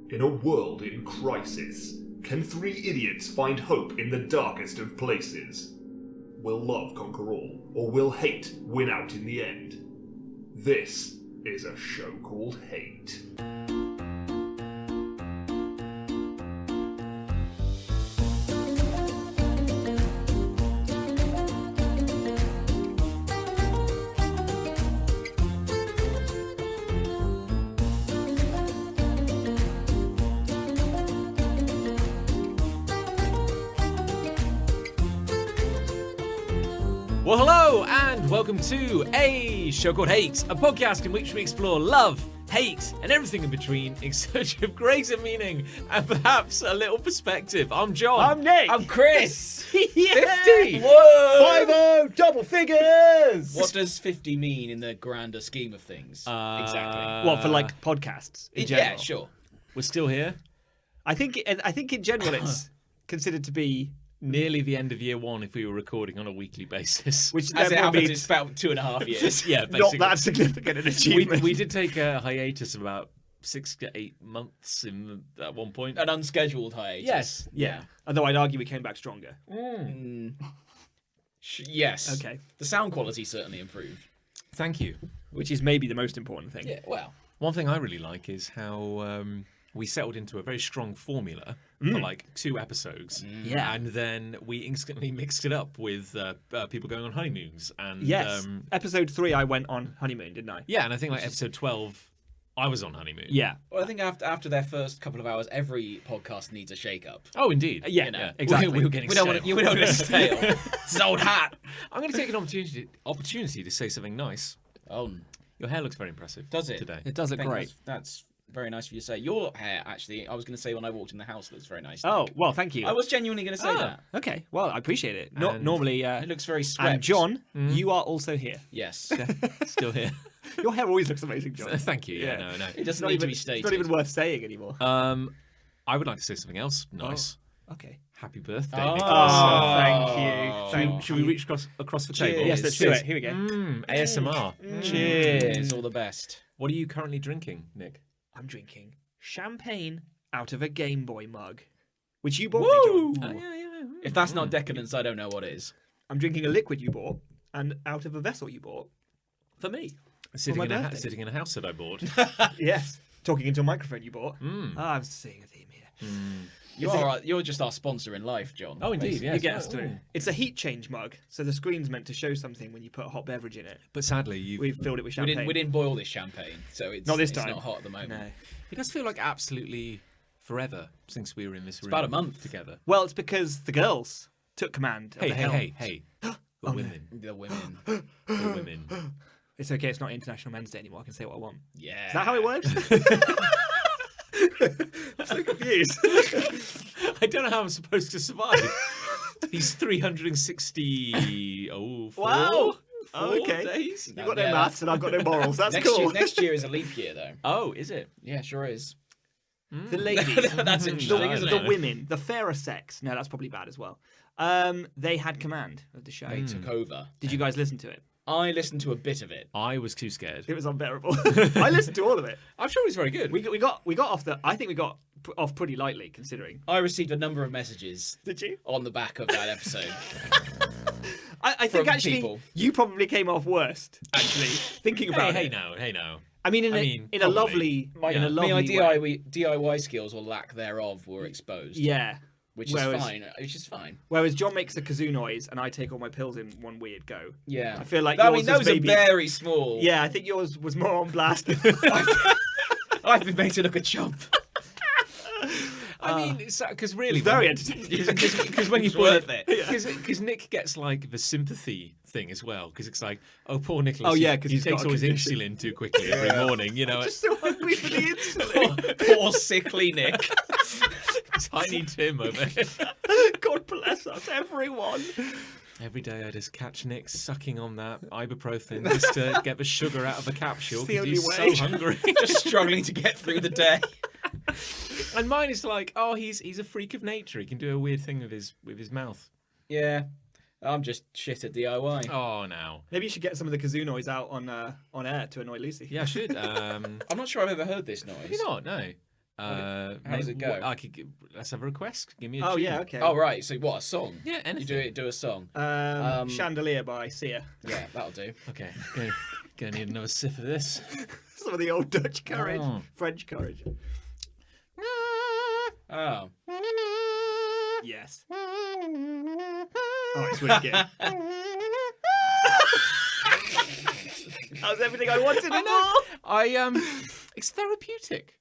In a world in crisis, can three idiots find hope in the darkest of places? Will love conquer all, or will hate win out in the end? This is a show called Hate. Well, hello, and welcome to A Show Called Hate, a podcast in which we explore love, hate, and everything in between in search of greater meaning and perhaps a little perspective. I'm John. I'm Nick. I'm Chris. 50! Whoa! 50 double figures. What does 50 mean in the grander scheme of things? Exactly. What for like podcasts in general? Yeah, sure. We're still here. I think in general it's considered to be Nearly the end of year one if we were recording on a weekly basis. which As it therefore happens, means it's about 2.5 years. Yeah, not basically. that significant an achievement. We did take a hiatus of about 6 to 8 months at one point. An unscheduled hiatus. Yes. Yeah. Although I'd argue we came back stronger. Yes. Okay. The sound quality certainly improved. Thank you. Which is maybe the most important thing. Yeah, well. One thing I really like is how we settled into a very strong formula for like 2 episodes. Yeah. And then we instantly mixed it up with people going on honeymoons. And Yes. Episode 3 I went on honeymoon, didn't I? yeah, and I think like episode 12, I was on honeymoon. Yeah. Well, I think after their first couple of hours, every podcast needs a shake-up. Oh, indeed. Yeah, You know, exactly. We were getting We don't want stale. to stale. This is old hat. I'm going to take an opportunity to say something nice. Oh, Your hair looks very impressive. Does it? Today. It does look great. That's very nice of you to say. Your hair, actually, I was going to say when I walked in the house, looks very nice. Oh, well, thank you. I was genuinely going to say that. Okay. Well, I appreciate it. Not And- normally It looks very swept. and John, you are also here. Yes. Still here. Your hair always looks amazing, John. Thank you. Yeah, no. It doesn't Not need even, to be it's stated. not even worth saying anymore. I would like to say something else nice. Okay. Happy birthday, Oh. Nicholas. Oh, thank you. Thank Should we reach across the table? Cheers. Yes, let's do it. Here we go. ASMR. Cheers. All the best. What are you currently drinking, Nick? I'm drinking champagne out of a Game Boy mug, which you bought Woo! me, John. Yeah. If that's not decadence, I don't know what is. I'm drinking a liquid you bought, and out of a vessel you bought for me. Sitting my in, birthday. sitting in a house that I bought. Yes, talking into a microphone you bought. I'm seeing a theme here. You're just our sponsor in life, John. Oh, indeed, basically. yes. You get us Oh. through. It's a heat change mug, so the screen's meant to show something when you put a hot beverage in it. But sadly, you We've filled it with We champagne. didn't boil this champagne, so it's Not this it's time. not hot at the moment. No. It does feel like absolutely forever since we were in this room. about a month. together. Well, it's because the girls took command of the helm. Hey. The women. The women. The women. It's okay. It's not International Men's Day anymore. I can say what I want. Yeah. Is that how it works? I'm so confused. I don't know how I'm supposed to survive. These 360. Wow. Four Okay. days. You've got no maths and I've got no morals. That's next cool. Next year is a leap year, though. Oh, is it? Yeah, sure is. The ladies. That's interesting, isn't the it? women, the fairer sex. No, that's probably bad as well. They had command of the show. They took over. Did you guys listen to it? I listened to a bit of it. I was too scared. It was unbearable. I listened to all of it. I'm sure it was very good. We got off I think we got off pretty lightly considering. I received a number of messages Did you? on the back of that episode. I think From actually people. you probably came off worst. Actually, thinking about hey it. now. I mean, in a probably. lovely, in a lovely My way. DIY skills or lack thereof were exposed. Yeah. Which is Whereas- fine. Which is fine. Whereas John makes a kazoo noise and I take all my pills in one weird go. Yeah. I feel like I yours mean, was those maybe- are very small. Yeah, I think yours was more on blast. I've been made to look a chump. I mean, because really, very entertaining. Because when you It's put worth it, it. because Nick gets like the sympathy thing as well. Because it's like, oh, poor Nicholas. Oh, yeah, he 'cause he's takes got a all his condition. insulin too quickly every morning. You know, Just so hungry for the insulin. Poor sickly Nick. tiny Tim over here. God bless us, everyone. Every day I just catch Nick sucking on that ibuprofen just to get the sugar out of the capsule It's the because he's only way. so hungry. Just struggling to get through the day. And mine is like, oh, he's a freak of nature. He can do a weird thing with his mouth. Yeah. I'm just shit at DIY. Oh, no. Maybe you should get some of the kazoo noise out on air to annoy Lucy. Yeah, I should. I'm not sure I've ever heard this noise. Maybe not, no. How does it go? Let's have a request. Give me a Oh tune. yeah, okay. Oh right, so what, a song? Yeah, anything. You do a song. Chandelier by Sia. Yeah, that'll do. Okay, gonna need another sip of this. Some of the old Dutch courage, French courage. Oh. Yes. Oh, it's really good. That was everything I wanted and more. It's therapeutic.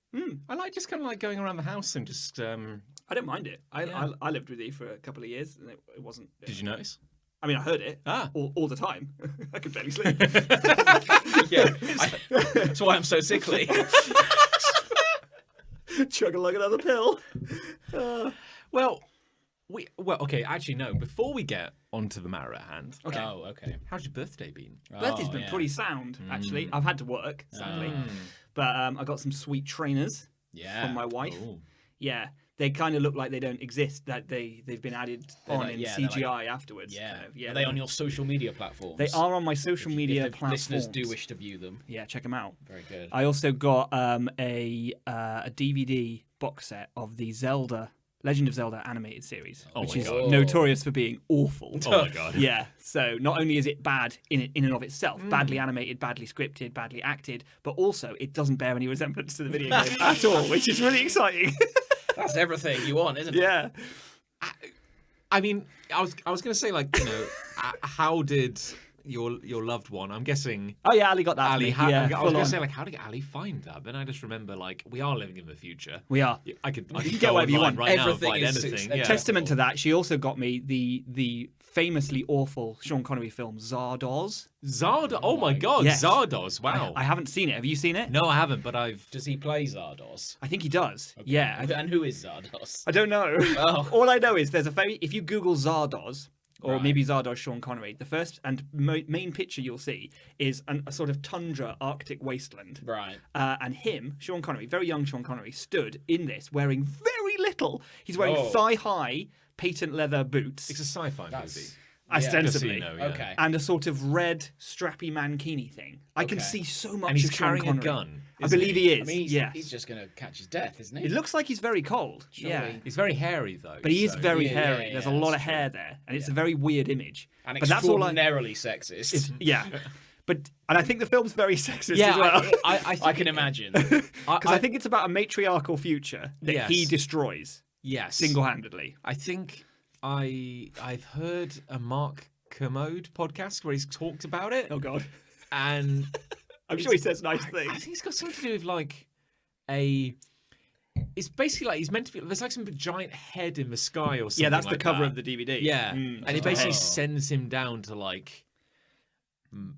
I like just kind of like going around the house and just. I don't mind it. I lived with you for a couple of years, and it wasn't. Did you notice? I mean, I heard it all the time. I could barely sleep. Yeah, that's why I'm so sickly. Chug along another pill. Well, okay. Actually, no. Before we get onto the matter at hand, Okay. Oh, okay. how's your birthday been? Birthday's been pretty sound, actually. I've had to work, sadly. But I got some sweet trainers from my wife. Oh. Yeah. They kind of look like they don't exist, that they've been added on in CGI afterwards. Yeah. Kind of. Yeah. Are they on your social media platforms? They are on my social media if the platforms. listeners do wish to view them. Yeah, check them out. Very good. I also got a DVD box set of the Legend of Zelda animated series, which my is God. notorious for being awful. Oh my god. Yeah, so not only is it bad in and of itself, badly animated, badly scripted, badly acted, but also it doesn't bear any resemblance to the video game at all, which is really exciting. That's everything you want, isn't it? Yeah. I mean, I was going to say, like, how did your loved one? I'm guessing. Oh yeah, Ali got that. Ali, for me. I was full going to on. say, like, how did Ali find that? Then I just remember, like, we are living in the future. We are. I could get go whatever you online want. right Everything now and find is anything. a Yeah. Testament to that, she also got me the famously awful Sean Connery film Zardoz. Zardoz. Oh my god, Yes. Zardoz. Wow. I haven't seen it. Have you seen it? No, I haven't, but I've. Does he play Zardoz? I think he does. Yeah. And who is Zardoz? I don't know. Oh. All I know is there's if you Google Zardoz, or Right. maybe Zardoz Sean Connery, the first and main picture you'll see is a sort of tundra Arctic wasteland. Right. And him, Sean Connery, very young Sean Connery, stood in this wearing very little. He's wearing Oh. thigh-high patent leather boots. It's a sci-fi movie. Ostensibly. Just so you know, yeah. Okay. And a sort of red strappy mankini thing. I can Okay. see so much And he's of Sean carrying a Connery. gun, I isn't believe he? he is. I mean, yes. he's just going to catch his death, isn't he? It looks like he's very cold. Yeah. Surely. He's very hairy though. But he is so- very Yeah, hairy. yeah, There's yeah, a lot that's of hair there. And it's a very weird image. And but that's all I... extraordinarily sexist. Yeah. And I think the film's very sexist Yeah, as well. I think I can imagine. Because I think it's about a matriarchal future that Yes. he destroys yes. single-handedly. I think I've heard a Mark Kermode podcast where he's talked about it, Oh, God. and I'm sure he says nice I things. think it's got something to do with like a. It's basically like he's meant to be. There's like some giant head in the sky or something. Yeah, that's the like cover that. of the DVD. Yeah, Mm. and it basically Oh. sends him down to like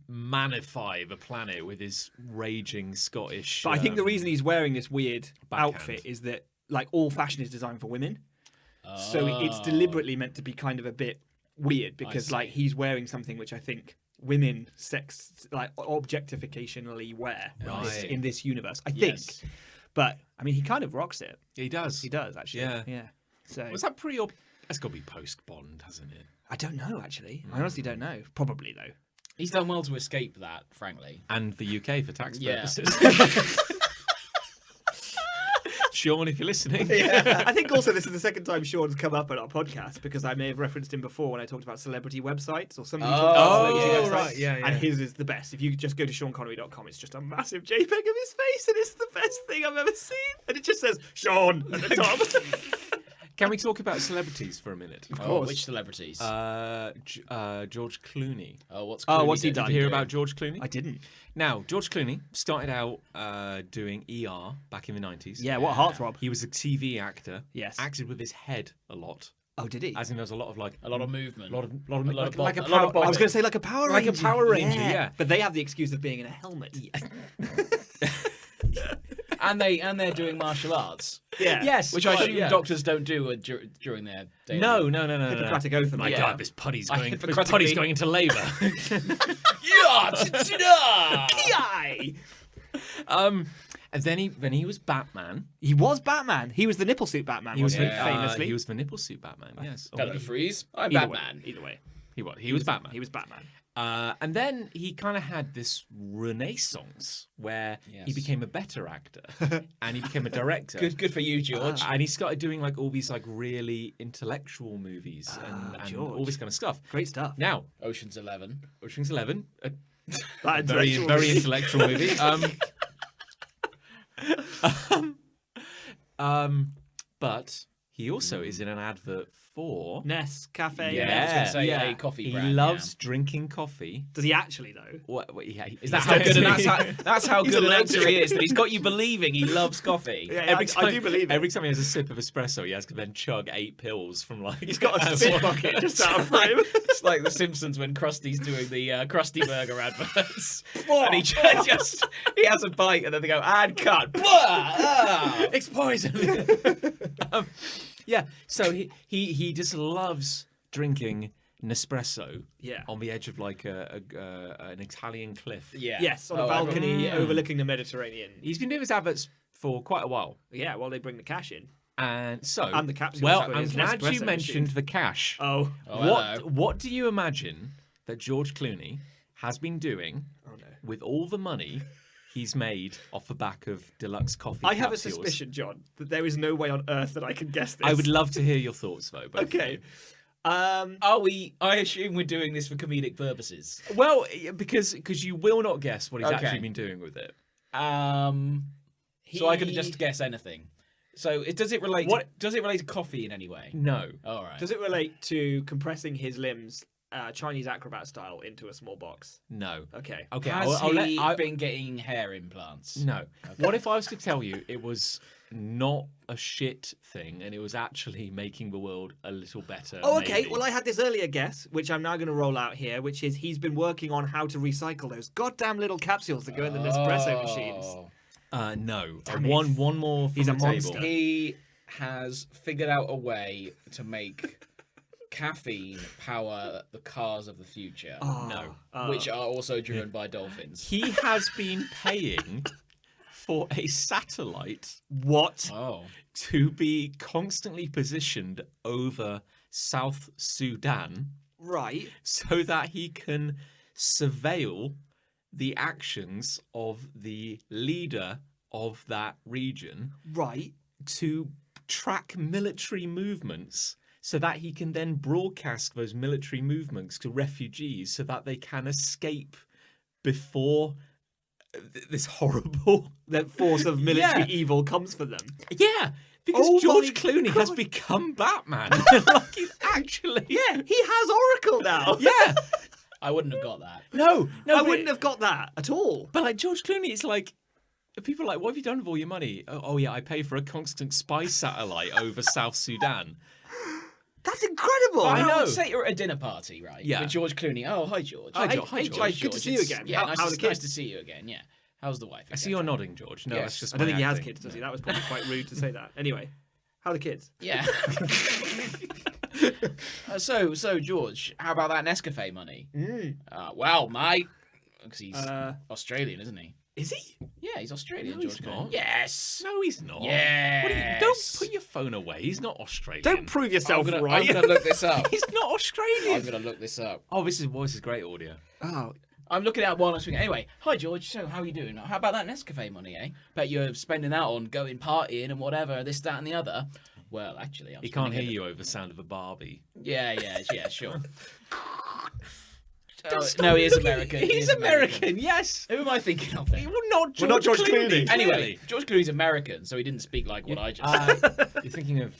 manify the planet with his raging Scottish. But I think the reason he's wearing this weird backhand. outfit is that, like, all fashion is designed for women. So it's deliberately meant to be kind of a bit weird because, like, he's wearing something which I think women objectificationally wear Right. in this universe. I think. Yes. But, I mean, he kind of rocks it. he does. He does, actually. Yeah. Yeah. So Was that pre or? That's got to be post Bond, hasn't it? I don't know, actually. I honestly don't know. Probably, though. He's done well to escape that, frankly. And the UK for tax Yeah. purposes. Sean, if you're listening. I think also this is the second time Sean's come up on our podcast because I may have referenced him before when I talked about celebrity websites or somebody talked about celebrity yeah, websites. right, yeah, yeah. And his is the best. If you just go to SeanConnery.com, it's just a massive JPEG of his face and it's the best thing I've ever seen. And it just says Sean at the top. Can we talk about celebrities for a minute? Of course. Which celebrities? George Clooney. What's what's he done? done? Did you hear about George Clooney? I didn't. Now, George Clooney started out doing ER back in the 90s. Yeah, what a heartthrob. He was a TV actor. Yes. Acted with his head a lot. Oh, did he? As in, there was a lot of like. A lot of movement. A lot of A lot like, of like a bo- a lot of power- I was going to say like a Power Like a Ranger. Power Ranger, yeah. But they have the excuse of being in a helmet. And they're doing martial arts. Yeah. Yes, Which I well, assume yeah. doctors don't do during their daily. No. Hippocratic oath. My and God, that. this putty's I going. This hypocritically- putty's going into labour. Yeah, ta-da! Yay! And then he was Batman. He was Batman. He was the nipple suit Batman, wasn't he? Famously. He was the nipple suit Batman. Yes. Hello, Freeze. I'm Either Batman. Way. Either way. He was Batman. He was Batman. And then he kind of had this renaissance where he became a better actor and he became a director. Good for you, George. And he started doing like all these like really intellectual movies and all this kind of stuff. Great stuff. Now, Ocean's 11. Ocean's 11, That very intellectual movie. But he also is in an advert for Ness Cafe. Yeah, I was gonna say a coffee brand. He loves drinking coffee. Does he actually though? What, Is that how good? And that's how good an actor he is. That he's got you believing he loves coffee. Yeah, I do believe it. Every time he has a sip of espresso, he has to then chug 8 pills from like. He's got a spit bucket just out of frame. It's like The Simpsons when Krusty's doing the Krusty Burger adverts, and he just he has a bite, and then they go and cut. Blah! Ah! It's poison. Yeah, so he just loves drinking Nespresso on the edge of like an Italian cliff. Yeah. Yes, on a balcony overlooking the Mediterranean. He's been doing his adverts for quite a while. Yeah, while they bring the cash in. And so, And the capsules well, for I'm his glad Nespresso you mentioned the cash. Oh. What do you imagine that George Clooney has been doing with all the money he's made off the back of deluxe coffee I have a capsules? suspicion, John, that there is no way on earth that I can guess this. I would love to hear your thoughts, though. both of Okay. you. I assume we're doing this for comedic purposes. Well, because you will not guess what he's actually been doing with it. So I could just guess anything. So does it relate? Does it relate to coffee in any way? No. All right. Does it relate to compressing his limbs, Chinese acrobat style, into a small box? No. Okay. Okay. Has I'll he let, been getting hair implants? No. What if I was to tell you it was not a shit thing and it was actually making the world a little better? Oh, okay. maybe? Well, I had this earlier guess, which I'm now going to roll out here, which is he's been working on how to recycle those goddamn little capsules that go in the Nespresso machines. No. Damn it. One more from He's the a monster. table. He has figured out a way to make caffeine power the cars of the future. No. Which are also driven by dolphins. He has been paying for a satellite What? Oh. to be constantly positioned over South Sudan Right. so that he can surveil the actions of the leader of that region, Right. to track military movements so that he can then broadcast those military movements to refugees so that they can escape before this horrible The force of military Yeah. evil comes for them. yeah, because Oh George my Clooney has God. become Batman. Like he's actually Yeah, he has Oracle now. yeah. I wouldn't have got that. No, I but- wouldn't have got that at all. But like George Clooney, it's like people are like, what have you done with all your money? Oh yeah, I pay for a constant spy satellite over South Sudan. That's incredible. I know. would say you're at a dinner party, right? Yeah. With George Clooney. Oh, hi, George. Hi, Hey, George. hey, George. Good to see you It's- again. Yeah, How are the nice kids? to see you again. Yeah. How's the wife? I see you're nodding, George. No, Yes. that's just I don't my think he has acting. kids, does he? That was probably quite rude to say that. Anyway, how are the kids? Yeah. So George, how about that Nescafe money? Well, mate, because he's Australian, isn't he? Is he? Yeah, he's Australian. No, George he's Clooney. not. Yes. No, he's not. Yes. What are you, don't put your phone away. He's not Australian. Don't prove yourself I'm right. gonna look this up. He's not Australian. I'm gonna look this up. Oh, this is great audio. Oh, I'm looking at it while I'm speaking. Anyway, hi George. So how are you doing? How about that Nescafe money, eh? Bet you're spending that on going partying and whatever, this, that, and the other. Well, actually, I'm He can't spending hear it- you over the sound of a Barbie. Yeah, sure. Stop No, he is looking- American. He He's is American. Yes. Who am I thinking of then? Well, not George, not George Clooney. Clooney. Anyway, clearly. George Clooney's American, so he didn't speak like what I just said. You're thinking of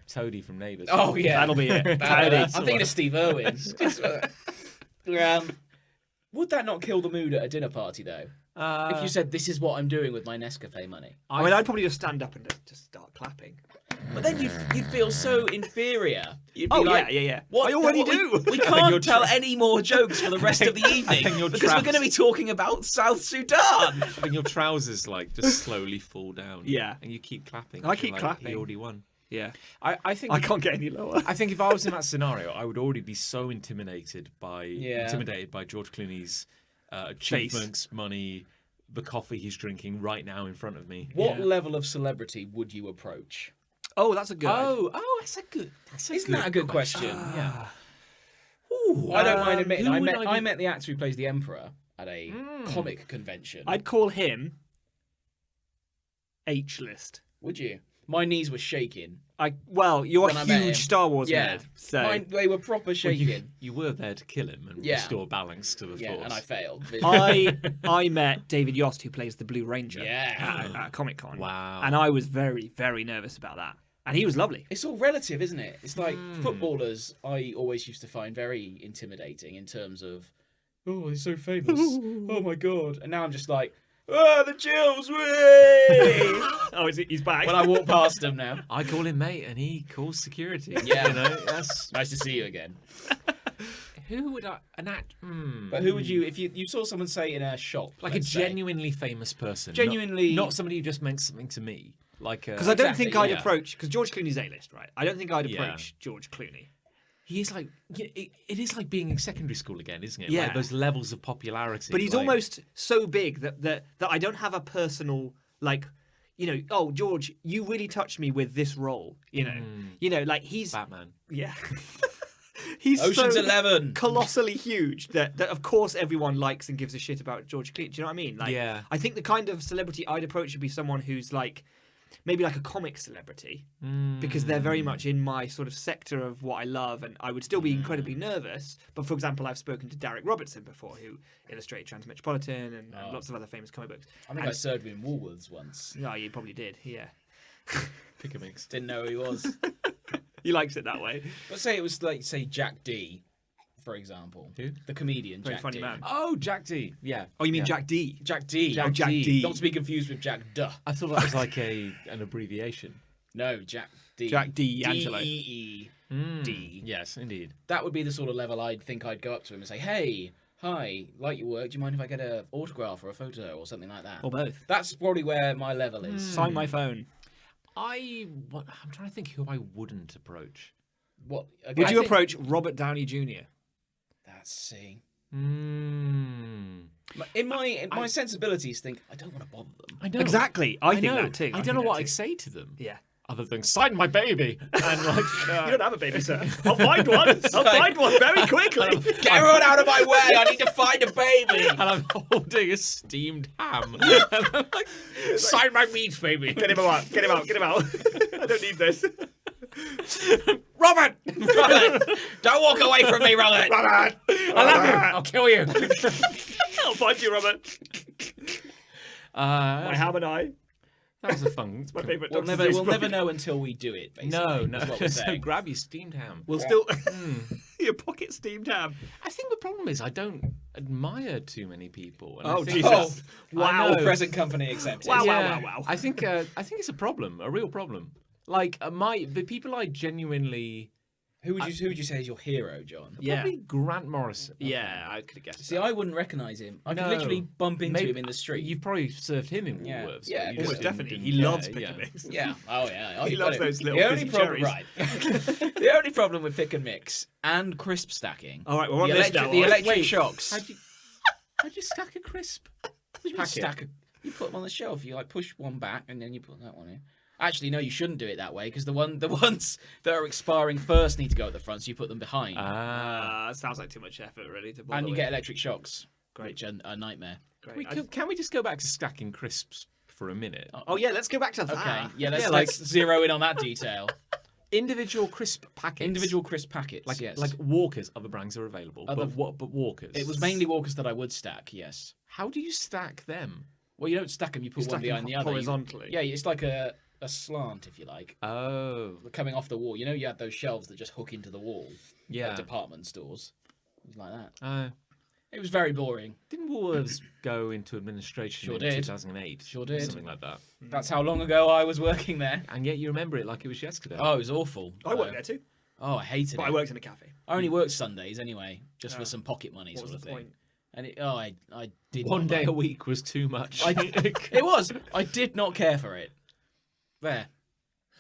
Toadie from Neighbours. Oh, yeah. that'll be it. I'm thinking of Steve Irwin. Would that not kill the mood at a dinner party, though? If you said, this is what I'm doing with my Nescafe money. I mean, I'd probably just stand up and just start clapping. But then you'd feel so inferior. You'd be Oh, like, yeah. What? I already what- do. We can't tell any more jokes for the rest of the evening think you're because we're going to be talking about South Sudan. And your trousers like just slowly fall down. Yeah. And you keep clapping. I keep You're like, clapping. He already won. Yeah. I think I can't get any lower. I think if I was in that scenario, I would already be so intimidated by George Clooney's achievements, money, the coffee he's drinking right now in front of me. What level of celebrity would you approach? Oh, that's a good. Oh, that's a good. Isn't that a good question? Yeah. Ooh. I don't mind admitting, who I would met the actor who plays the Emperor at a comic convention. I'd call him H-list. Would you? My knees were shaking. You're When a I met him. huge Star Wars Yeah. nerd, so They were proper shaking. You were there to kill him and Yeah. restore balance to the Yeah, Force. and I failed. I met David Yost, who plays the Blue Ranger, Yeah. at Comic Con. Wow. And I was very, very nervous about that. And he was lovely. It's all relative, isn't it? It's like footballers I always used to find very intimidating in terms of, oh, he's so famous. Oh my God. And now I'm just like, oh, the chills, whee! Oh, he's back. When I walk past him now. I call him mate, and he calls security. Yeah. You know, that's Nice to see you again. who would I But who would you, if you saw someone say in a shop, like let's a say, genuinely famous person, Genuinely- not somebody who just meant something to me, like Because I don't Exactly, think I'd yeah. approach, because George Clooney's A-list, right? I don't think I'd Yeah. approach George Clooney. he is like it is like being in secondary school again, isn't it? Yeah. Like those levels of popularity. But he's like- almost so big that I don't have a personal, like, oh, George, you really touched me with this role, like he's, Batman. yeah. He's Ocean's so 11. colossally huge that of course everyone likes and gives a shit about George Clooney. Do you know what I mean? Like, Yeah. I think the kind of celebrity I'd approach would be someone who's like, maybe like a comic celebrity, because they're very much in my sort of sector of what I love, and I would still be incredibly nervous. But for example, I've spoken to Derek Robertson before, who illustrated Transmetropolitan and lots of other famous comic books. I think I served him in Woolworths once. No, you probably did. Yeah, Pick a mix. Didn't know who he was. he likes it that way. But say it was like, say, Jack D, for example. Who? The comedian, Very Jack funny D. man. Oh, Jack D. Yeah. Oh, you mean Yeah. Jack D? Jack D. Jack D. Not to be confused with Jack Duh. I thought that was like an abbreviation. No, Jack D. Jack D. Angelo. D-E-E. D. Yes, indeed. That would be the sort of level I'd think I'd go up to him and say, hey, hi, like your work, do you mind if I get an autograph or a photo or something like that? Or both. That's probably where my level is. Sign my phone. I'm trying to think who I wouldn't approach. What? Would I you think- approach Robert Downey Jr.? Let's see. Mm. In my sensibilities, think I don't want to bother them. I know. Exactly. I think know. that too. I don't know what I'd say to them. Yeah. Other than sign my baby. And like, You don't have a baby, sir. I'll find one. I'll find one very quickly. Get everyone out of my way! I need to find a baby. and I'm holding a steamed ham. And I'm like, sign my meat, baby. Get him out. Get him out. Get him out. I don't need this. Robert! Robert, don't walk away from me, Robert. Robert! I love you. I'll kill you. I'll find you, Robert. My ham and I. That was a fun. My favourite We'll Dr. never, Seuss we'll book. never know until we do it. Basically, No, is what we're so saying. grab your steamed ham. We'll still. Your pocket steamed ham. I think the problem is I don't admire too many people. And I Oh, think Jesus. that's- Wow, I know. present company accepted. Wow, Yeah, wow. I think it's a problem, a real problem. Like the people I genuinely Who would you say is your hero, John? Yeah. probably Grant Morrison. Yeah, I could have guessed. See, I wouldn't recognise him. I could No. literally bump into Maybe- him in the street. You've probably served him in Yeah. Woolworths. Yeah, but you almost just definitely. didn't He care, loves pick yeah. and mix. Yeah. Oh yeah. Oh, He you loves got it. those little The only fizzy problem, cherries. right? The only problem with pick and mix and crisp stacking. All right, we're on the this electric, now. the right? electric Wait, shocks. How'd you stack a crisp? You packet? stack you put them on the shelf. You like push one back and then you put that one in. Actually, no, you shouldn't do it that way because the ones that are expiring first need to go at the front, so you put them behind, Sounds like too much effort, really. To bother and you with. get electric shocks, Great. which are a nightmare. Great. Can we just go back to stacking crisps for a minute? Oh yeah, let's go back to that. Okay, yeah, let's, Yeah, like- let's zero in on that detail. Individual crisp packets. Individual crisp packets. Like yes. like Walkers. Other brands are available. Other- But Walkers. It was mainly Walkers that I would stack. Yes. How do you stack them? Well, you don't stack them. You put You one stack 'em behind the other. horizontally. Yeah, it's like a slant, if you like, Oh, coming off the wall. You know, you had those shelves that just hook into the wall. yeah. Like department stores. It was like that. Uh, It was very boring. didn't Woolworths go into administration Sure in did. 2008? Sure did. Something like that. That's how long ago I was working there. And yet you remember it like it was yesterday. Oh, it was awful. I worked there too, Oh, I hated but it. I worked in a cafe. I only worked Sundays anyway, just Oh. for some pocket money What sort was of the thing. point? And I did One not day like- a week was too much. It was. I did not care for it. There.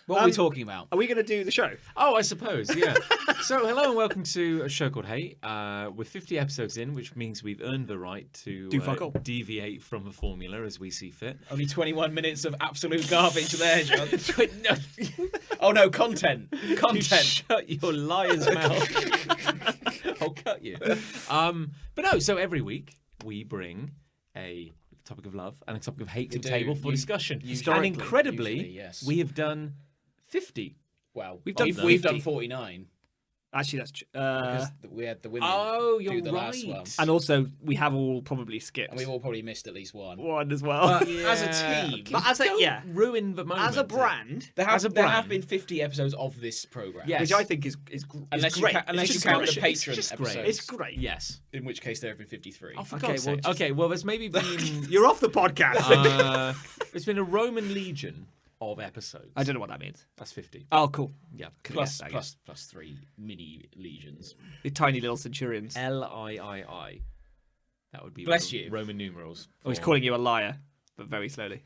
What are we talking about? Are we going to do the show? Oh, I suppose, yeah. So, hello and welcome to a show called Hate. We're 50 episodes in, which means we've earned the right to Do fuck all. deviate from the formula as we see fit. Only 21 minutes of absolute garbage there, John. Oh no, content. You Content. shut your liar's mouth. I'll cut you. But no, so every week we bring a topic of love and a topic of hate to the table for discussion. And incredibly, yes. we have done 50. Well, We've done we've 50. done 49. Actually, that's true. Because we had the women You're do the right. last one. And also, we have all probably skipped And we've all probably missed at least one. one as well. As a team. But as a ruin the moment. as a brand, There As a have brand. been 50 episodes of this program. Yes. which I think is Unless you, great. unless you It's count the just patron just great. episodes. It's great. Yes. In which case there have been 53. Oh, for Okay, God's well, sake. just- Okay, well, there's maybe been You're off the podcast. there's been a Roman legion of episodes. I don't know what that means. That's 50. Oh, cool. Yeah. plus, I plus 3 mini legions. The tiny little centurions. LIII. That would be Bless you. Roman numerals. Oh, he's for calling you a liar, but very slowly.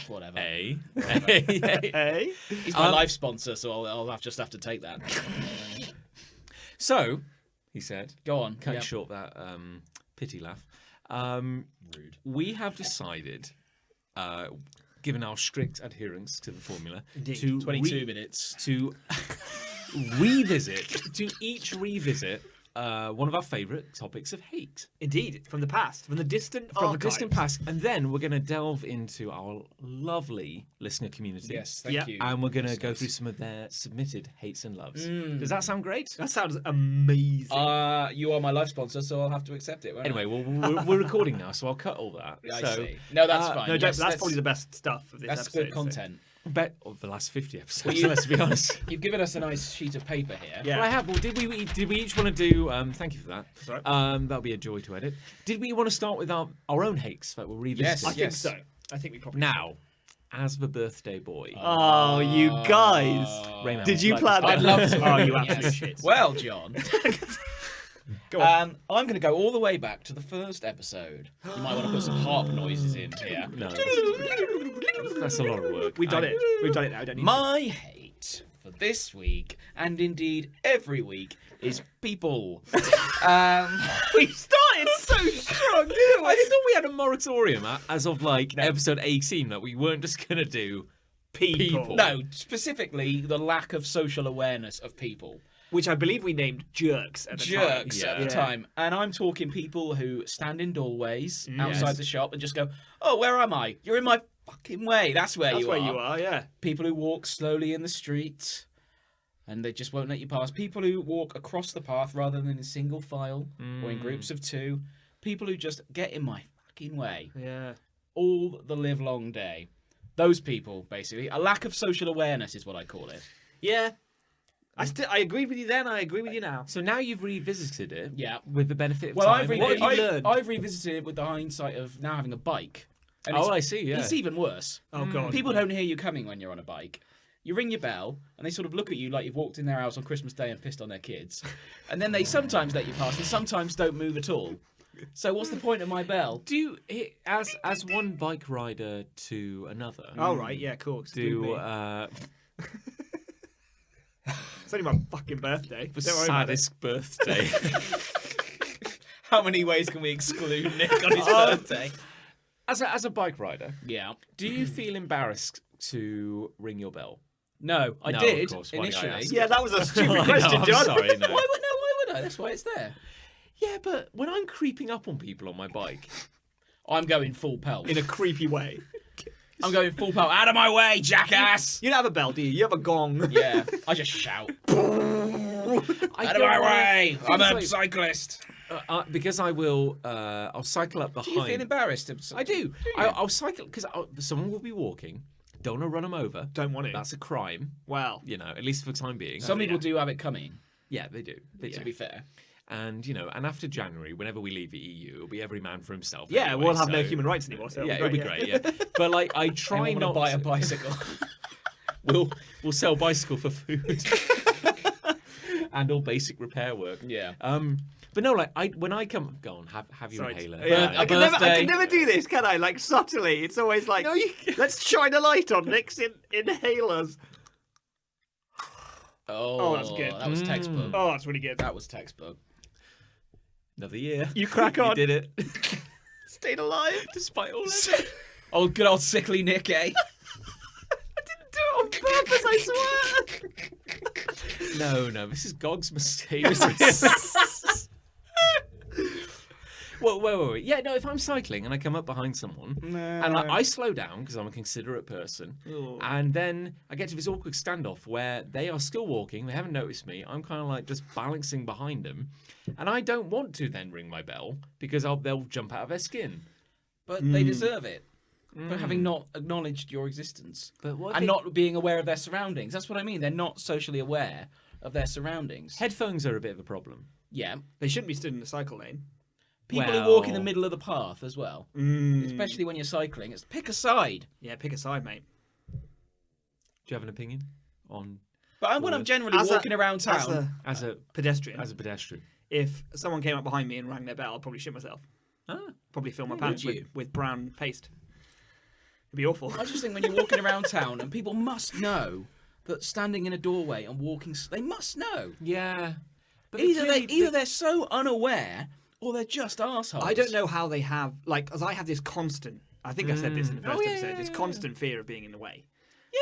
Whatever. A. Hey? He's my life sponsor, so I'll just have to take that. So, he said, Go on. cut Yep. short that pity laugh. Rude. We have decided, given our strict adherence to the formula, Indeed. to 22 minutes. to each revisit one of our favourite topics of hate Indeed, from the past, from the distant from the archives. distant past, and then we're going to delve into our lovely listener community. Yes, thank Yeah. you. And we're going to go through some of their submitted hates and loves. Does that sound great? That sounds amazing. You are my life sponsor, so I'll have to accept it. won't I? Anyway, we're recording now, so I'll cut all that. I so, see. No, that's fine. no, Yes, that's probably the best stuff of this that's episode. good content. bet of the last 50 episodes. Well, you- Let's be honest. You've given us a nice sheet of paper here. Yeah. Well, I have. Well, did we each want to do? Thank you for that. That's right. That'll be a joy to edit. Did we want to start with our own hates that we'll revisit? Yes, I think yes. so. I think we probably Now, as the birthday boy, Oh, you guys. Raymond, Did you like plan this? that? I'd love to. Oh, you Yes. absolute shit. Well, John, Go on. I'm going to go all the way back to the first episode. You might want to put some harp noises in here. No, that's a lot of work. We've done it. We've done it now. Don't need My hate for this week, and indeed every week, is people. We started so strong, didn't I thought we had a moratorium as of like episode 18 that we weren't just gonna do people. No, specifically the lack of social awareness of people. Which I believe we named jerks at the time. Jerks at the Yeah. time. And I'm talking people who stand in doorways outside Yes. the shop and just go, oh, where am I? You're in my fucking way. That's where That's you where are. you are, yeah. People who walk slowly in the street and they just won't let you pass. People who walk across the path rather than in single file or in groups of two. People who just get in my fucking way Yeah. all the live long day. Those people, basically. A lack of social awareness is what I call it. Yeah. I agreed with you then, I agree with you now. So now you've revisited it. Yeah. With the benefit of Well, time. What have you learned? I've revisited it with the hindsight of now having a bike. And Oh, it's, I see. Yeah. it's even worse. Oh, God. People don't hear you coming when you're on a bike. You ring your bell, and they sort of look at you like you've walked in their house on Christmas Day and pissed on their kids. And then they sometimes let you pass, and sometimes don't move at all. So what's the point of my bell? Do you, as one bike rider to another? Oh, right, yeah, cool. Do It's only my fucking birthday. the Don't worry about it. saddest birthday? How many ways can we exclude Nick on his birthday? as a bike rider, Yeah. do you feel embarrassed to ring your bell? No, I No, did of course. Why did I initially. ask? Yeah, that was a stupid I question, know, I'm John. sorry, no. Why would I? That's why it's there. Yeah, but when I'm creeping up on people on my bike, I'm going full pelt. In a creepy way. I'm going full pelt. Out of my way, jackass! You don't have a bell, do you? You have a gong. Yeah, I just shout. I Out of don't my wanna- way! I'm feels a like- cyclist. because I will. I'll cycle up Do you feel behind. embarrassed? I do. I'll cycle because someone will be walking. Don't want to run them over. Don't want it. That's a crime. Wow. You know, at least for the time being. Some people do have it coming, Yeah, they do. They to do. be fair. And you know, and after January, whenever we leave the EU, it'll be every man for himself. Yeah, anyway, we'll have no so- human rights anymore, so Yeah, it'll be great. Yeah, but like I try Anyone not wanna buy a to- bicycle. We'll sell bicycle for food and all basic repair work. Yeah. But no, like when I come, go on, have your Sorry. inhaler. Yeah, Yeah. I can birthday. never do this, can I? Like, subtly. It's always like, No, you let's shine a light on Nick's inhalers. Oh, that's good. That was textbook. Oh, that's really good. That was textbook. Another year. You crack on. You did it. Stayed alive. Despite all of it. Oh, good old sickly Nick, eh? Do it on purpose, I swear. No, this is Gog's mistake. Well, wait. Yeah, no, if I'm cycling and I come up behind someone and I slow down because I'm a considerate person, and then I get to this awkward standoff where they are still walking, they haven't noticed me, I'm kind of like just balancing behind them, and I don't want to then ring my bell because they'll jump out of their skin. But they deserve it for having not acknowledged your existence and not being aware of their surroundings. That's what I mean. They're not socially aware of their surroundings. Headphones are a bit of a problem. Yeah. They shouldn't be stood in the cycle lane. People who walk in the middle of the path as well. Especially when you're cycling. It's pick a side. Yeah, pick a side, mate. Do you have an opinion on... But when I'm generally walking around town... As a pedestrian. As a pedestrian. If someone came up behind me and rang their bell, I'd probably shit myself. Probably fill my pants with brown paste. It'd be awful. I just think when you're walking around town, and people must know that standing in a doorway and walking... They must know. Yeah. But Either they're so unaware... Or they're just arseholes. I don't know how they have, as I have this constant, I think I said this in the first episode, this constant fear of being in the way.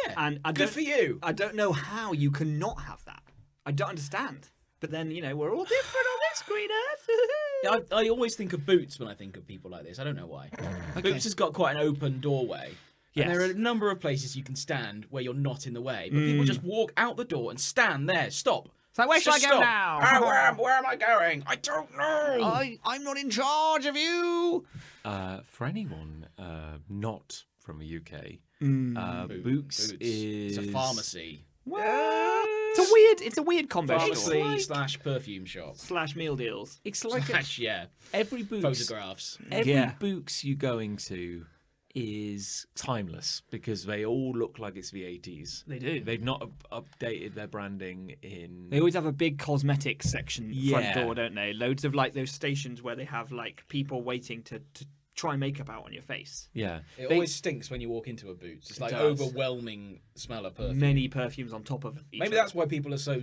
Yeah, and good for you. I don't know how you can not have that. I don't understand. But then, we're all different on this green earth. I always think of Boots when I think of people like this. I don't know why. Boots has got quite an open doorway. Yes. And there are a number of places you can stand where you're not in the way. But people just walk out the door and stand there, stop. It's like, where should I go now? Where am I going? I don't know. I'm not in charge of you. For anyone not from the UK, Boots is a pharmacy. It's a weird combo pharmacy / perfume shop / meal deals. It's like every Boots photographs. Every Boots you're going to is timeless because they all look like it's the 80s. They do. They've not updated their branding in... They always have a big cosmetics section front door, don't they? Loads of those stations where they have people waiting to try makeup out on your face. Yeah. It always stinks when you walk into a Boots. It's like overwhelming smell of perfume. Many perfumes on top of each Maybe that's why people are so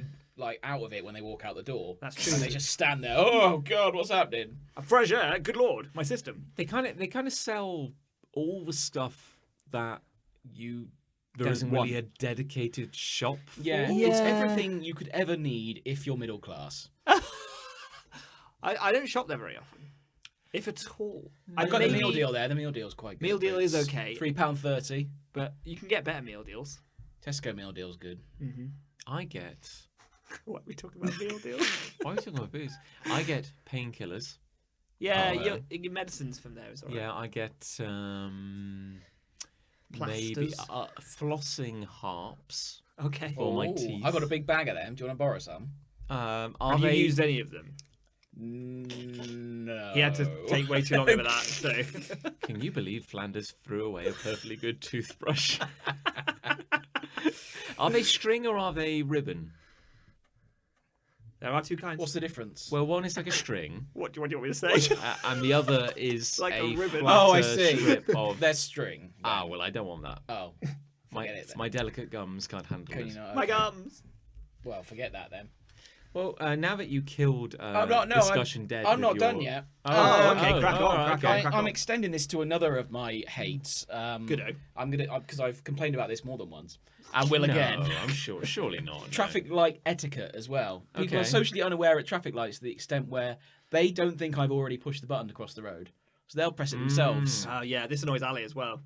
out of it when they walk out the door. That's true. And they just stand there. Oh God, what's happening? Fresh air, good lord, my system. They kind of sell all the stuff that there isn't really a dedicated shop for. Yeah, it's everything you could ever need if you're middle class. I don't shop there very often, if at all. I've got the meal deal there. The meal deal's quite good. Meal deal is okay. £3.30. But you can get better meal deals. Tesco meal deal's good. Mm-hmm. I get... What are we talking about meal deals? Why are we talking about booze? I get painkillers. Yeah, your medicines from there is alright. Yeah, I get maybe flossing harps. Okay. For my teeth. I've got a big bag of them. Do you want to borrow some? Have you used any of them? No. He had to take way too long for that. So. Can you believe Flanders threw away a perfectly good toothbrush? Are they string or are they ribbon? There are two kinds. What's the difference? Well, one is like a string. What do you want me to say? And the other is like a ribbon. I see. Strip of... They're string. Well, I don't want that. Oh. My delicate gums can't handle it. My gums. Well, forget that then. Well, now that you killed discussion dead. I'm not done yet. Okay, crack on. I'm extending this to another of my hates. Good. I'm gonna because I've complained about this more than once. And will again. I'm sure. Surely not. Traffic light etiquette as well. People are socially unaware at traffic lights to the extent where they don't think I've already pushed the button to cross the road, so they'll press it themselves. Oh yeah, this annoys Ali as well.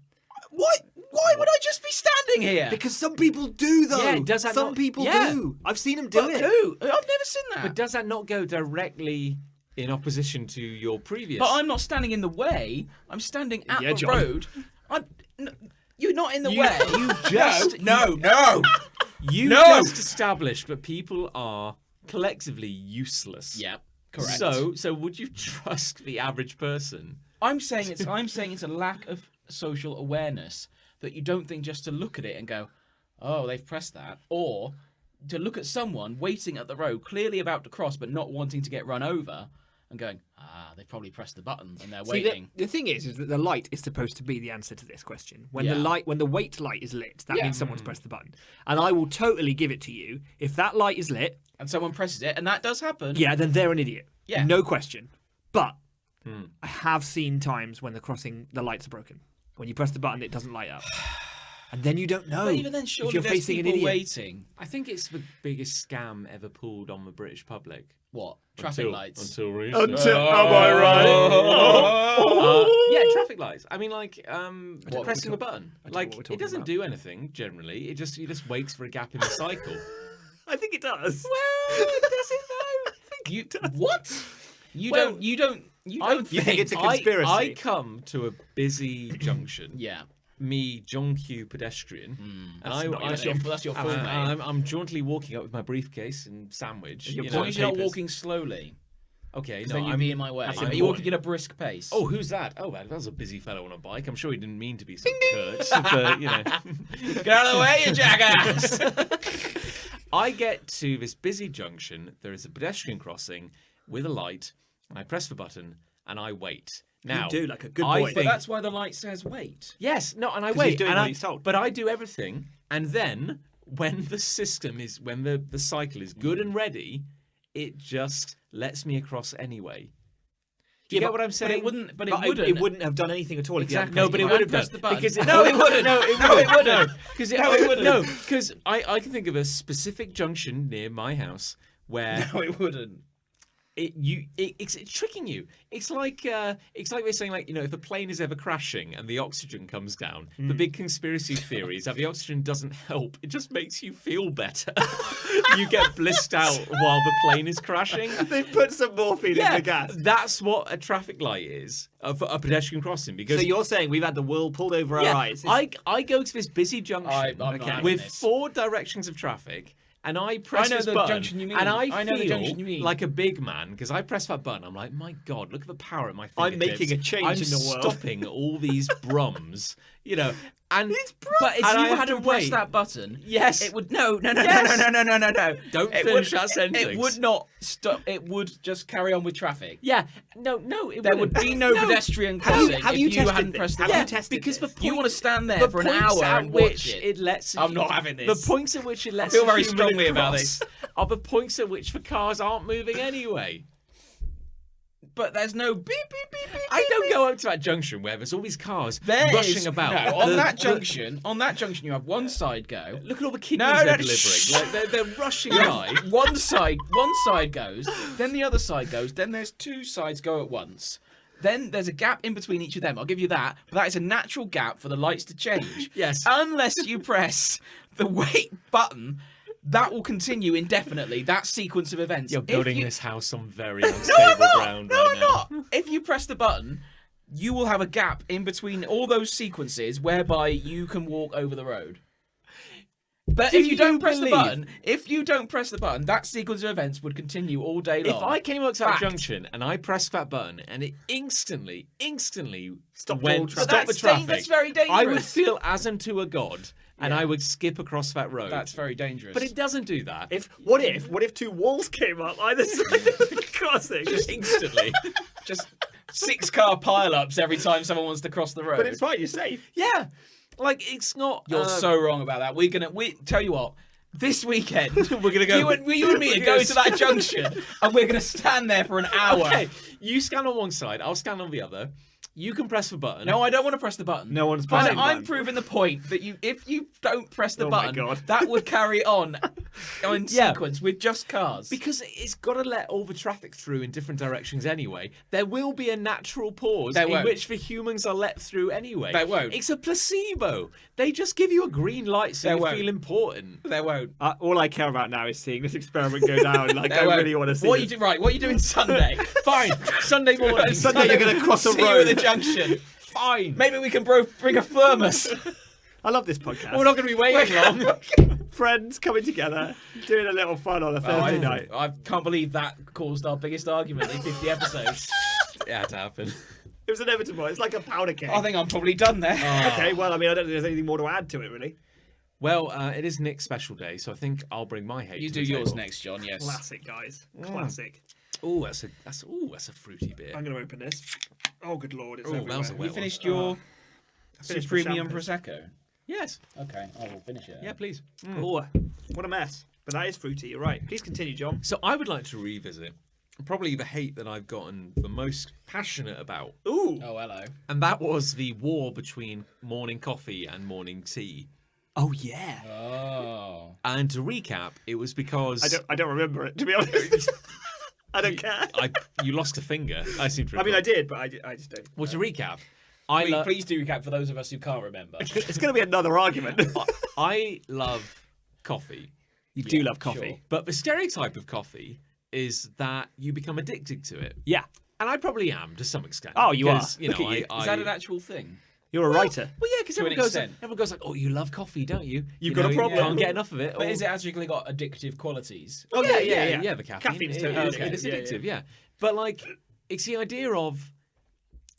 What? Why would I just be standing here? Because some people do, though. Yeah, does that some people do. I've seen them do it. Who? I've never seen that. But does that not go directly in opposition to your previous? But I'm not standing in the way. I'm standing at the John. road. You're not in the way. You just no. You just established that people are collectively useless. Yeah, correct. So would you trust the average person? I'm saying it's a lack of social awareness that you don't think just to look at it and go, oh, they've pressed that, or to look at someone waiting at the road, clearly about to cross but not wanting to get run over, and going, they've probably pressed the button and they're waiting. The thing is that the light is supposed to be the answer to this question. When the wait light is lit, that means someone's pressed the button. And I will totally give it to you. If that light is lit and someone presses it, and that does happen, then they're an idiot. Yeah, no question. But I have seen times when the lights are broken. When you press the button, it doesn't light up. And then you don't know But even then, if surely you're there's facing an people idiot. waiting. I think it's the biggest scam ever pulled on the British public. What? Traffic lights. Until recently. Am I right? Yeah, traffic lights. I mean, like, What, pressing the button. know Like, what we're it talking doesn't about. do anything generally. It just waits for a gap in the cycle. I think it does. Well, does it though? You what? You Well, don't. You don't. You I don't You think it's a I conspiracy? come to a busy junction. Yeah. Me, John Q, pedestrian, and That's your full name. I'm jauntily walking up with my briefcase and sandwich. And your As long as you're not papers. walking slowly, Okay, because no, then you'd I'm be in my way. That's Are you important. walking at a brisk pace? Oh, who's that? Oh, that was a busy fellow on a bike. I'm sure he didn't mean to be so curt, but you know. Get out of the way, you jackass! I get to this busy junction. There is a pedestrian crossing with a light, and I press the button and I wait. Now, do, like a good I boy. think, But that's why the light says wait. yes, no, and I 'Cause wait. he's doing and what I, he's told. But I do everything, and then when the system is, when the cycle is good and ready, it just lets me across anyway. Do you Yeah, get what I'm saying? But it wouldn't. But But it wouldn't. it wouldn't have done anything at all if you hadn't No, pressed but the it button. would have press done the button. because No, it wouldn't. No, it No, it wouldn't. wouldn't. Because No, it wouldn't. No, because I can think of a specific junction near my house where No, it wouldn't. it's tricking you. It's like we're saying, like, you know, if a plane is ever crashing and the oxygen comes down, the big conspiracy theory is that the oxygen doesn't help. It just makes you feel better. You get blissed out while the plane is crashing. They put some morphine in the gas. That's what a traffic light is for a pedestrian crossing. Because So you're saying we've had the world pulled over our eyes? I go to this busy junction I'm not having with this. 4 directions of traffic, and I press know this the button, junction you mean. and I know the feel junction you mean. like a big man because I press that button. I'm like, my God, look at the power at my fingertips. I'm making a change I'm in the world. stopping all these brums, you know. And But if and I you have hadn't to pressed wait. that button, Yes. it would no. Yes. No. Don't It finish would- that sentence. It would not stop. It would just carry on with traffic. Yeah, no, it There wouldn't. would be no pedestrian Have you- crossing have if you you tested hadn't this? pressed the Have you button. tested because the this? point, You want to stand there the for an points hour at and which watch it. it lets. I'm not having The this. points at which it lets. feel a very human strongly about across this. are the points at which the cars aren't moving anyway. But there's no beep beep beep beep. I don't go up to that junction where there's all these cars There rushing is- about. No, on The- that the- junction, you have one side go. Look at all the kidneys No, they're no, shh. delivering. Like they're rushing by. One side goes, then the other side goes, then there's 2 sides go at once. Then there's a gap in between each of them. I'll give you that. But that is a natural gap for the lights to change. Yes. Unless you press the wait button, that will continue indefinitely. That sequence of events. You're If building you- this house on very unstable ground No, right I'm now. not. If you press the button, you will have a gap in between all those sequences whereby you can walk over the road. But Do if you don't you press the believe- button, that sequence of events would continue all day long. If I came up to that Fact. junction and I pressed that button and it instantly Stopped went all stop traffic. the That's traffic, that's very dangerous. I would feel as unto a god, and Yeah. I would skip across that road. That's very dangerous. But it doesn't do that. What if 2 walls came up either side of the crossing? Instantly. just 6-car pile-ups every time someone wants to cross the road. But it's fine. You're safe. Yeah, like it's not. You're so wrong about that. We tell you what. This weekend, We're gonna go. you and me are going to that junction, and we're going to stand there for an hour. Okay, you scan on one side, I'll scan on the other. You can press the button. No, I don't want to press the button. No one's Fine, pressing the I'm button. proving the point that if you don't press the Oh my button, God. that would carry on in Yeah. sequence with just cars. Because it's got to let all the traffic through in different directions anyway. There will be a natural pause There in won't. which the humans are let through anyway. There won't. It's a placebo. They just give you a green light so There you won't. feel important. There won't. All I care about now is seeing this experiment go down. Like, There I won't. really want to see What this. you do? Right. What are you doing Sunday? Fine. Sunday morning. Sunday you're going to cross a See you road. at the junction. Fine. Maybe we can bring a thermos. I love this podcast. We're not going to be waiting long. Friends coming together, doing a little fun on a Thursday night. I can't believe that caused our biggest argument in 50 episodes. It had to happen. It was inevitable. It's like a powder keg. I think I'm probably done there. Okay, well, I mean, I don't think there's anything more to add to it, really. Well, it is Nick's special day, so I think I'll bring my hate. You to do the yours table. next, John. Yes. Classic, guys. Classic. Oh, that's a fruity beer. I'm going to open this. Oh, good lord, it's Oh, that everywhere. was a You wet finished one. your finished Super the Premium champagne. Prosecco? Yes. Okay, I will finish it. Yeah, please. Oh, what a mess. But that is fruity, you're right. Please continue, John. So I would like to revisit probably the hate that I've gotten the most passionate about, Ooh. Oh, hello. and that was the war between morning coffee and morning tea. Oh yeah. Oh. And to recap, it was because I don't remember it, to be honest. I don't care. you lost a finger. I seem to I mean, recall. I did, but I just don't. Well, to recap, Please do recap for those of us who can't remember. It's going to be another argument. I love coffee. You do love coffee. sure. But the stereotype of coffee is that you become addicted to it. Yeah. And I probably am to some extent. Oh, you because, are. You Look know, at you. Is that an actual thing? You're a writer. Well, yeah, because To an extent. everyone goes like, "Oh, you love coffee, don't you? You've You got a know, problem." You can't get enough of it." But or- is it actually got addictive qualities? Oh, yeah, the caffeine. Caffeine's It- totally it is addictive, addictive, yeah. But like, it's the idea of,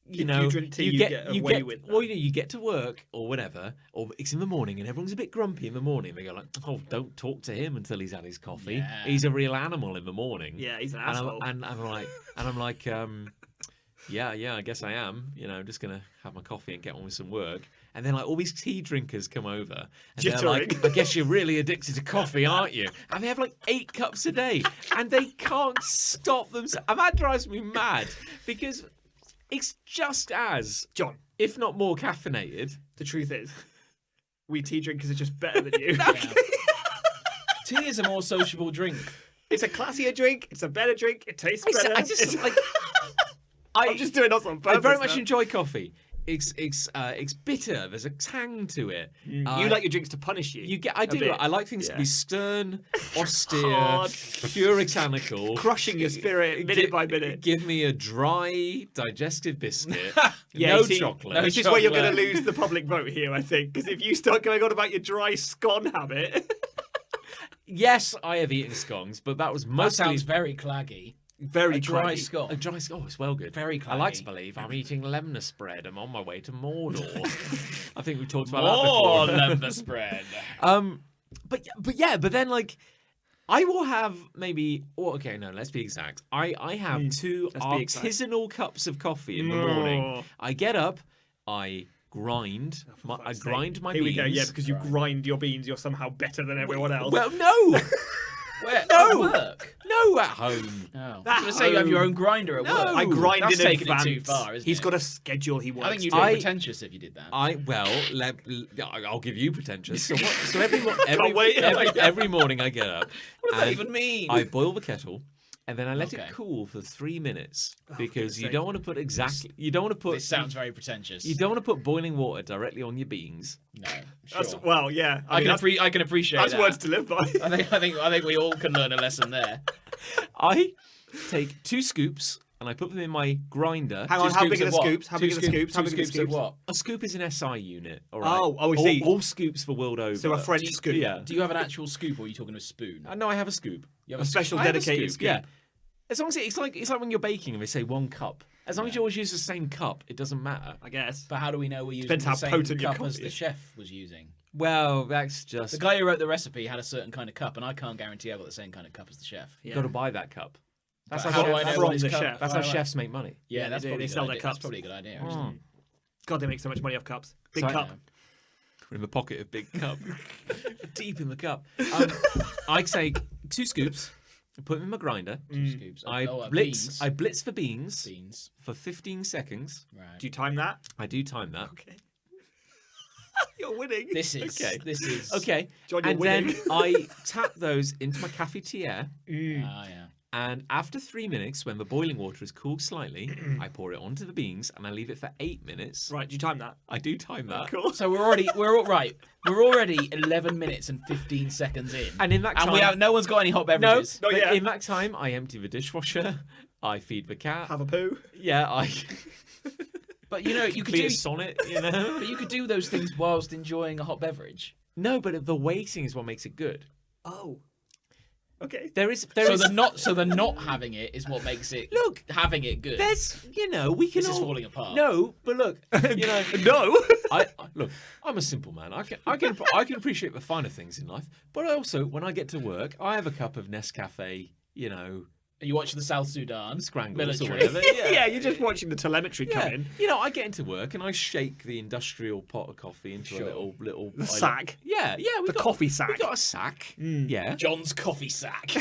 you If know, you drink tea, you get away with that. well, you get to work or whatever, or it's in the morning and everyone's a bit grumpy in the morning. They go like, "Oh, don't talk to him until he's had his coffee. Yeah. He's a real animal in the morning." Yeah, he's an And asshole. I'm like, yeah, I guess I am. You know, I'm just gonna have my coffee and get on with some work. And then like all these tea drinkers come over, and they're like, Jittering. "I guess you're really addicted to coffee, aren't you?" And they have like 8 cups a day, and they can't stop themselves. And that drives me mad because it's just as, John, if not more, caffeinated. the truth is, we tea drinkers are just better than you. Tea is a more sociable drink. It's a classier drink. It's a better drink. It tastes better. I just It's- like. I'm just doing us on purpose. I very much now. enjoy coffee. It's bitter. There's a tang to it. You like your drinks to punish you. You get. I a do. bit. I like things to be Yeah. stern, austere, Hard. puritanical, Crushing your spirit minute by minute. Give me a dry, digestive biscuit. Yeah, no you see, chocolate. Which is where you're going to chocolate. lose the public vote here, I think. Because if you start going on about your dry scone habit, Yes, I have eaten scones, but that was That mostly sounds very claggy. very A dry craggy. scone. a dry scone. Oh, it's well good. Very I like claggy. to believe I'm eating lemnis bread. I'm on my way to Mordor. I think we talked about More that before. lemon spread. But then like I will have maybe okay, no, let's be exact. I have 2 let's be exact. artisanal cups of coffee in the No. morning. I get up, I grind I grind my Here beans. we go. Yeah, because you grind your beans, you're somehow better than everyone else. Well, no. Where? No. At work? No, at home. Oh. I was At going to say you have your home. own grinder at No. work. I grind That's in taking advance. it too far, isn't He's it? got a schedule he works. I think you'd to. be I- pretentious if you did that. I'll give you pretentious. So every wait. every morning I get up. What does that and even mean? I boil the kettle. And then I let Okay. it cool for 3 minutes because you sake. don't want to put you don't want to put This sounds very pretentious. you don't want to put boiling water directly on your beans. No, That's, sure. well, yeah. I mean, can appreciate that's that. words to live by. I think we all can learn a lesson there. I take 2 scoops and I put them in my grinder. Hang on, Two how scoops big are of the what? scoops? How Two big are the scoops? How Two big are the scoops of scoops? what? A scoop is an SI unit. All right. Oh, I see. All scoops for world over. So a French scoop. Yeah. Do you have an actual scoop, or are you talking a spoon? No, I have a scoop. You have A special I have a dedicated scoop, scoop. Yeah. As long as it's like when you're baking and they say 1 cup. As long as you always use the same cup, it doesn't matter. I guess. But how do we know we're using Depends the how same potent your cup as coffee the is. chef was using? Well, that's just The guy who wrote the recipe had a certain kind of cup, and I can't guarantee I've got the same kind of cup as the chef. you've got to buy that cup. That's But how, how do I chefs, know from what his the cup- chef. that's why how do I- chefs make money. Yeah, Yeah, that's they do. probably They a good sell their idea. cups. That's probably a good idea. Actually. God, they make so much money off cups. Big So I- cup. We're in the pocket of big cup, deep in the cup. I take 2 scoops, put them in my grinder. 2 scoops. I beans. blitz for beans Beans. for 15 seconds. Right. Do you time that? I do time that. Okay. You're winning. This is. Okay. This is. Okay, John, you're and winning. then I tap those into my cafetiere. Ah, yeah. And after 3 minutes, when the boiling water has cooled slightly, I pour it onto the beans and I leave it for 8 minutes. Right, do you time that? I do time that. Cool. So we're already 11 minutes and 15 seconds in, And in that time, we have no one's got any hot no, beverages. Not but yet. in that time, I empty the dishwasher. I feed the cat. Have a poo. Yeah, I But you know, you could complete do. a sonnet. You know. But you could do those things whilst enjoying a hot beverage. No, but the waiting is what makes it good. Oh. Okay. There is. So the not having it is what makes it Look, having it good. there's. We can This is all. falling apart. No, but look. No. Look. I'm a simple man. I can appreciate the finer things in life. But also, when I get to work, I have a cup of Nescafe. You watch the South Sudan Scrangles or military. whatever. yeah, you're just watching the telemetry come in. I get into work and I shake the industrial pot of coffee into Sure. a little The sack. Yeah, we The got coffee sack. We got a sack. Yeah. John's coffee sack.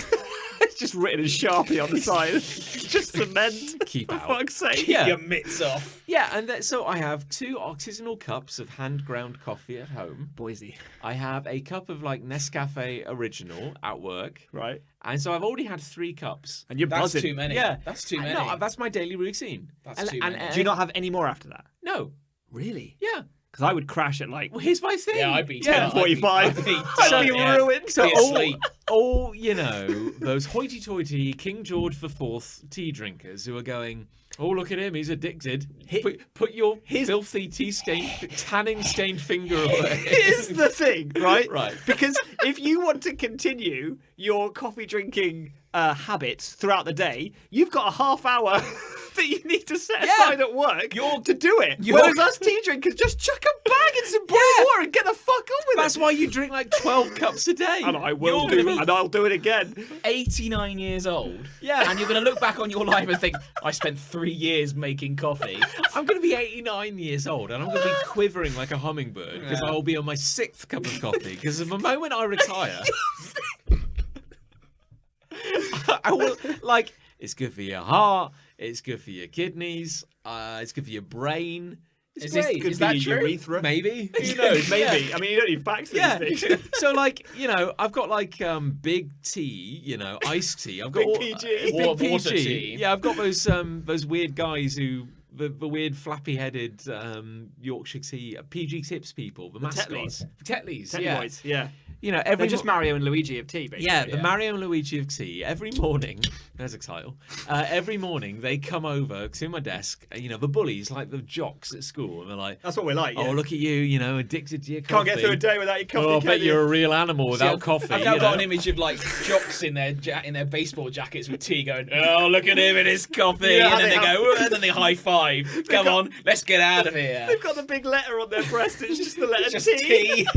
just written in Sharpie on the side. Just cement. Keep For out. fuck's sake. Yeah. Your mitts off. Yeah, and so I have 2 artisanal cups of hand ground coffee at home. Boise. I have a cup of like Nescafe Original at work. Right. And so I've already had 3 cups. And you're That's buzzing. too many. Yeah. That's too many. No, that's my daily routine. That's too many. Do you not have any more after that? No. Really? Yeah. Because I would crash at like Well, here's my thing. Yeah, I'd be 10:45. I'd be I'd be yeah. ruined. So Be asleep. all you know, those hoity-toity King George IV tea drinkers who are going, oh, look at him, he's addicted. Put your filthy tanning-stained finger away. Here's the thing, right? Right. Because if you want to continue your coffee drinking habits throughout the day, you've got a half hour that you need to set aside at work to do it. Whereas us tea drinkers just chuck a bag in some boiling water and get the fuck on with That's it. why you drink like 12 cups a day. And I will do it, and I'll do it again. 89 years old. Yeah. And you're going to look back on your life and think, I spent 3 years making coffee. I'm going to be 89 years old and I'm going to be quivering like a hummingbird because I will be on my 6th cup of coffee. Because the moment I retire, I will, like, it's good for your heart, it's good for your kidneys, it's good for your brain. It's great. Good Is for that your true? urethra. Maybe. Who knows? Maybe. Yeah. I mean, you don't need facts for Yeah. these things. So like, you know, I've got like big tea, you know, iced tea. I've got Big PG. big Water PG. tea. Yeah, I've got those weird guys who the weird flappy-headed Yorkshire tea PG Tips people, the mascots. Tetleys. Teddy Yeah. boys, yeah. You know, They're every just Mario and Luigi of tea, basically. yeah, the Mario and Luigi of tea. Every morning, there's a title. Every morning they come over to my desk. You know, the bullies, like the jocks at school, and they're like, That's what we're like. "Oh, yeah. look at you! You know, addicted to your coffee. Can't get through a day without your coffee. Oh, I can bet you? you're a real animal without coffee." I've now you got know? an image of like jocks in their baseball jackets with tea going, oh, look at him and his coffee. Yeah, and then they they have- go, and then they high five. Come on, let's get out of here. They've got the big letter on their breast. It's just the letter Just T. tea.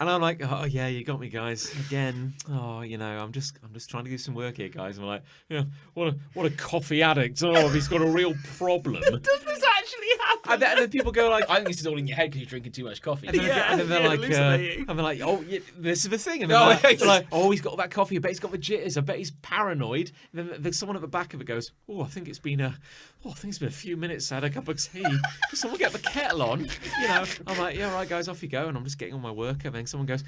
And I'm like, oh yeah, you got me, guys. Again, oh, you know, I'm just trying to do some work here, guys. And I'm like, yeah, what a coffee addict. Oh, he's got a real problem. Does this actually happen? And then people go like, I think this is all in your head because you're drinking too much coffee. and then, Yeah, and then they're yeah, like, hallucinating. oh, yeah, this is the thing. And Oh, they're yeah. like, oh, he's got all that coffee. I bet he's got the jitters. I bet he's paranoid. And then there's someone at the back of it goes, I think it's been a few minutes. I had a cup of tea. Can someone get the kettle on? You know, I'm like, yeah, all right, guys, off you go. And I'm just getting on my work. And then someone goes,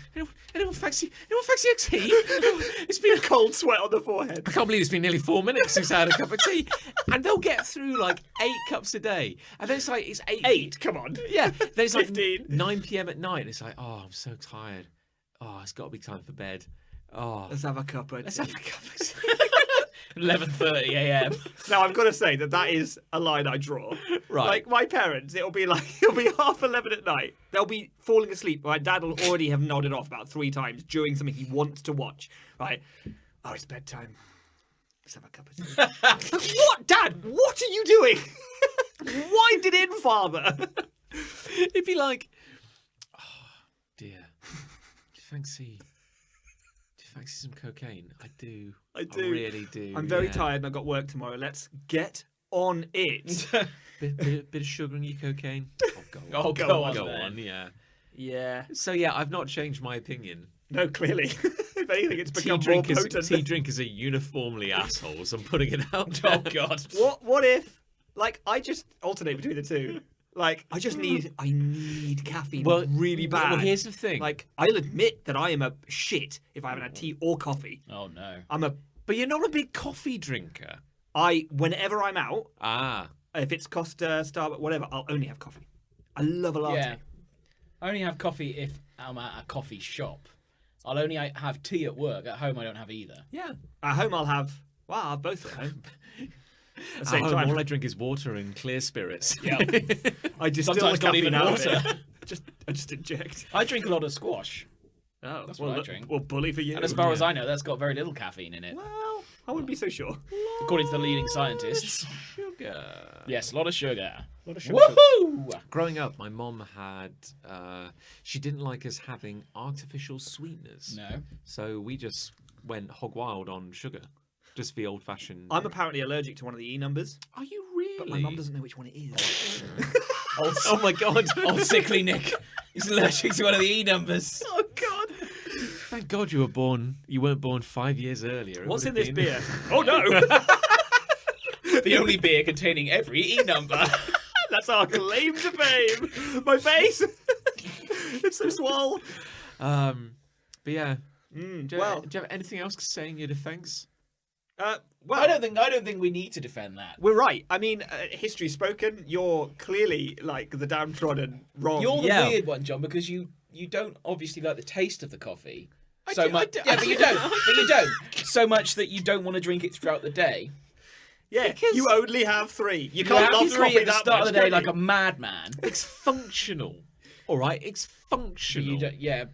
anyone fancy a tea? It's been a Cold sweat on the forehead. I can't believe it's been nearly 4 minutes since I had a cup of tea. And they'll get through like 8 cups a day. And then it's like, it's 8. Come on. Yeah. Then it's like 15. 9 p.m. at night. It's like, oh, I'm so tired. Oh, it's got to be time for bed. Oh, Let's have a cup of let's tea. have a cup of tea. 11:30 a.m. Now I've got to say that is a line I draw. Right. Like my parents, it'll be 11:30 at night. They'll be falling asleep. My dad will already have nodded off about 3 times during something he wants to watch. Right. Oh, it's bedtime. Let's have a cup of tea. Like, what, Dad? What are you doing? Wind it in, Father. It'd be like, oh, dear. Do you fancy some cocaine? I do. I do. I really do. I'm very yeah. tired and I've got work tomorrow. Let's get on it. Bit of sugar in your cocaine. Oh, go on. Oh, go on, Go then. on, yeah. Yeah. So, yeah, I've not changed my opinion. No, clearly. If anything, it's become Tea more drinkers, potent. tea drinkers are uniformly assholes. I'm putting it out. Oh, God. What if, like, I just alternate between the two? Like, I need caffeine really bad. Well, here's the thing. Like, I'll admit that I am a shit if I haven't had tea or coffee. Oh, no. But you're not a big coffee drinker. Whenever I'm out, Ah. if it's Costa, Starbucks, whatever, I'll only have coffee. I love a latte. Yeah. I only have coffee if I'm at a coffee shop. I'll only have tea at work. At home, I don't have either. Yeah. At home, I'll have both at home. At the same At home, time, all I drink is water and clear spirits. Yeah. I just Sometimes not even water. I just inject. I drink a lot of squash. Oh, That's what I drink. Well, bully for you. And as far as I know, that's got very little caffeine in it. Well, I wouldn't be so sure. According to the leading scientists. Sugar. Yes, a lot of sugar. A lot of sugar. Woohoo! Growing up, my mom had, she didn't like us having artificial sweeteners. No. So we just went hog wild on sugar. Just the old fashioned. I'm apparently allergic to one of the E numbers, Are you really? but my mum doesn't know which one it is. Oh my god. Old sickly Nick. He's allergic to one of the E numbers. Oh God! Thank God you weren't born 5 years earlier. It What's in would this have beer? been- Oh no! The only beer containing every E number. That's our claim to fame. My face. It's so swole. But yeah. Mm, Do you have anything else to say in your defence? well, I don't think we need to defend that. we're right. I mean, history spoken. You're clearly like the downtrodden, wrong. You're the Yeah. weird one, John, because you don't obviously like the taste of the coffee so do- I much. do- Yeah, but you don't. But you don't so much that you don't want to drink it throughout the day. yeah. because- You only have 3. You You can't have love 3 coffee at the that start much, of the day can like you? a madman. It's functional. All right, it's But functional. you don't. Yeah.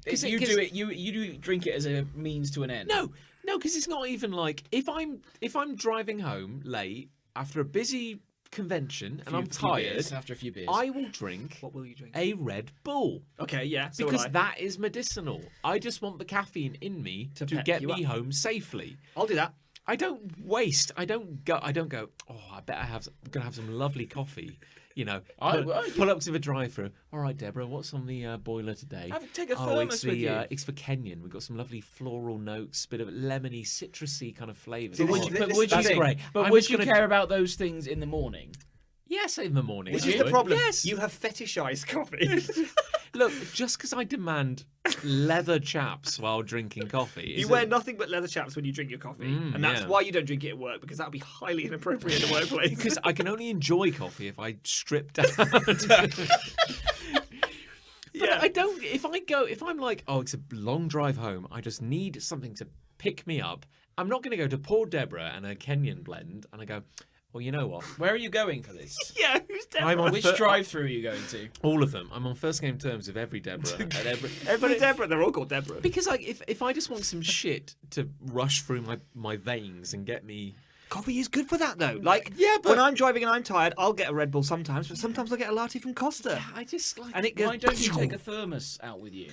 'Cause it You gives- do it. You do drink it as a means to an end. No, because it's not even like if I'm driving home late after a busy convention and I'm tired, after a few beers. I will drink What will you drink? a Red Bull Okay, yeah. So because will I. that is medicinal. I just want the caffeine in me to pep get you me up. home safely. I'll do that. I don't waste. I don't go. Oh, I'm gonna have some lovely coffee. You know, pull up to the drive-through. All right, Deborah, what's on the boiler today? Take a Oh, thermos with you. it's for Kenyan. We've got some lovely floral notes, bit of lemony, citrusy kind of flavours. But would Oh, you- but would you that's think- great. But I'm would just you gonna- care about those things in the morning? Yes, in the morning. Which I is the would. problem. Yes. You have fetishized coffee. Look, just because I demand leather chaps while drinking coffee, You wear nothing but leather chaps when you drink your coffee, and that's yeah. why you don't drink it at work, because that would be highly inappropriate in the workplace. because I can only enjoy coffee if I strip down. But Yeah. I don't. If I'm like, oh, it's a long drive home. I just need something to pick me up. I'm not going to go to poor Deborah and a Kenyan blend, and I go, well, you know what? Where are you going for this? Yeah, who's Deborah? I'm on Which fir- drive-through are you going to? all of them. I'm on first name terms with every Deborah. And Every Deborah, they're all called Deborah. because like, if I just want some shit to rush through my veins and get me. Coffee is good for that, though. Like, Yeah, but- when I'm driving and I'm tired, I'll get a Red Bull sometimes, but sometimes I'll get a latte from Costa. I just like. And it goes. Why don't you take a thermos out with you?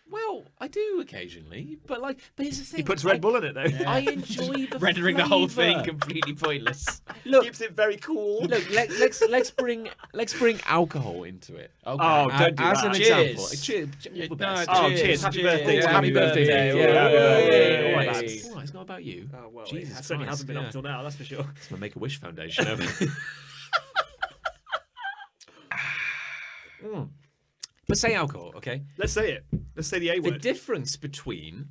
Well, I do occasionally, but here's the thing. He puts Red Bull in it, though. I enjoy the Rendering the whole thing flavour. completely pointless. Look, Keeps it very cool. look. Let's bring alcohol into it. Okay. Oh, don't do As that. an Cheers. example, cheers. All the best. Oh, cheers. Happy birthday. Yeah, Happy birthday. Yeah, Yeah, yeah. all right. Yeah. All right, it's not about you. Oh, well, Jesus it certainly Christ, hasn't been yeah. up till now, that's for sure. It's my Make-A-Wish Foundation. over. But say alcohol, okay? Let's say it. Let's say the A The word. difference between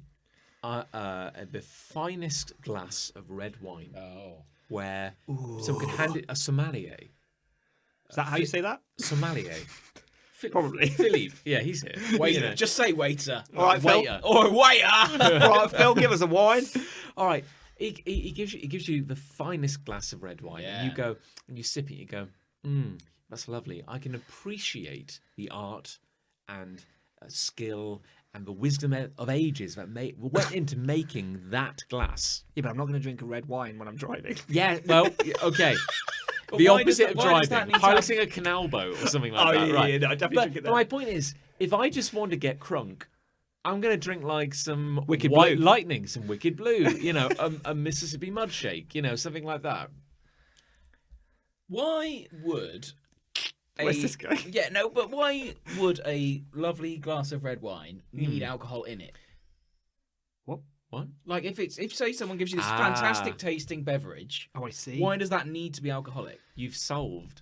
the finest glass of red wine, Oh. where someone can hand it a sommelier. Is that how you say that? Sommelier. Probably. Philippe. Yeah, he's here. Waiter. You know. Just say waiter. All right, Phil. Waiter. Or waiter. All right, Phil, give us a wine. All right. He gives you the finest glass of red wine, and you Yeah. go and you sip it. You go, that's lovely. I can appreciate the art and skill and the wisdom of ages that went into making that glass. Yeah, but I'm not going to drink a red wine when I'm driving. Yeah. Well, okay. But The why does opposite that- of why does that driving, need to have- piloting a canal boat or something like that. Right. no, I definitely drink it But then. my point is, if I just want to get crunk, I'm going to drink like some Wicked White Blue. Lightning, some Wicked Blue, you know, a Mississippi Mud Shake, you know, something like that. Why would Where's this going? Yeah, no, but why would a lovely glass of red wine need alcohol in it? What? Like if say someone gives you this fantastic tasting beverage, Oh, I see. why does that need to be alcoholic? You've solved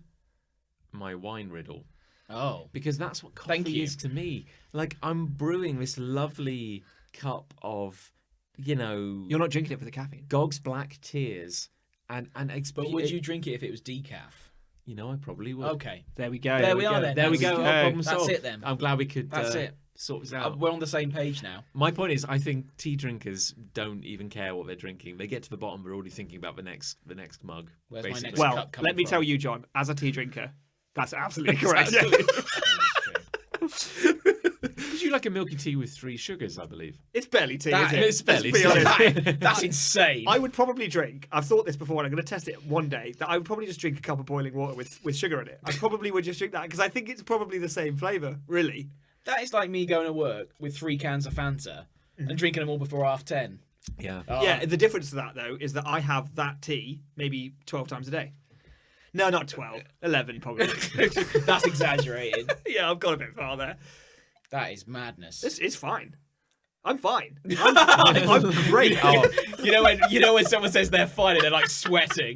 my wine riddle. Oh. Because that's what Thank coffee you. is to me. Like, I'm brewing this lovely cup of, you know, You're not drinking it for the caffeine. Gog's Black Tears. And But would you drink it if it was decaf? You know, I probably would. Okay. There we go. There we are then. There we That's go. it. No problem That's solved. it then. I'm glad we could That's it. sort this out. We're on the same page now. My point is, I think tea drinkers don't even care what they're drinking. They get to the bottom, they're already thinking about the next mug. Where's my basically. next Well, cup coming let me from? tell you, John, as a tea drinker, that's absolutely correct. Because you like a milky tea with 3 sugars, I believe. It's barely tea, That isn't it? is barely Let's be tea. honest. That's insane. I would probably drink. I've thought this before, and I'm going to test it one day. That I would probably just drink a cup of boiling water with sugar in it. I probably would just drink that because I think it's probably the same flavour. Really. That is like me going to work with 3 cans of Fanta and drinking them all before 10:30. Yeah. Oh. Yeah. The difference to that though is that I have that tea maybe 12 times a day. No, not 12. 11 probably. That's exaggerated. Yeah, I've got a bit far there. That is madness. It's fine. I'm fine. I'm great. Oh, you know when someone says they're fine and they're like sweating.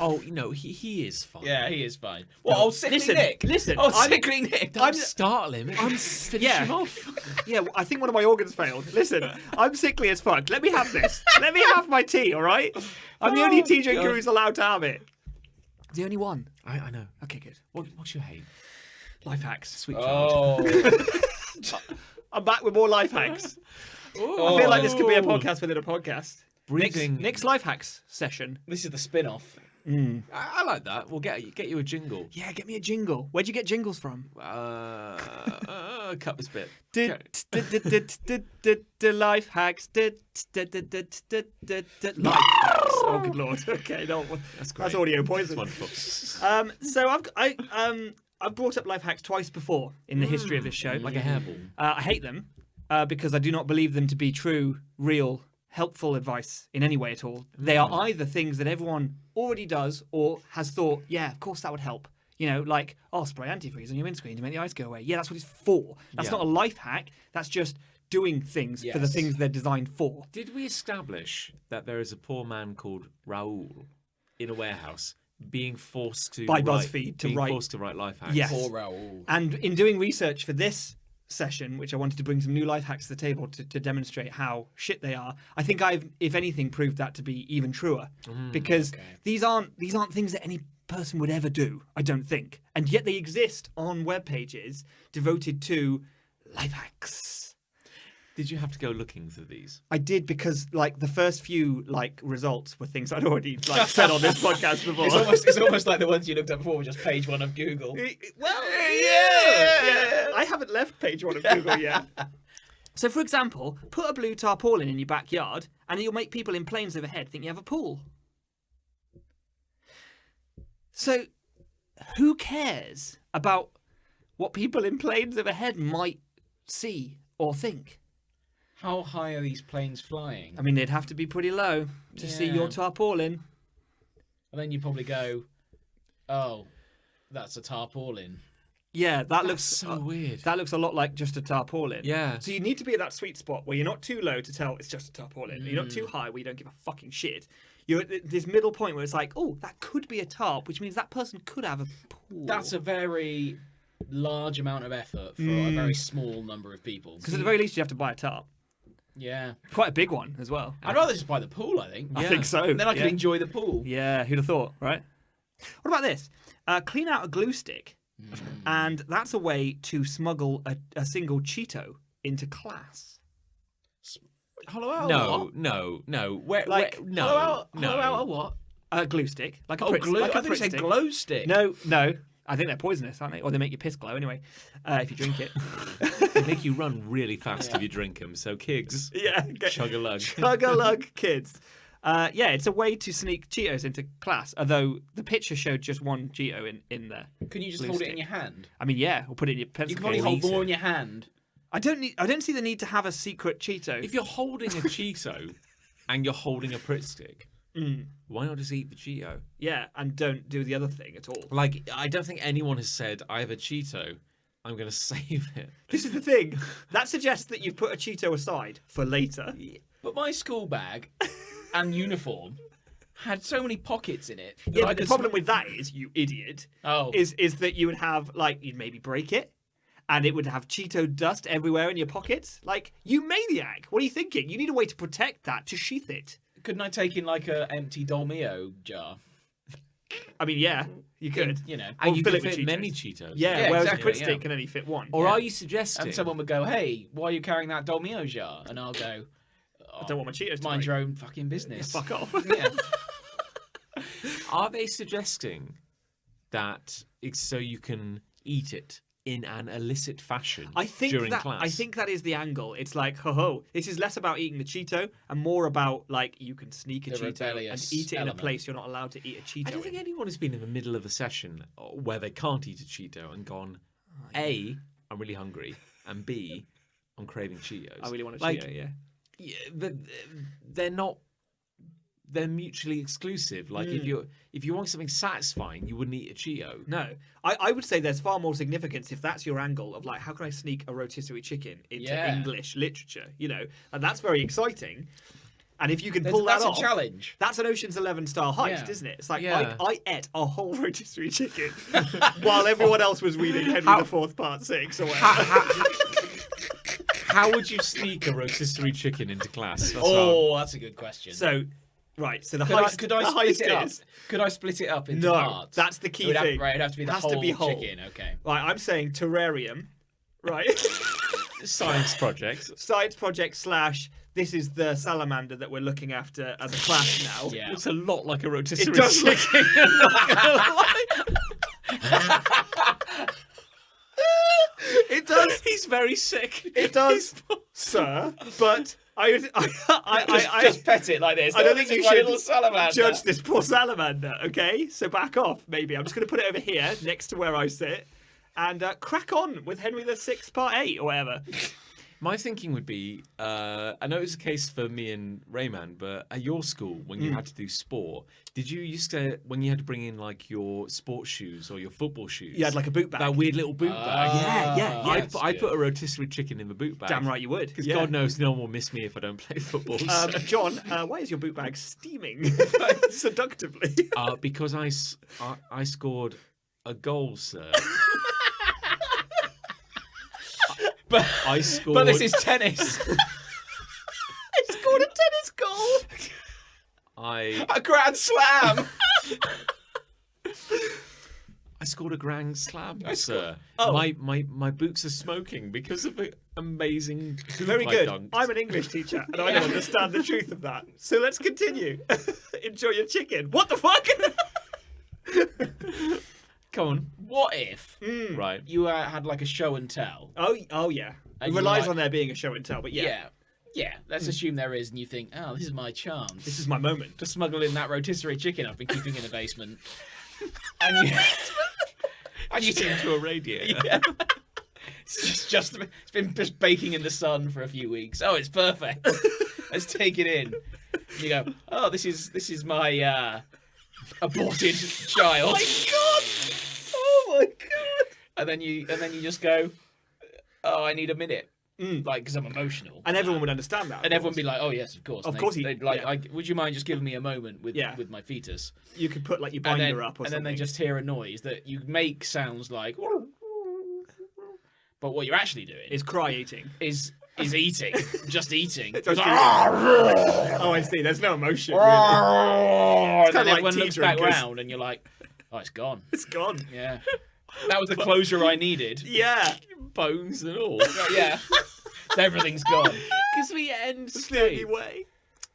Oh, he is fine. Yeah, he is fine. Well, old sickly Listen, Nick. listen, Oh, I'm- sickly Nick. Don't startle him. Finish him off. Yeah, I think one of my organs failed. Listen, I'm sickly as fuck. Let me have this. Let me have my tea, all right? I'm the only tea drinker who's allowed to have it. The only one. I know. Okay, good. What's your hate? Life hacks. Sweet child. Oh. I'm back with more life hacks. I feel like this could be a podcast within a podcast. Breathing. Nick's life hacks session. This is the spin-off. I like that. We'll get you a jingle. Yeah, get me a jingle. Where'd you get jingles from? Cut this bit. Life hacks. Life hacks. Oh, good lord. Okay, no, That's great. that's audio poison. Wonderful. So I've brought up life hacks twice before in the history of this show. Like a hairball. I hate them because I do not believe them to be true, real, helpful advice in any way at all. They are either things that everyone already does or has thought, yeah, of course that would help. Like, spray antifreeze on your windscreen to make the ice go away. Yeah, that's what it's for. That's not a life hack. That's just doing things for the Yes. things they're designed for. Did we establish that there is a poor man called Raoul in a warehouse being forced to By write, BuzzFeed to being write- forced to write life hacks? Yes. Poor Raoul. And in doing research for this session, which I wanted to bring some new life hacks to the table to demonstrate how shit they are, I think I've, if anything, proved that to be even truer. Because these aren't things that any person would ever do, I don't think. And yet they exist on web pages devoted to life hacks. Did you have to go looking for these? I did because the first few results were things I'd already said on this podcast before. It's almost like the ones you looked up before were just page one of Google. Well, yeah. I haven't left page one of Google yet. So, for example, put a blue tarpaulin in your backyard and you'll make people in planes overhead think you have a pool. So, who cares about what people in planes overhead might see or think? How high are these planes flying? I mean, they'd have to be pretty low to see your tarpaulin. And then you probably go, oh, that's a tarpaulin. Yeah, that looks so weird. That looks a lot like just a tarpaulin. Yeah. So you need to be at that sweet spot where you're not too low to tell it's just a tarpaulin. You're not too high where you don't give a fucking shit. You're at this middle point where it's like, oh, that could be a tarp, which means that person could have a pool. That's a very large amount of effort for a very small number of people. Because at the very least you have to buy a tarp. Yeah. Quite a big one as well. I'd rather just buy the pool, I think. I think so. And then I can yeah. enjoy the pool. Yeah, who'd have thought, right? What about this? Clean out a glue stick. And that's a way to smuggle a single Cheeto into class. Hollow out No, what? no. Where, Like, where, no, Hollow out no. a what? A glue stick. Like a Oh, Pritt- glue. like a I think you Pritt said stick. glow stick. No. I think they're poisonous, aren't they? Or they make your piss glow anyway, if you drink it. They make you run really fast if you drink them. So, kids, Yeah. chug a lug. Chug-a-lug, kids. Yeah, it's a way to sneak Cheetos into class, although the picture showed just one Cheeto in there. Can you just Glue hold it stick. in your hand? I mean, yeah, or put it in your pencil You can probably case. hold eat more it. in your hand. I don't see the need to have a secret Cheeto. If you're holding a Cheeto and you're holding a Pritt stick, why not just eat the Cheeto? Yeah, and don't do the other thing at all. Like, I don't think anyone has said, I have a Cheeto, I'm going to save it. This is the thing. That suggests that you've put a Cheeto aside for later. But my school bag and uniform had so many pockets in it. that Yeah, I but the could problem with that is, you idiot, Oh. is that you would have, you'd maybe break it, and it would have Cheeto dust everywhere in your pockets. Like, you maniac. What are you thinking? You need a way to protect that, to sheath it. Couldn't I take in like a empty Dolmio jar? I mean, yeah, you could. You know. And Or you fill can it with fit Cheetos. many Cheetos. Yeah, Yeah, whereas exactly, a Pritt stick yeah. can only fit one. Or Yeah. are you suggesting... And someone would go, hey, why are you carrying that Dolmio jar? And I'll go, I don't want my Cheetos to mind break. your own fucking business. Fuck off. Yeah. Are they suggesting that it's so you can eat it in an illicit fashion during class? I think that is the angle. It's like, this is less about eating the Cheeto and more about you can sneak a The Cheeto and rebellious eat it in a element. place you're not allowed to eat a Cheeto I don't think in. anyone has been in the middle of a session where they can't eat a Cheeto and gone, A, I'm really hungry, and B, I'm craving Cheetos. I really want a Like, Cheeto, yeah. Yeah, but they're not they're mutually exclusive. Like if you want something satisfying, you wouldn't eat a Cheeto. No, I would say there's far more significance if that's your angle of like, how can I sneak a rotisserie chicken into English literature? You know, and that's very exciting. And if you can pull that off, that's a challenge. That's an Ocean's 11 star heist, Yeah. isn't it? It's like Yeah. I ate a whole rotisserie chicken while everyone else was reading Henry IV Part 6 or whatever. How would you sneak a rotisserie chicken into class? That's a good question. So, right, so the Could heist, I the split heist it up? is... Could I split it up into No, parts? that's the key It would have, thing. right, it'd have to be the Has to whole be whole. chicken. Okay. Right, I'm saying terrarium, right? Science project. Science project / this is the salamander that we're looking after as a class now. Yeah. Looks a lot like a rotisserie It does look- chicken. It does. He's very sick. It does, sir. But Just pet it like this. I don't think you my should little salamander. judge this poor salamander. Okay, so back off. Maybe I'm just going to put it over here next to where I sit, and crack on with Henry VI Part 8 or whatever. My thinking would be, I know it was the case for me and Rayman, but at your school, when you had to do sport, did you used to, when you had to bring in like your sports shoes or your football shoes? You had like a boot bag. that weird little boot bag. Yeah. I'd put a rotisserie chicken in the boot bag. Damn right you would. Because God knows no one will miss me if I don't play football. John, why is your boot bag steaming seductively? Because I scored a goal, sir. I scored. But this is tennis. I scored a tennis goal. A grand slam. I scored a grand slam, sir. Oh. My boots are smoking because of an amazing hoop Very I good. dunked. I'm an English teacher, and I don't understand the truth of that. So let's continue. Enjoy your chicken. What the fuck? Come on. What if Right. you had like a show and tell? Oh yeah. It And you relies like- on there being a show and tell, but yeah. Yeah. Let's assume there is, and you think, oh, this is my chance. This is my moment. to smuggle in that rotisserie chicken I've been keeping in the basement. And you, and you Into a radiator. Yeah. It's been just baking in the sun for a few weeks. Oh, it's perfect. Let's take it in. You go, oh, this is my aborted child. Oh my god. And then you just go, oh, I need a minute. Like, because I'm emotional. And everyone would understand that. And everyone would be like, oh, yes, of course. Of And course they'd like, would you mind just giving me a moment with my fetus? you could put like your And binder then, up or and something. then they just hear a noise that you make sounds like, but what you're actually doing is cry eating. is eating, just eating. Just oh, I see. There's no emotion. Really. And kinda then like everyone tea looks back drinkers. round and you're like, oh, it's gone. It's gone. Yeah. That was the closure I needed. Yeah. Bones and all. Yeah. Everything's gone. Because the end It's the only state. way.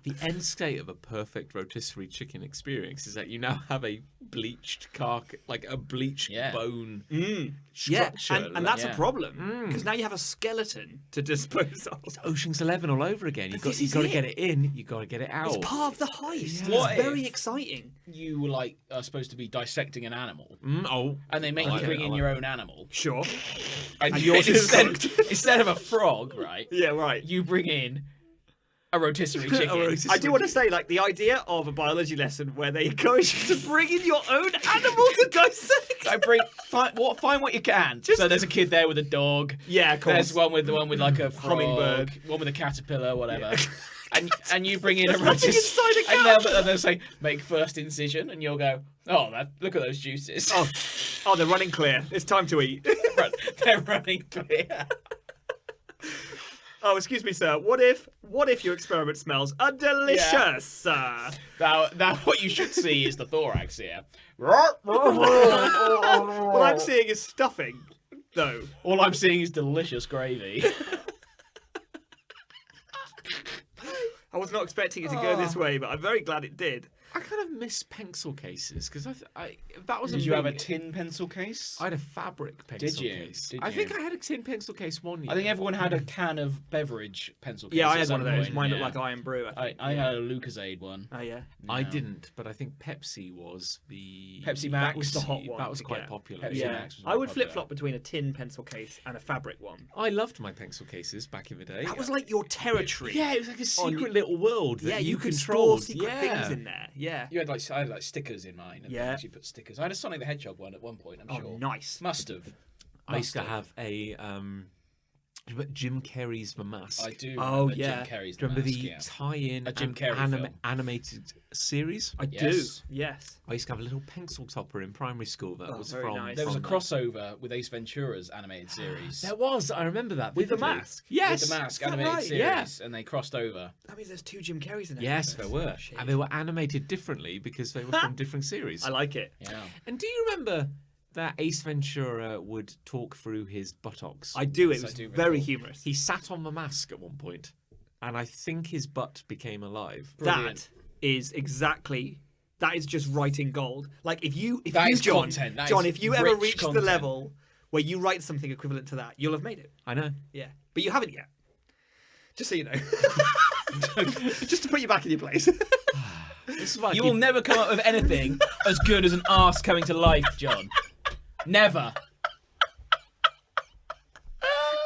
The end state of a perfect rotisserie chicken experience is that you now have a bleached like a bleached Yeah. bone Yeah, structure. and that's a Yeah. problem because now you have a skeleton to dispose of. Ocean's 11 all over again. You've got this is to it. get it in. You've got to get it out. It's part of the heist. What It's very if- exciting. You like are supposed to be dissecting an animal, Oh, and they make I you like bring it, I in like your own animal. Sure. And And you, yours is instead of a frog, right? Yeah, right. You bring in a rotisserie chicken. I do want to say, like, the idea of a biology lesson where they encourage you to bring in your own animal to dissect. Find what you can. So there's a kid there with a dog. Yeah, of course. There's one with like a frog, Hummingbird. one with a caterpillar, whatever. And you bring in a nothing rotisserie. inside a And they'll say make first incision, and you'll go, oh, look at those juices. Oh, they're running clear. It's time to eat. They're running clear. Oh, excuse me, sir. What if your experiment smells delicious? Now, what you should see is the thorax here. What I'm seeing is stuffing, though. All I'm seeing is delicious gravy. I was not expecting it to go this way, but I'm very glad it did. I kind of miss pencil cases because that was Did a you have a big- tin pencil case? I had a fabric pencil you? case. Did I think you? I had a tin pencil case one year. I think everyone had a can of beverage pencil case. Yeah, I at had some one of those. point, Mine yeah. looked like Iron Brew. I had a Lucozade one. Oh yeah. I Yeah. didn't, but I think Pepsi was the Pepsi That was Max. the hot one. That was to quite get. popular. Pepsi Yeah, Max was I very would popular. flip flop between a tin pencil case and a fabric one. I loved my pencil cases back in the day. That was like your territory. Yeah, it was like a On- secret little world that Yeah, you could store controlled. secret yeah. things in there. Yeah. You had I had like stickers in mine. And Yeah. you put stickers. I had a Sonic the Hedgehog one at one point. I'm Oh, sure. nice. Must have. I used to have a Jim Carrey's The Mask. I do. Oh, remember yeah. Jim Carrey's Do you remember Mask, the yeah. tie-in A Jim Carrey film. animated series? I Yes. do. Yes. I used to have a little pencil topper in primary school that Oh, was very from. nice. There was a from crossover with Ace Ventura's animated series. There was. I remember that With the vividly. mask? Yes. With the Mask Is that animated right? series, Yeah. and they crossed over. That means there's 2 Jim Carreys in it. Yes, there were, Shit. and they were animated differently because they were from different series. I like it. Yeah. And do you remember that Ace Ventura would talk through his buttocks? I do. It Yes, I was do very recall. humorous. He sat on the mask at one point, and I think his butt became alive. Brilliant. That is exactly. That is just writing gold. Like if you, That is John, content. That John, is if you ever rich reach the content. level where you write something equivalent to that, you'll have made it. I know. Yeah, but you haven't yet. Just so you know. Just to put you back in your place. This is why I You keep- will never come up with anything as good as an arse coming to life, John. Never.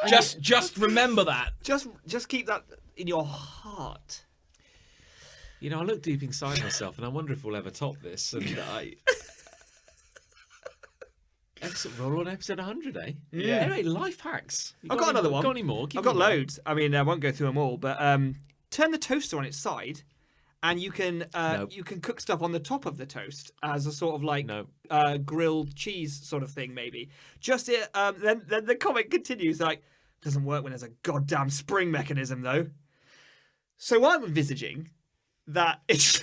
Just remember that. just keep that in your heart. You know, I look deep inside myself, and I wonder if we'll ever top this. And roll on episode 100, eh? Yeah. Anyway, life hacks. You I've got any another more? one. Got any more? Give I've got me more. loads. I mean, I won't go through them all, but turn the toaster on its side, and you can No. you can cook stuff on the top of the toast as a sort of like No. grilled cheese sort of thing, maybe. Just it. Then the comic continues like, doesn't work when there's a goddamn spring mechanism though. So I'm envisaging that it's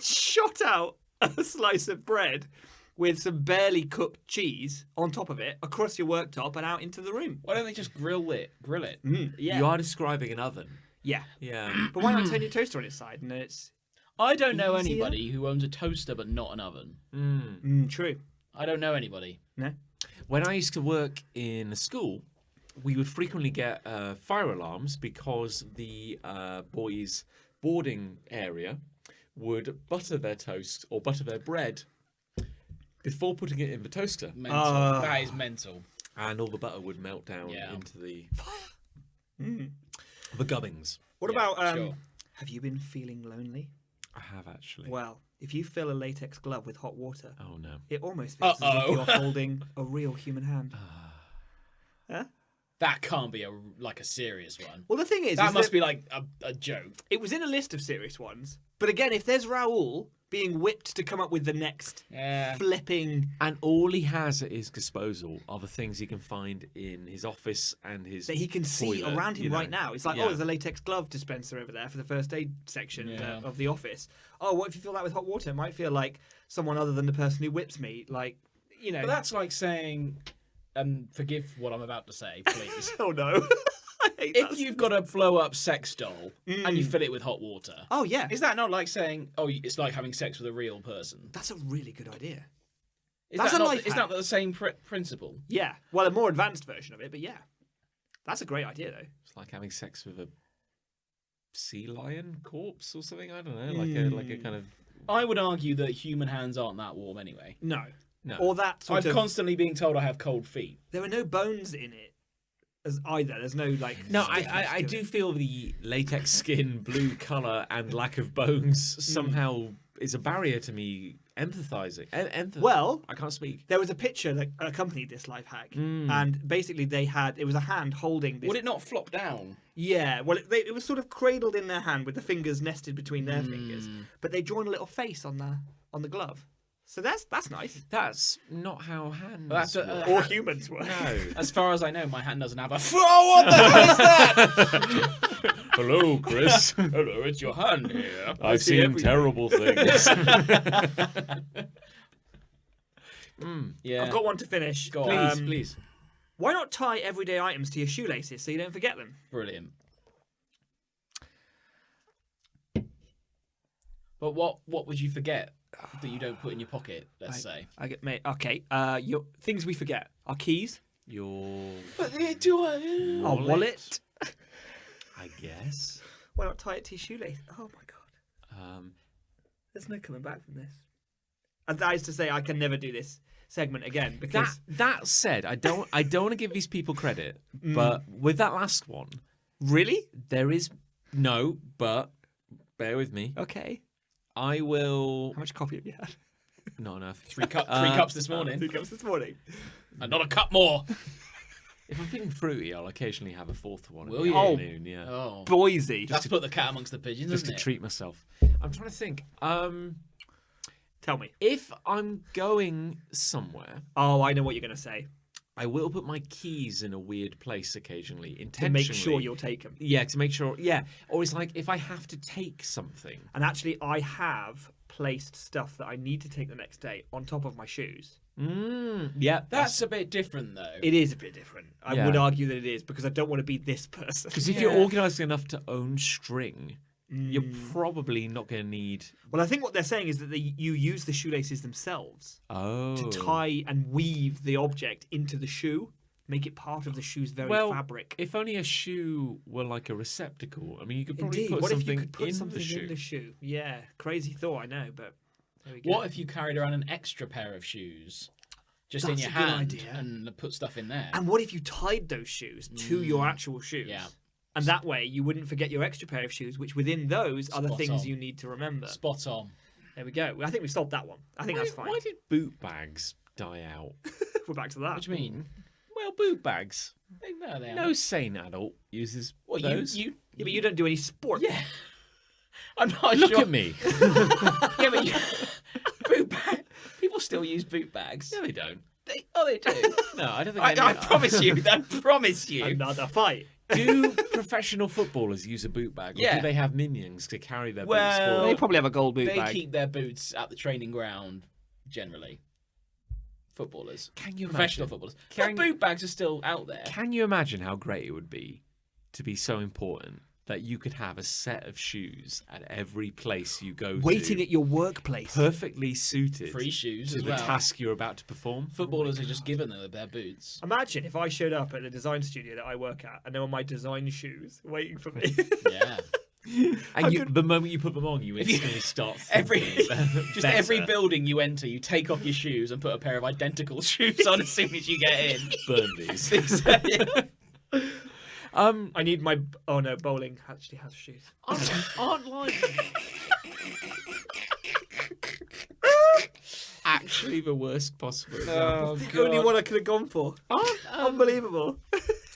shot out a slice of bread with some barely cooked cheese on top of it across your worktop and out into the room. Why don't they just grill it? Yeah. You are describing an oven. Yeah. Yeah. But why not turn your toaster on its side and then it's I don't know Easier? anybody who owns a toaster but not an oven. true. I don't know anybody. No. When I used to work in a school, we would frequently get fire alarms because the boys' boarding area would butter their toast or butter their bread before putting it in the toaster, Mental. That is mental. and all the butter would melt down Yeah. into the gubbins. What Yeah, about sure. have you been feeling lonely? I have actually. Well, if you fill a latex glove with hot water, Oh no. it almost feels as if Uh-oh. you're holding a real human hand. Huh? That can't be a serious one. Well, the thing is That must that be like a joke. it was in a list of serious ones. But again, if there's Raoul being whipped to come up with the next Yeah. flipping, And all he has at his disposal are the things he can find in his office and his that he can see toilet, around him you know. right now. It's like, Yeah. oh, there's a latex glove dispenser over there for the first aid section Yeah. of the office. Oh, what if you fill that with hot water? It might feel like someone other than the person who whips me. Like, you know. But that's like saying, and forgive what I'm about to say, please. Oh no. I hate If that. you've got a blow-up sex doll and you fill it with hot water, Oh yeah. is that not like saying, oh, it's like having sex with a real person? That's a really good idea. Is That's that a not, life is hack. that the same principle? Yeah. Well, a more advanced version of it, but yeah. That's a great idea though. It's like having sex with a sea lion corpse or something. I don't know, like a kind of. I would argue that human hands aren't that warm anyway. No. No. Or that sort I'm of. constantly being told I have cold feet. There are no bones in it as either. There's no like. No, stiffness I to do it. feel the latex skin, blue colour, and lack of bones somehow is a barrier to me empathising. Well, I can't speak. there was a picture that accompanied this life hack, and basically it was a hand holding this. Would it not flop down? Yeah, well, it was sort of cradled in their hand with the fingers nested between their fingers, but they'd drawn a little face on the glove. So that's nice. That's not how hands. Well, that's work. Or humans were. No. As far as I know, my hand doesn't have a. Oh, what the hell is that? Hello, Chris. Hello, it's your hand here. I've see seen everything. terrible things. Yeah. I've got one to finish. Go on. Please. Why not tie everyday items to your shoelaces so you don't forget them? Brilliant. But what would you forget that you don't put in your pocket? Let's say. I get mate. Okay. Your things we forget. Our keys. Your But do I? Our wallet. I guess. Why not tie it to your shoelace? Oh my god. There's no coming back from this. And that is to say, I can never do this segment again because That said, I don't want to give these people credit, but with that last one, really. there is no. But bear with me. Okay. I will. How much coffee have you had? Not enough. Three cups this morning. 2 cups this morning. And not a cup more. If I'm feeling fruity, I'll occasionally have a fourth one. Will in the you? afternoon, yeah. Oh. Boise. That's put the cat amongst the pigeons, Just isn't to it? treat myself. I'm trying to think. Tell me. If I'm going somewhere, Oh, I know what you're going to say. I will put my keys in a weird place occasionally, To intentionally. make sure you'll take them. Yeah, to make sure. Yeah, or it's like if I have to take something. And actually, I have placed stuff that I need to take the next day on top of my shoes. Yeah, That's a bit different, though. It is a bit different. I Yeah. would argue that it is because I don't want to be this person. because if you're organised enough to own string, you're probably not going to need. Well, I think what they're saying is that you use the shoelaces themselves to tie and weave the object into the shoe, make it part of the shoe's very fabric. If only a shoe were like a receptacle. I mean, you could probably Indeed. put What if something you could put in something the shoe. in the shoe? Yeah, crazy thought, I know, but there we go. What if you carried around an extra pair of shoes just in That's your a good hand idea. and put stuff in there? And what if you tied those shoes to your actual shoes? Yeah. And that way you wouldn't forget your extra pair of shoes, which within those are the Spot things on. you need to remember. Spot on. There we go. I think we solved that one. I think that's fine. Why did boot bags die out? We're back to that. What do you mean? Well, boot bags. No, they No sane adult uses What those. you? Yeah, but you don't do any sport. Yeah. I'm not Look sure. at me. Yeah, but boot bag. People still use boot bags. No, they don't. They do. No, I don't think. I promise you. I promise you. Another fight. Do professional footballers use a boot bag? Or Yeah. do they have minions to carry their Well, boots for? They probably have a gold boot They bag. keep their boots at the training ground generally. Footballers. Can you Professional imagine? footballers. Can- But boot bags are still out there. Can you imagine how great it would be to be so important that you could have a set of shoes at every place you go Waiting to, at your workplace. perfectly suited Free shoes to as the well. task you're about to perform? Footballers are just given their boots. Imagine if I showed up at a design studio that I work at and there were my design shoes waiting for me. Yeah. And the moment you put them on, you instantly start Every thinking just better. every building you enter, you take off your shoes and put a pair of identical shoes on as soon as you get in. burn these. I need my. Oh no, bowling actually has shoes. Aren't like actually the worst possible example. The only one I could have gone for. Aren't Unbelievable.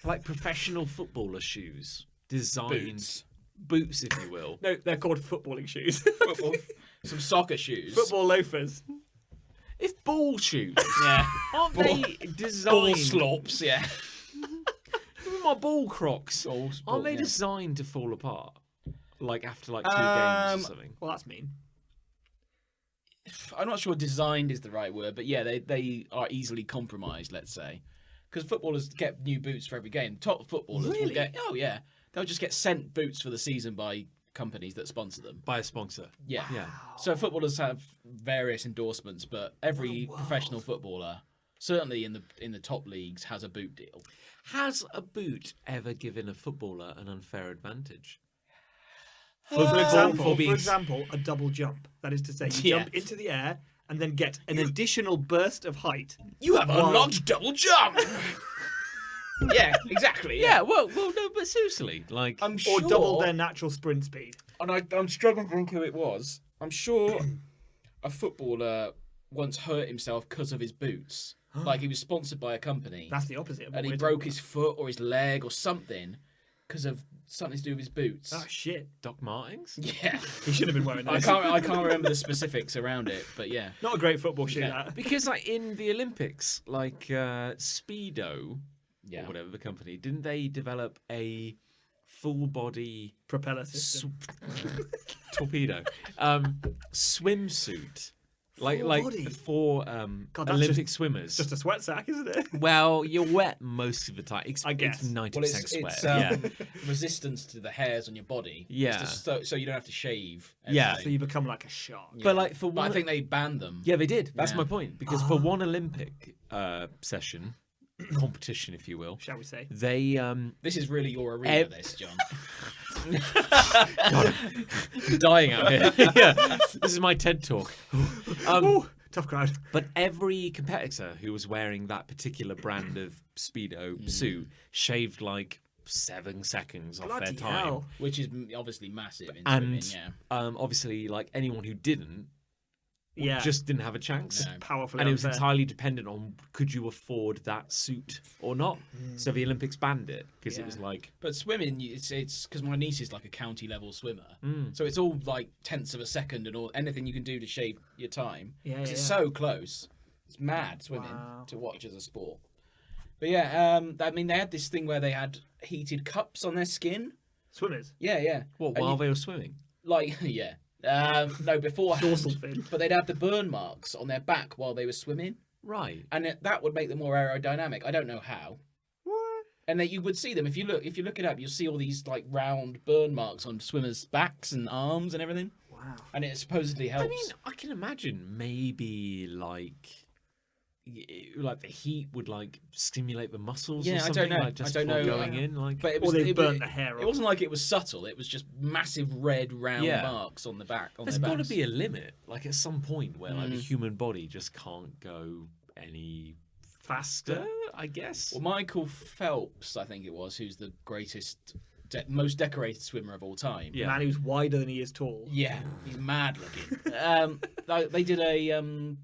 like professional footballer shoes designed Boots. boots, if you will. No, they're called footballing shoes. Football, some soccer shoes. Football loafers. If ball shoes, Yeah. aren't they Ball designed? slops, yeah. My ball crocs, Balls, aren't they yeah. designed to fall apart? Like after like 2 games or something. Well, that's mean. I'm not sure designed is the right word, but yeah, they are easily compromised, let's say. Because footballers get new boots for every game. Top footballers will Really? get, oh yeah, they'll just get sent boots for the season by companies that sponsor them. By a sponsor. Yeah. Yeah. So footballers have various endorsements, but every professional footballer, certainly in the top leagues, has a boot deal. Has a boot ever given a footballer an unfair advantage? For example, being- a double jump. That is to say, you Yeah. jump into the air and then get an additional burst of height. You have Wow. unlocked double jump. Yeah, exactly. Yeah, well, no, but seriously, like, I'm Or sure. double their natural sprint speed. And I'm struggling to think who it was. I'm sure a footballer once hurt himself because of his boots. Like he was sponsored by a company, That's the opposite of what and he we're broke talking his foot or his leg or something because of something to do with his boots. about. Oh, shit. Doc Martens? Yeah, He should have been wearing I those. can't remember the specifics around it, but yeah. Not a great football shoe, Yeah. that. Because like in the Olympics, like Speedo Yeah. or whatever the company, didn't they develop a full body Propeller system. torpedo swimsuit Like body. for God, that's Olympic just- swimmers. Just a sweat sack, isn't it? Well, you're wet most of the time. I guess. It's 90% Well, it's sweat. yeah. resistance to the hairs on your body. Yeah. It's just so you don't have to shave. Yeah. everything. So you become like a shark. Yeah. But like for But one, I think they banned them. yeah, they did. That's Yeah. my point. Because for one Olympic session, competition, if you will, Shall we say? they This is really your arena, this, John. God, I'm dying out here. Yeah, this is my TED talk. Ooh, tough crowd. But every competitor who was wearing that particular brand of Speedo suit shaved like 7 seconds off their Bloody time. hell. Which is obviously massive in And swimming, yeah. obviously, like anyone who didn't Yeah. just didn't have a chance. No. powerful. And it was unfair. entirely dependent on could you afford that suit or not. So the Olympics banned it because it was like But swimming, it's because my niece is like a county level swimmer, Mm. so it's all like tenths of a second and all anything you can do to shave your time. Yeah, 'Cause yeah, it's yeah. so close. It's mad swimming Wow. to watch as a sport. But yeah, I mean they had this thing where they had heated cups on their skin. Swimmers. Yeah. what And while you- they were swimming. like yeah. No, beforehand. Dorsal fin. But they'd have the burn marks on their back while they were swimming, Right. and that would make them more aerodynamic. I don't know how. What? And then you would see them if you look it up. You'll see all these like round burn marks on swimmers' backs and arms and everything, Wow. and it supposedly helps. I mean, I can imagine maybe like the heat would like stimulate the muscles. Yeah, or I something, don't know. Like, just I don't before know. going in, like. but it Or was they've it, burnt it- the hair It off. wasn't like it was subtle. It was just massive red round Yeah. marks on the back. On There's their got to backs. be a limit, like at some point where like the human body just can't go any faster. I guess. Well, Michael Phelps, I think it was, who's the greatest, most decorated swimmer of all time. Yeah. Man who's wider than he is tall. Yeah, he's mad looking. They did a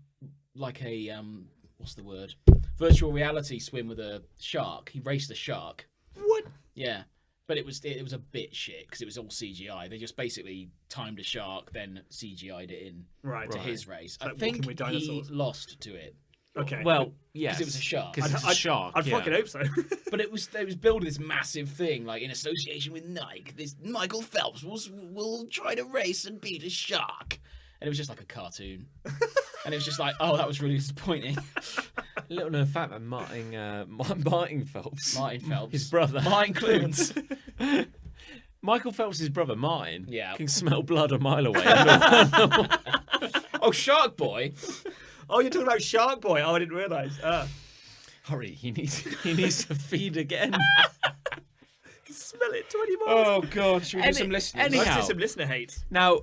what's the word? Virtual reality swim with a shark. He raced a shark. What? Yeah, but it was a bit shit because it was all CGI. They just basically timed a shark, then CGI'd it in Right. to Right. his race. I like think walking with he dinosaurs. lost to it, Okay. Well, yes, it was a shark. Because it's a shark. I'd yeah. fucking hope so. but it was building this massive thing like in association with Nike. This Michael Phelps will try to race and beat a shark, and it was just like a cartoon. And it was just like, oh, that was really disappointing. Little known fact that Martin Phelps, Martin Phelps, his brother, Martin Clunes. Michael Phelps' brother Martin, Yeah. can smell blood a mile away. Oh, Shark Boy. Oh, you're talking about Shark Boy. Oh, I didn't realise. Hurry, he needs to feed again. Smell it 20 miles. Oh God, should we do some listening? anyhow. Let's do some listener hate. Now,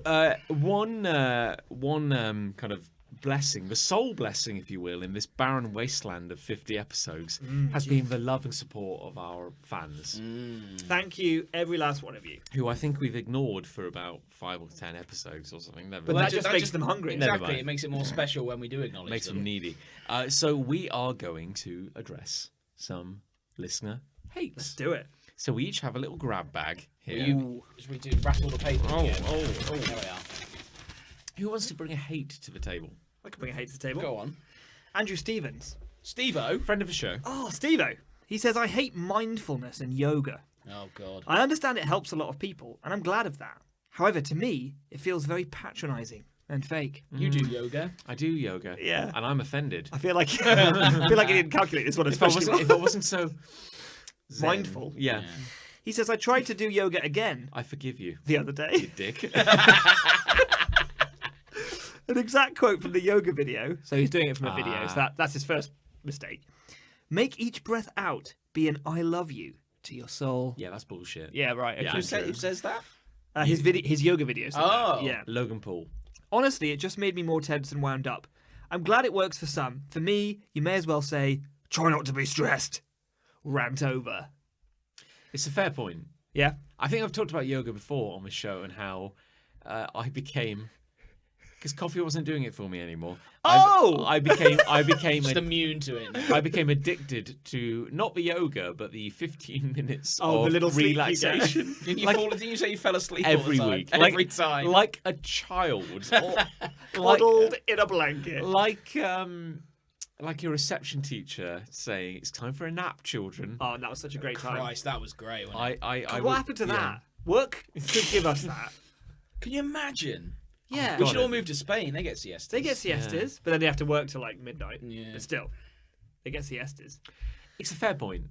one kind of blessing, the sole blessing, if you will, in this barren wasteland of 50 episodes, has been the love and support of our fans, Thank you, every last one of you. who I think we've ignored for about 5 or 10 episodes or something. Never But mind. that just makes them hungry. Never Exactly, mind. it makes it more special when we do acknowledge Makes them them. needy. So we are going to address some listener hates. Let's do it. So we each have a little grab bag here. Should we do rattle the paper? Oh, again? oh. There we are. Who wants to bring a hate to the table? I can bring a hate to the table. Go on, Andrew Stevens. Steve-O. Friend of the show. Oh, Steve-O. He says, I hate mindfulness and yoga. Oh God. I understand it helps a lot of people, and I'm glad of that. However, to me, it feels very patronising and fake. You do yoga. I do yoga. Yeah. And I'm offended. I feel like I feel like he didn't calculate this one If I especially wasn't so zen. mindful. Yeah. He says, I tried to do yoga again I forgive you, the other you day. dick. An exact quote from the yoga video. So he's doing it from a video. So Ah. that's his first mistake. Make each breath out be an I love you to your soul. Yeah, that's bullshit. Yeah, right. Yeah, Okay. Who says that? His yoga videos. Oh. Yeah. Logan Paul. Honestly, it just made me more tense and wound up. I'm glad it works for some. For me, you may as well say, try not to be stressed. Rant over. It's a fair point. Yeah. I think I've talked about yoga before on the show and how I became, because coffee wasn't doing it for me anymore. Oh! I became Just immune to it. I became addicted to not the yoga but the 15 minutes Oh, of the little sleep you get. relaxation. Didn't you say you fell asleep Every all the time? week, Every time. like a child, or, Cuddled in a blanket. like your reception teacher saying, "It's time for a nap, children." Oh, that was such a great time. Christ, that was great. Wasn't it? I God, would- what happened to yeah. that? Work could give us that. Can you imagine Yeah. We Got should it. all move to Spain. They get siestas. They get siestas, but then they have to work till like midnight. Yeah. But still, they get siestas. It's a fair point.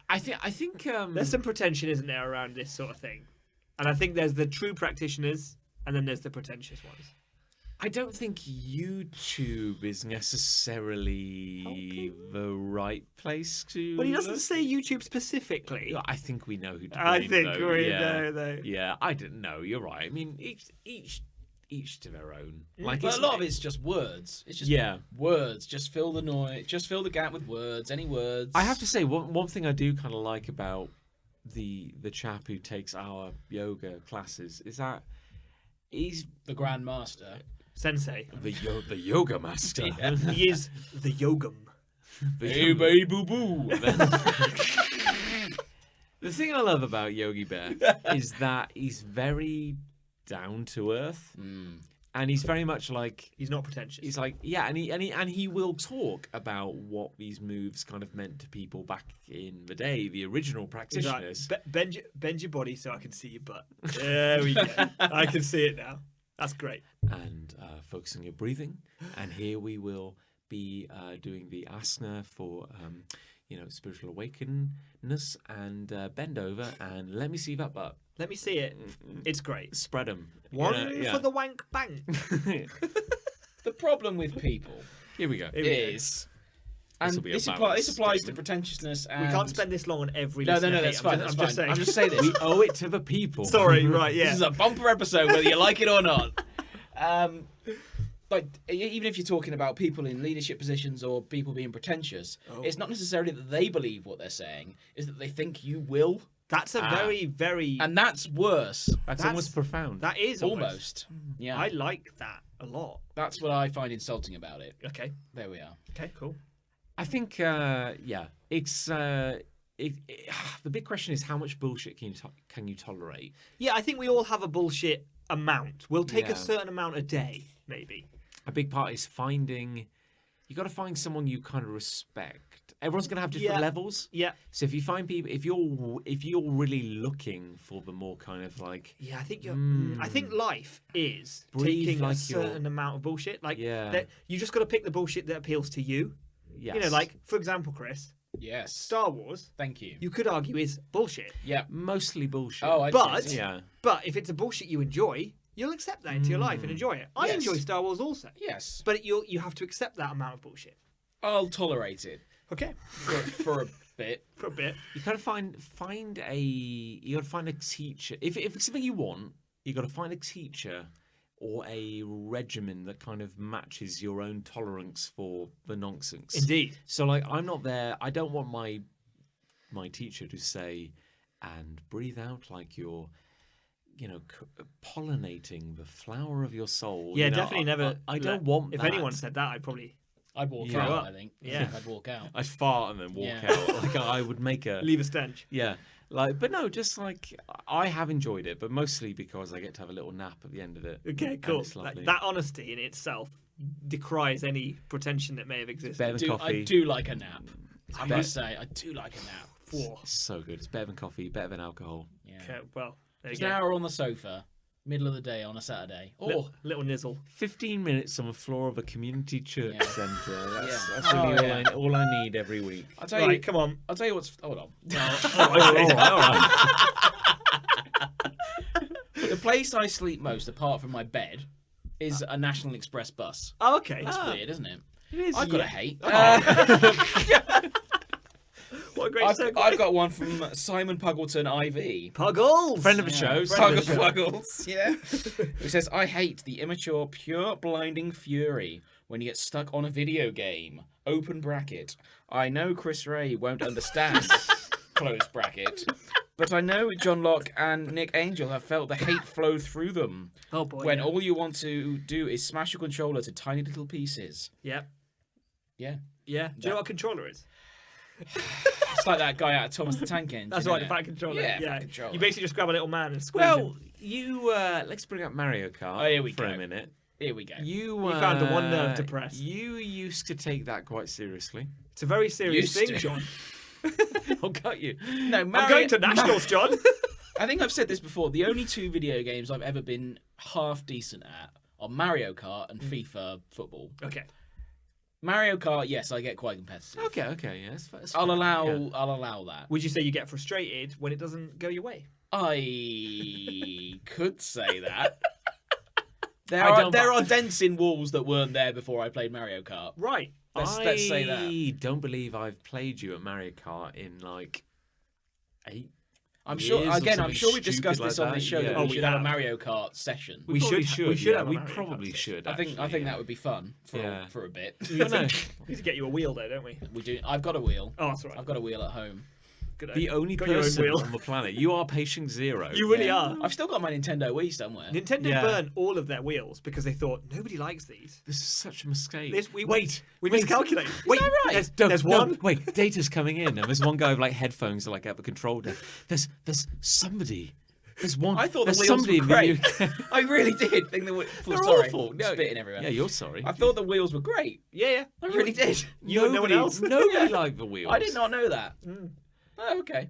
I think. There's some pretension, isn't there, around this sort of thing? And I think there's the true practitioners, and then there's the pretentious ones. I don't think YouTube is necessarily the right place to. But he doesn't look. say YouTube specifically. I think we know who to I blame, think though. we Yeah. know, though. Yeah, I don't know. You're right. I mean, each to their own. Like, But a lot of it's just words. It's just words. Just fill the noise. Just fill the gap with words. Any words. I have to say, one thing I do kind of like about the chap who takes our yoga classes is that he's the Grand Master. Sensei. the yoga master. He is the yogam. Hey, baby, boo boo. The thing I love about Yogi Bear is that he's very down to earth, and he's very much like He's not pretentious. he's like and he will talk about what these moves kind of meant to people back in the day, the original He's practitioners. like, bend your body so I can see your butt. There we go. I can see it now. That's great. And focus on your breathing. And here we will be doing the asana for spiritual awakeness, and bend over and let me see that butt. Let me see it. It's great. Spread them. One for the wank bank. The problem with people Here we go. is, and This'll be a this balanced applies to statement. pretentiousness. And We can't spend this long on every. No, listener that's hate. fine. I'm That's just fine. saying. I'm just saying this. We owe it to the people. Sorry, right? Yeah. This is a bumper episode, whether you like it or not. Like, even if you're talking about people in leadership positions or people being pretentious, it's not necessarily that they believe what they're saying; is that they think you will, That's a very, very. and that's worse. That's almost profound. That is Almost. Yeah. I like that a lot. That's what I find insulting about it. Okay. There we are. Okay. Cool. I think, it's the big question is how much bullshit can you tolerate? Yeah, I think we all have a bullshit amount. We'll take Yeah. a certain amount a day, maybe. A big part is you got to find someone you kind of respect. Everyone's going to have different Yeah. levels. Yeah. So if you find people, if you're really looking for the more kind of like, Yeah, I think I think life is Breathe taking like a certain amount of bullshit. Like, Yeah. you just got to pick the bullshit that appeals to you. yes. You know, like for example, Chris, Yes. Star Wars. Thank you. You could argue is bullshit. Yeah. mostly bullshit. Oh, But- yeah. But if it's a bullshit you enjoy, you'll accept that into your life and enjoy it. I Yes. enjoy Star Wars also. Yes. But you have to accept that amount of bullshit. I'll tolerate it Okay. for a bit. For a bit. You gotta find a teacher. If it's something you want, you gotta find a teacher or a regimen that kind of matches your own tolerance for the nonsense. Indeed. So like, I'm not there. I don't want my teacher to say, and breathe out like you're, pollinating the flower of your soul. Yeah, You know, definitely never. I don't want. If that. anyone said that, I'd probably I'd walk Yeah. out, I think. Yeah. I'd walk out. I'd fart and then walk Yeah. out. Like I would make a. leave a stench. Yeah, but no, just like I have enjoyed it, but mostly because I get to have a little nap at the end of it. Okay, and cool. it's lovely. That honesty in itself decries any pretension that may have It's existed. better than coffee. I do like a nap. I better- must say, I do like a nap. Whoa. It's so good. It's better than coffee. Better than alcohol. Yeah. Okay, well, there you Just an go. hour on the sofa, middle of the day on a Saturday. Oh, Little nizzle. 15 minutes on the floor of a community church Yeah. centre. That's, Yeah. that's really Oh, yeah. all I need every week. I'll tell Right, you. come on. I'll tell you what's. Hold on. The place I sleep most, apart from my bed, is a National Express bus. Oh, okay. That's weird, isn't it? It is. I've got a hate. What a great segue. I've got one from Simon Puggleton IV. Puggles. Friend of the show. Friend of Simon the show. Puggles, yeah. Who says, I hate the immature, pure, blinding fury when you get stuck on a video game. Open bracket. I know Chris Ray won't understand. Close bracket. But I know John Locke and Nick Angel have felt the hate flow through them. Oh boy. When yeah. all you want to do is smash your controller to tiny little pieces. Yeah. Yeah. Yeah. Do you know what a controller is? It's like that guy out of Thomas the Tank Engine. That's isn't right, the it? fat controller. Yeah, fat controller. You basically just grab a little man and squeeze Well, him. you let's bring up Mario Kart Oh, here we for go. a minute. Here we go. You found the one nerve to press. You used to take that quite seriously. It's a very serious Used thing, to. John. I'll cut you. No, I'm going to nationals, John. I think I've said this before. The only two video games I've ever been half decent at are Mario Kart and FIFA football. Okay. Mario Kart, yes, I get quite competitive. Okay, yeah. That's I'll fair, allow yeah. that. Would you say you get frustrated when it doesn't go your way? I could say that. I There are dents in walls that weren't there before I played Mario Kart. Right. Let's say that. I don't believe I've played you at Mario Kart in like 8 I'm years sure. or Again, I'm something sure we discussed stupid this like on this that. show Yeah. that Oh, we we should have a have. Mario Kart session. We should have a We Mario probably Kart should. I think actually, that would be fun Yeah. for a bit. I know. We need to get you a wheel though, don't we? We do. I've got a wheel. Oh, that's all right. I've got a wheel at home. Good The idea. only Got your own person wheel. on the planet. You are patient zero. You really are. I've still got my Nintendo Wii somewhere. Nintendo Yeah. burned all of their wheels because they thought nobody likes these. This is such a mistake. We wait. miscalculated. Wait, that right? There's one. Wait, data's coming in, and there's one guy with like headphones like at the control desk. There's somebody. There's one. I thought the there's wheels somebody were in the great. UK. I really did think the They're sorry, awful. No, spitting everywhere. Yeah, you're sorry. I thought the wheels were great. Yeah. I really did. You and no one else? Nobody liked the wheels. I did not know that. Oh, okay.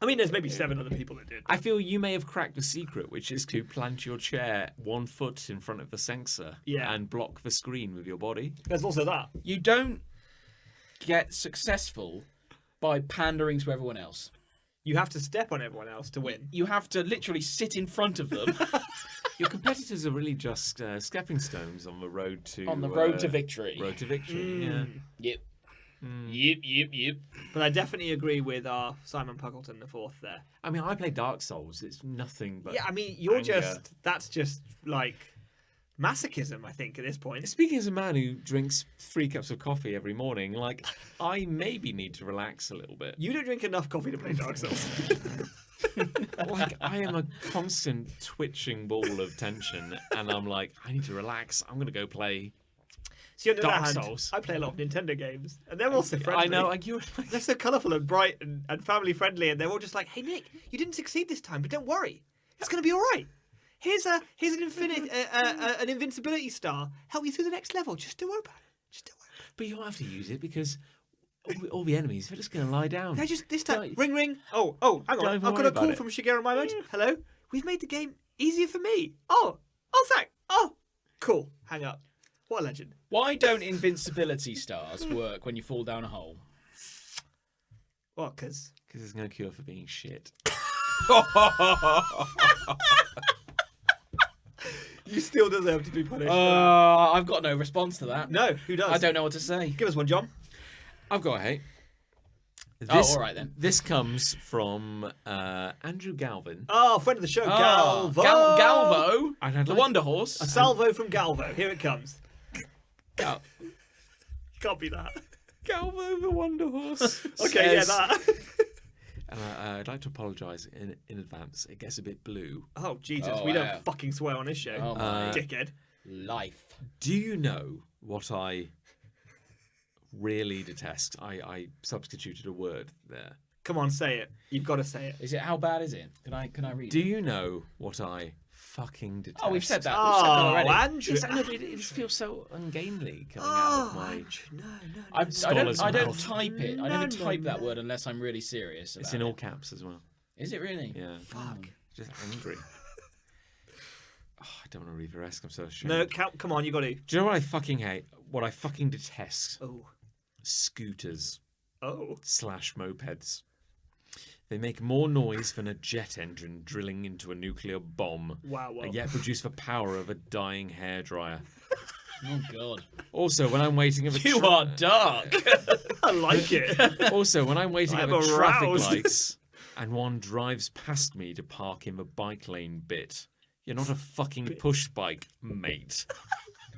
I mean, there's maybe 7 other people that did. I feel you may have cracked the secret, which is to plant your chair 1 foot in front of the sensor and block the screen with your body. There's also that. You don't get successful by pandering to everyone else. You have to step on everyone else to win. You have to literally sit in front of them Your competitors are really just stepping stones on the road to victory. Road to victory. Yeah. Yep. Yep. But I definitely agree with our Simon Puckleton the fourth there. I mean, I play Dark Souls. It's nothing but. Yeah, I mean, you're anger. that's just like masochism, I think, at this point. Speaking as a man who drinks 3 cups of coffee every morning, like I maybe need to relax a little bit. You don't drink enough coffee to play Dark Souls. Like I am a constant twitching ball of tension, and I'm like, I need to relax. I'm gonna go play. See, on the Dark other hand, Souls. I play a lot of Nintendo games, and they're also friendly. I know, like you're. Like, They're so colourful and bright and family friendly, and they're all just like, "Hey Nick, you didn't succeed this time, but don't worry, it's going to be all right. Here's an an invincibility star. Help you through the next level. Just don't worry about it. Just don't worry. but you don't have to use it because all the enemies they're just gonna lie down. They're just this time. Don't- Ring. Oh, hang Don't on. even I've got worry a call about it. from Shigeru Miyamoto. Hello. We've made the game easier for me. Oh, Zach. Oh, cool. Hang up. What a legend. Why don't invincibility stars work when you fall down a hole? What? Because Because there's no cure for being shit. you still deserve to be punished. I've got no response to that. No, who does? I don't know what to say. Give us one, John. I've got a hate. All right then. This comes from Andrew Galvin. Oh, friend of the show, Galvo. Galvo, And I'd the like- Wonder Horse. A salvo from Galvo. Here it comes. Gal- Can't be that. Galvo the Wonder Horse. Okay, yeah, says- that. And I'd like to apologise in advance. It gets a bit blue. Oh, Jesus. Oh, we wow. don't fucking swear on this show. Oh, my. Dickhead. Life. Do you know what I really detest? I substituted a word there. Come on, say it. You've got to say it. Is it? How bad is it? Can I read? Do you know what I fucking detest? Oh, we've said that. We've said that Oh, already. Andrew. Yes, I know, but it just feels so ungainly coming out of my. Andrew, no. I don't mouth. type it. I never type that word unless I'm really serious about It's in it. all caps as well. Is it really? Yeah. Fuck. Just angry. Oh, I don't want to read the rest. I'm so ashamed. No, come on, you got to. Do you know what I fucking hate? What I fucking detest? Oh. Scooters / Oh. mopeds. They make more noise than a jet engine drilling into a nuclear bomb, Wow. and yet produce the power of a dying hairdryer. Oh God. Also, when I'm waiting at the You are dark. I like it. Also, when I'm waiting at I'm the traffic aroused. lights and one drives past me to park in the bike lane bit, you're not a fucking push bike, mate.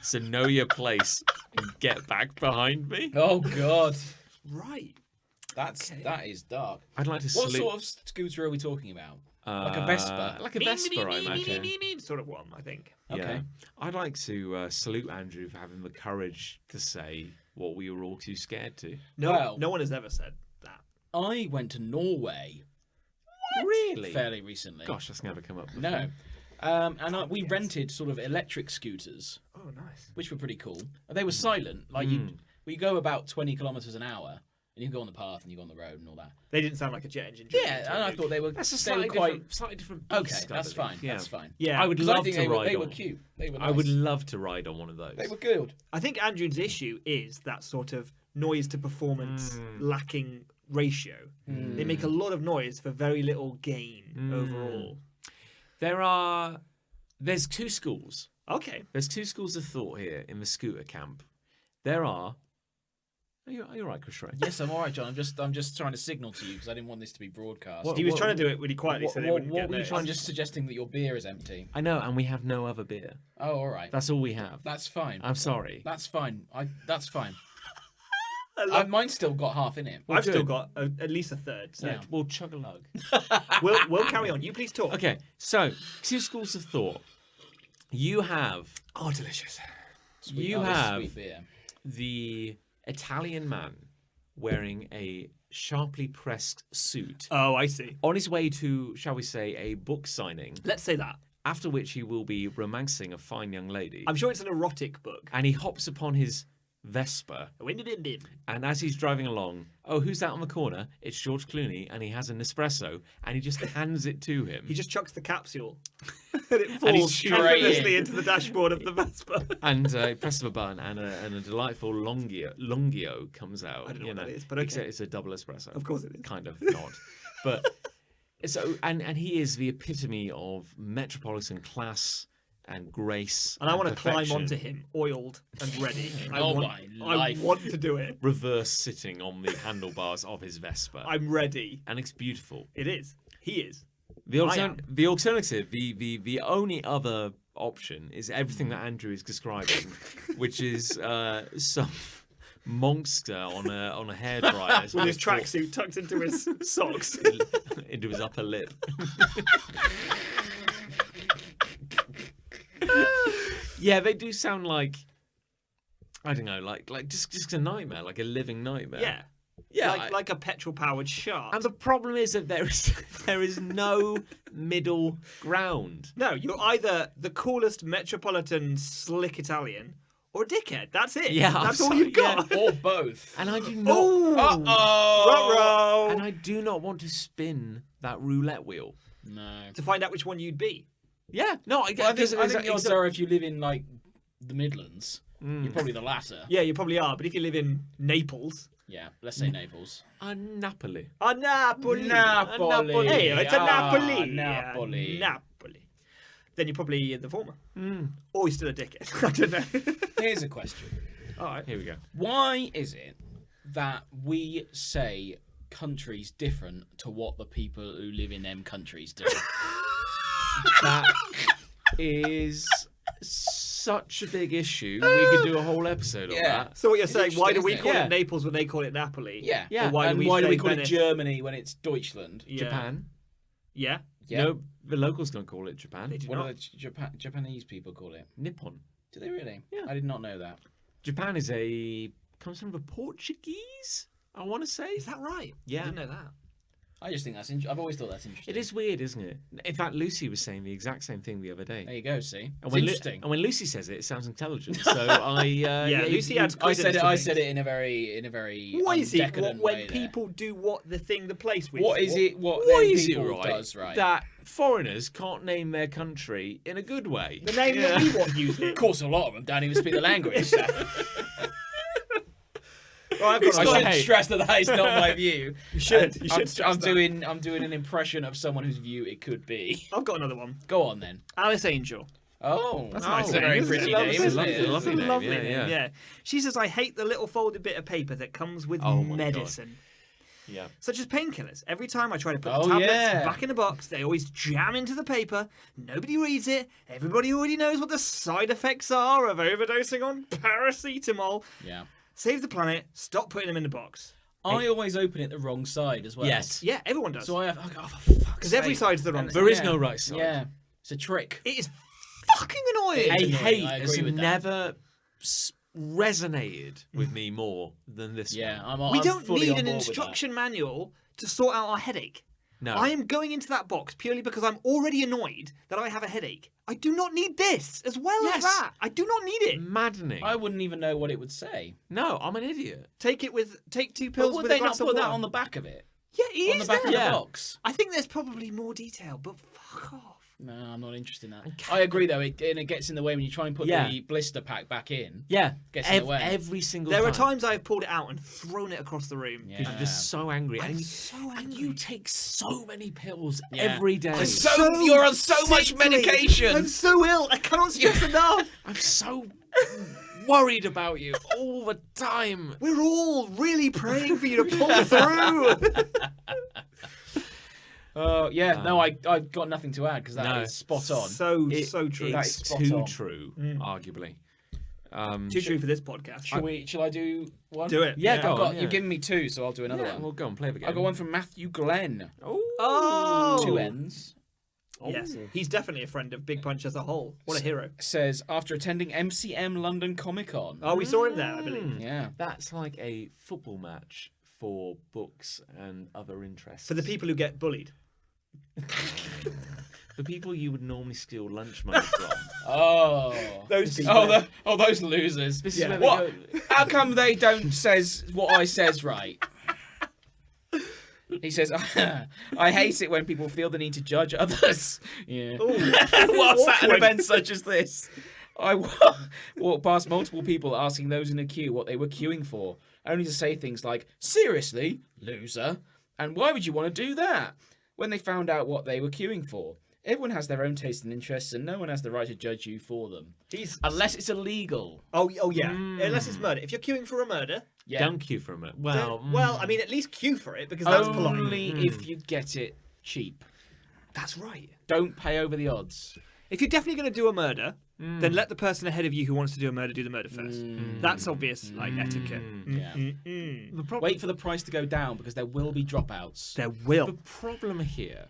So know your place and get back behind me. Oh God. Right. That is dark. I'd like to What salute... sort of scooter are we talking about? Like a Vespa? Like a Vespa, I imagine. Sort of one, I think. Yeah. Okay. I'd like to salute Andrew for having the courage to say what we were all too scared to. No, Well- no one has ever said that. I went to Norway Really? fairly recently. Gosh, that's never come up before. No. We rented sort of electric scooters, Oh, nice. which were pretty cool. They were silent. Like we go about 20 kilometers an hour, And you go on the path and you go on the road and all that. They didn't sound like a jet engine. Yeah, and I thought they were. That's a they were slightly different beast. Okay, I that's believe. fine. Yeah. That's fine. Yeah, I would 'Cause love think to ride They on. were cute. They were nice. I would love to ride on one of those. They were good. I think Andrew's issue is that sort of noise to performance lacking ratio. They make a lot of noise for very little gain overall. There's two schools. Okay. There's two schools of thought here in the scooter camp. There are. Are you all right, Chris Ray? Yes, I'm all right, John. I'm just trying to signal to you because I didn't want this to be broadcast. He was trying to do it really quietly so they wouldn't get noticed. I'm just suggesting that your beer is empty. I know, and we have no other beer. Oh, all right. That's all we have. That's fine. I'm sorry. That's fine. That's fine. Mine's still got half in it. I've still got at least a third. So Yeah. We'll chug a lug. we'll carry on. You please talk. Okay, so two schools of thought. You have Delicious. Sweet beer. the Italian man wearing a sharply pressed suit Oh, I see. on his way to, shall we say, a book signing, Let's say that. after which he will be romancing a fine young lady. I'm sure it's an erotic book. And he hops upon his Vespa, and as he's driving along, who's that on the corner? It's George Clooney, and he has an espresso, and he just hands it to him. He just chucks the capsule, and it he's falls straight effortlessly in. into the dashboard of the Vespa. And he presses a button, and a delightful Longio comes out. I don't know what that is, but okay. Except it's a double espresso. Of course it is. Kind of not. But so, and he is the epitome of metropolitan class and grace. And I want to perfection. climb onto him, oiled and ready. I life. want to do it. Reverse sitting on the handlebars of his Vespa. I'm ready. And it's beautiful. It is. He is. The alternative, the only other option is everything that Andrew is describing, which is some monster on a hairdryer With his tracksuit tucked into his socks. into his upper lip. Yeah, they do sound like, I don't know, like just a nightmare, like a living nightmare. Yeah. Yeah, Like a petrol-powered shark. and the problem is that there is no middle ground. No, you're either the coolest metropolitan slick Italian or a dickhead. That's it. Yeah, That's I'm all sorry, you've got. Or both. And I do not. Ruh-roh. And I do not want to spin that roulette wheel. No. To find out which one you'd be. Yeah, no, I I get. think the odds are if you live in like the Midlands, you're probably the latter. Yeah, you probably are. But if you live in Naples, Yeah, let's say Naples. Napoli. Napoli. Napoli. Hey, it's a Napoli. Napoli. Napoli. Then you're probably the former. Or you're still a dickhead. I don't know. Here's a question. All right. Here we go. Why is it that we say countries different to what the people who live in them countries do? That is such a big issue. We could do a whole episode on Yeah. that. So what you're It's saying, why do we interesting, call isn't it? it Naples when they call it Napoli? Yeah. Yeah. Or why And do we why do say we call Venice? it Germany when it's Deutschland? Yeah. Japan. Yeah. Yeah. No, the locals don't call it Japan. They do What not. do the Japanese people call it? Nippon. Do they really? Yeah. I did not know that. Japan comes from the Portuguese, I want to say. Is that right? Yeah. I didn't know that. I just think I've always thought that's interesting. It is weird, isn't it? In fact, Lucy was saying the exact same thing the other day. There you go. See, And it's when interesting. and when Lucy says it, it sounds intelligent. So I, Yeah, Lucy adds I said credence it. to I things. said it in a very What is it decadent when way there. people do what the thing the place with? What is it? What Why them is it people right, does right? that foreigners can't name their country in a good way? The name that we want using. Of course, a lot of them don't even speak the language. So. Well, I've got I another should one. stress that is not my view. You should. And You should stress I'm that. doing an impression of someone whose view it could be. I've got another one. Go on then. Alice Angel. Oh, That's Oh, a nice a name. very isn't it? pretty Lovely, name, isn't isn't it? it? It's a Lovely name, lovely yeah, name. yeah. She says, I hate the little folded bit of paper that comes with Oh my God. medicine. Yeah. Such as painkillers. Every time I try to put Oh, the tablets yeah. back in the box, they always jam into the paper. Nobody reads it. Everybody already knows what the side effects are of overdosing on paracetamol. yeah. Save the planet. Stop putting them in the box. I always open it the wrong side as well. Yes. Yeah, everyone does. So I go, oh, for fuck's Because every sake. side's the wrong And- side. There is no right side. Yeah, it's a trick. It is fucking annoying. It's A annoying, hate I has agree with that. never resonated with me more than this Yeah, one. We I'm don't fully need on an board with that. instruction manual to sort out our headache. No. I am going into that box purely because I'm already annoyed that I have a headache. I do not need this as well as Yes. that. I do not need it. Maddening. I wouldn't even know what it would say. No, I'm an idiot. Take 2 But pills would with they a glass not of put that water. on the back of it? Yeah, it On is the back there. of the Yeah. box? I think there's probably more detail, but fuck off. No, I'm not interested in that. I agree, though. It gets in the way when you try and put Yeah. the blister pack back in. Yeah. Gets in the way. Every single There time. are times I've pulled it out and thrown it across the room. Yeah. Because you're just so angry. I'm and, so and angry. you take so many pills Yeah. every day. I'm You're on so much sickly. medication. I'm so ill. I cannot stress enough. I'm so worried about you all the time. We're all really praying for you to pull through. Yeah, no, I've got nothing to add because that is spot on. So It- true. That It's is spot too on. true, arguably. Too true for this podcast. Shall I do one? Do it. Yeah, Yeah. go on. You've given me 2, so I'll do another Yeah, one. well, go on, play the game. I've got one from Matthew Glenn. Oh. 2 N's. Yes, he's definitely a friend of Big Punch as a whole. What a hero. Says, after attending MCM London Comic Con. Oh, we saw him there, I believe. Yeah. That's like a football match for books and other interests. For the people who get bullied. The people you would normally steal lunch money from. Oh. Those people. Those losers. This Yeah. is where they What? go. How come they don't says what I says right? He says, I hate it when people feel the need to judge others. Yeah. Whilst at an Awkward. event such as this. I walked past multiple people asking those in a queue what they were queuing for, only to say things like, seriously, loser? And why would you want to do that? When they found out what they were queuing for. Everyone has their own taste and interests, and no one has the right to judge you for them. Unless it's illegal. Oh yeah. Unless it's murder. If you're queuing for a murder, Yeah. Don't queue for a minute. Well, well, I mean, at least queue for it because that's polite. Only if you get it cheap. That's right. Don't pay over the odds. If you're definitely going to do a murder, then let the person ahead of you who wants to do a murder do the murder first. That's obvious, like etiquette. Yeah. the problem, Wait for the price to go down because there will be dropouts. There will. the problem here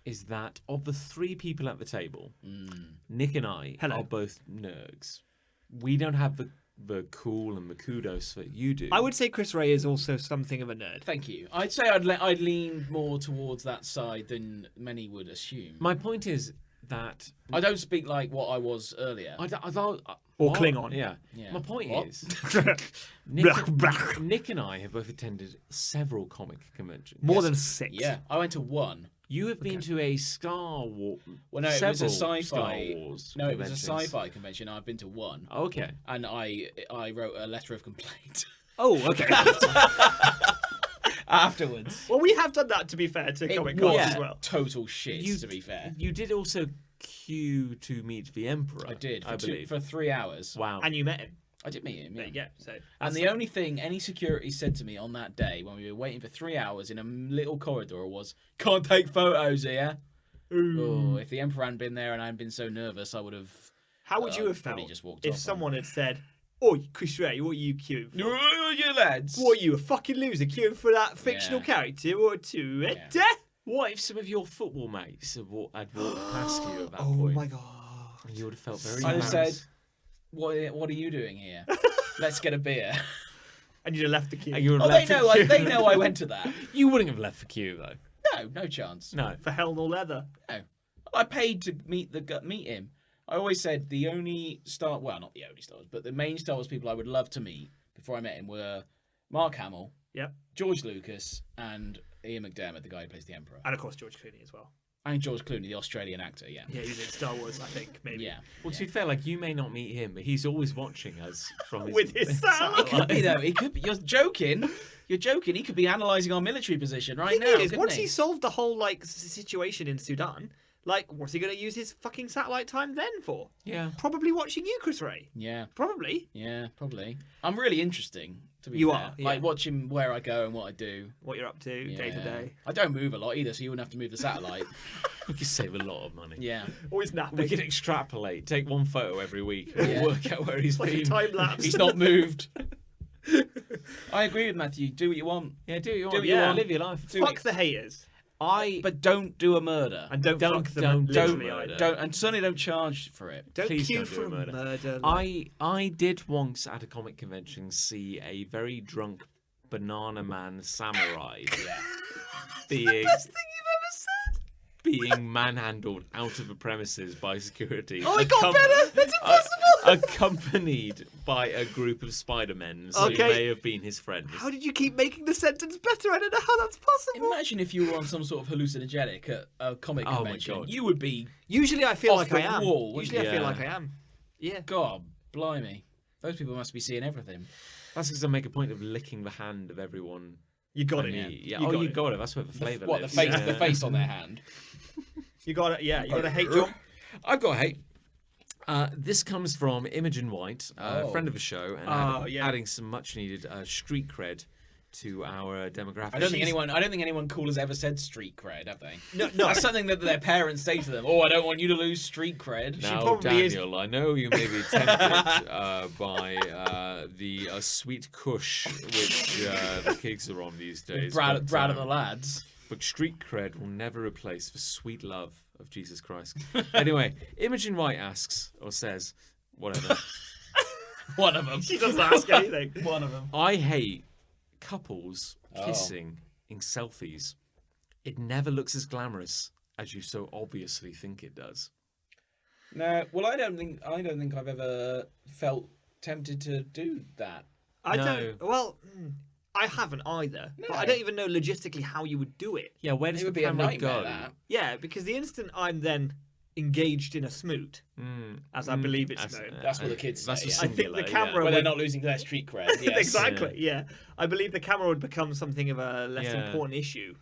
is that of the 3 people at the table, Nick and I are both nerds. We don't have the cool and the kudos that you do. I would say Chris Ray is also something of a nerd. Thank you. I'd say I'd lean more towards that side than many would assume. My point is that I don't speak like what I was earlier. I thought. Or what? Klingon. Yeah. Yeah. My point What? is, Blah, blah. Nick and I have both attended several comic conventions. More than 6. Yeah, I went to one. You have been to a Star Wars. Well, no, it was a several sci-fi. Star Wars No, it was a conventions. sci-fi convention. I've been to one, Okay. and I wrote a letter of complaint Oh, okay. afterwards. Well, we have done that, to be fair, to Comic Con was as well. total shit. You- to be fair, You did also queue to meet the Emperor. I did I believe. for 3 hours. Wow. And you met him. I did meet him. There Yeah. you go. So, And the only thing any security said to me on that day when we were waiting for 3 hours in a little corridor was, "Can't take photos here." Oh, if the Emperor hadn't been there and I hadn't been so nervous, I would have. how would you have probably felt just walked if off on someone had said, "Oh, Chris Ray, what are you queuing for? You lads. What are you, a fucking loser queuing for that fictional Yeah. character or two? Yeah. What if some of your football mates had walked past you at that Oh point? my god. And you would have felt very I'd have embarrassed. said, "What are you doing here? Let's get a beer." And you'd have left the queue. And you would Oh, have they left know. the queue. They know I went to that. You wouldn't have left the queue though. No chance. No. For hell nor leather. No. I paid to meet him. I always said the only Star, well, not the only Star Wars, but the main Star Wars people I would love to meet before I met him were Mark Hamill, Yep. George Lucas, and Ian McDermott, the guy who plays the Emperor. And of course, George Clooney as well. And George Clooney, the Australian actor, yeah. Yeah, he's in Star Wars, I think, maybe. Yeah. Well, to be fair, like you may not meet him, but he's always watching us from his With his satellite. Could be, though. He could be. You're joking. You're joking. He could be analysing our military position right Thing now. is, couldn't once he? he solved the whole situation in Sudan, what's he going to use his fucking satellite time then for? Yeah. Probably watching you, Chris Ray. Yeah. Probably. Yeah, probably. I'm really interesting, to be You fair. are, yeah. Like, watching where I go and what I do. What you're up to day to Yeah. day. I don't move a lot either, so you wouldn't have to move the satellite. We could save a lot of money. Yeah. Always napping. We could extrapolate, take one photo every week, and Yeah. work out where he's like a been. time lapse. He's not moved. I agree with Matthew. Do what you want. Yeah, do what you Do want. what you want. Live your life. Fuck the haters. But don't do a murder. And don't fuck them don't literally murder. either. Don't, and certainly don't charge for it. Don't Please queue don't do for a murder. murder. I did once at a comic convention see a very drunk banana man samurai being being manhandled out of a premises by security. Oh, it got better! That's impossible! Accompanied by a group of Spider-Men who Okay. may have been his friends. How did you keep making the sentence better? I don't know how that's possible. Imagine if you were on some sort of hallucinogenic at a comic Oh my convention. God. You would be, Usually I feel Off like the I am. wall, Usually I feel yeah. like I am. Yeah. God, blimey. Those people must be seeing everything. That's because I make a point of licking the hand of everyone. You got I it. mean, yeah. You Oh, got you it. got it. That's where the flavour What, the lives. face, Yeah. the face on their hand? You got it. Yeah. You got to hate John. I've got hate. This comes from Imogen White, a Oh. friend of the show, and yeah. adding some much-needed street cred to our demographic. I don't think anyone cool has ever said street cred, have they? No. That's something that their parents say to them. Oh, I don't want you to lose street cred. Now, probably is- Daniel, I know you may be tempted by the sweet kush which the kids are on these days. Brad but, and the lads. But street cred will never replace the sweet love of Jesus Christ. Anyway, Imogen White asks, or says, whatever, One of them. She doesn't ask anything. One of them. I hate couples Oh. kissing in selfies. It never looks as glamorous as you so obviously think it does. No, well, I don't think I've ever felt tempted to do that. I No. don't. Well, I haven't either. But I No. don't even know logistically how you would do it. Yeah, where does It would the be a camera nightmare. go? That. Yeah, because the instant I'm then engaged in a smoot, as I believe it's known. That's what the kids That's say, the yeah. I think singular, the camera When they're would- not losing their street cred. Yes. Exactly. Yeah. I believe the camera would become something of a less Yeah. important issue,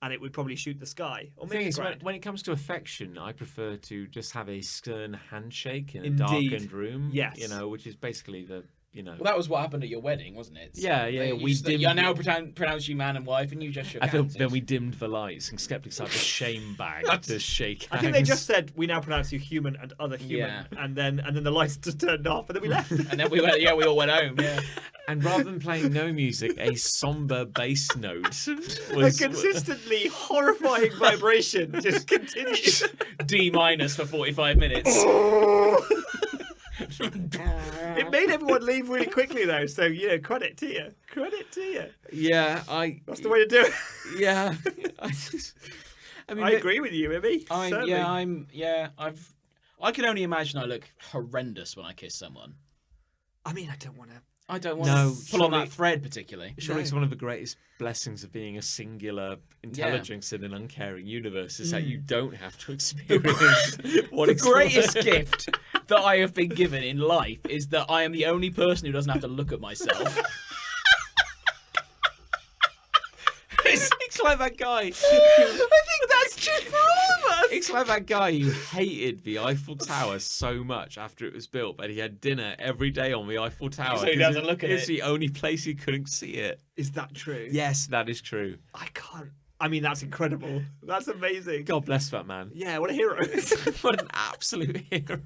and it would probably shoot the sky or The thing maybe is, ground. when it comes to affection, I prefer to just have a stern handshake in a Indeed. darkened room. Yes. You know, which is basically the, Well, that was what happened at your wedding, wasn't it? Yeah, yeah, You we just- dimmed- You now pronounce you man and wife, and you just shook I feel hands. then we dimmed the lights and skeptics had the shame bag to shake I think they hands. just said we now pronounce you human and other human, Yeah. and then the lights just turned off, and then we left. And then we went. Yeah, we all went home. Yeah. And rather than playing no music, a somber bass note A was consistently horrifying vibration just continues. D minus for 45 minutes. It made everyone leave really quickly though, so credit to you. Credit to you. Yeah, That's the way to do it. yeah. I mean, I agree with you, Ibby. I can only imagine I look horrendous when I kiss someone. I mean, I don't want to. I don't want No, to pull on surely- that thread particularly. Surely it's one of the greatest blessings of being a singular intelligence in an uncaring universe is that you don't have to experience what The it's greatest like. gift that I have been given in life is that I am the only person who doesn't have to look at myself. It's like that guy. I think that's true for all of us. It's like that guy who hated the Eiffel Tower so much after it was built, but he had dinner every day on the Eiffel Tower. So he 'cause doesn't look at It's it. the only place he couldn't see it. Is that true? Yes, that is true. I can't. I mean, that's incredible. That's amazing. God bless that man. Yeah, what a hero. What an absolute hero.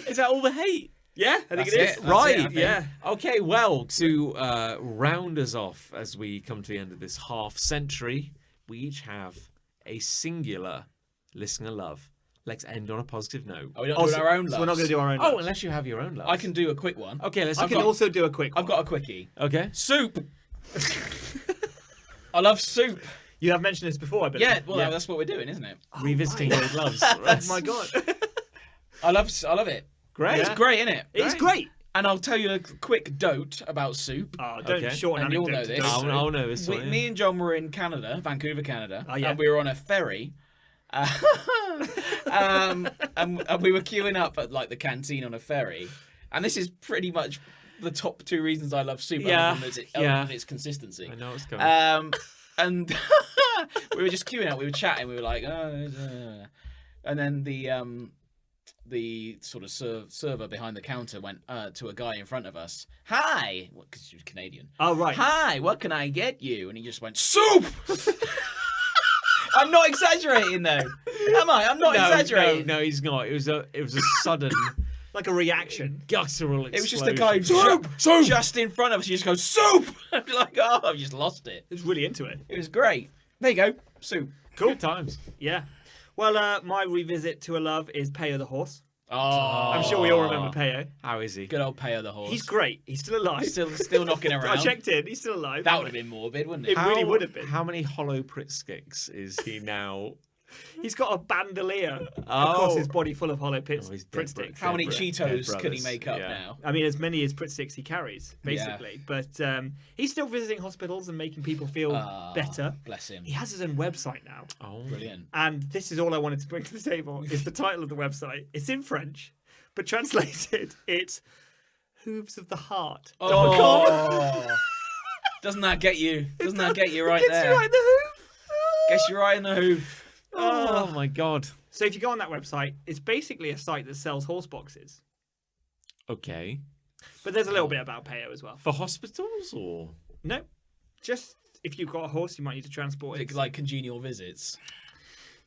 Is that all the hate? Yeah, I think That's it is. it. That's Right, it, I think. Yeah. Okay, well, to round us off as we come to the end of this half century, we each have a singular listener love. Let's end on a positive note. Are we not doing our own So we're not loves? going to do our own. Oh, loves. unless you have your own love. I can do a quick one. Okay, let's. I can also do a quick one. I've got a quickie. Okay. Soup. I love soup. You have mentioned this before, I believe. Yeah, well, that's what we're doing, isn't it? Revisiting old loves. Oh my god. I love it. Great. It's great, isn't it? It's great. And I'll tell you a quick dote about soup. Oh, don't Okay. shorten And you'll anecdote know to this. do so. I'll know this one. Me and John were in Canada, Vancouver, Canada, Oh, yeah. and we were on a ferry. And we were queuing up at like the canteen on a ferry, and this is pretty much the top two reasons I love soup. Yeah, other than yeah. its consistency. I know it's coming. And we were just queuing up. We were chatting. We were like, and then the sort of server behind the counter went to a guy in front of us. Hi, because she was Canadian. Oh, right. Hi, what can I get you? And he just went, soup! I'm not exaggerating, though. Am I? I'm not exaggerating. No, he's not. It was a sudden Like a reaction. guttural explosion. It was just a guy just in front of us. He just goes, soup! I'd be like, oh, I've just lost it. It's really into it. It was great. There you go, soup. Good times. Yeah. Well, my revisit to a love is Peyo the horse. Oh, I'm sure we all remember Peo. How is he? Good old Peo the horse. He's great. He's still alive. still knocking I around. checked in. He's still alive. That would have been morbid, wouldn't it? It really would have been. How many hollow Pritzkicks is he now? He's got a bandolier across his body full of hollow he's dead Pritt bro- sticks. How many Dead Cheetos brothers. can he make up Yeah. now? I mean, as many as Pritt sticks he carries, basically. But he's still visiting hospitals and making people feel better. Bless him. He has his own website now. Oh, Brilliant. And this is all I wanted to bring to the table, is the title of the website. It's in French, but translated, it's hoovesoftheheart.com. Oh, doesn't that get you? Doesn't that get you right Gets there? you right in the hoof. Gets you right in the hoof. Oh my god. So if you go on that website, it's basically a site that sells horse boxes. Okay. But there's a little bit about Peo as well. For hospitals or? No, just if you've got a horse, you might need to transport it. Like congenial visits.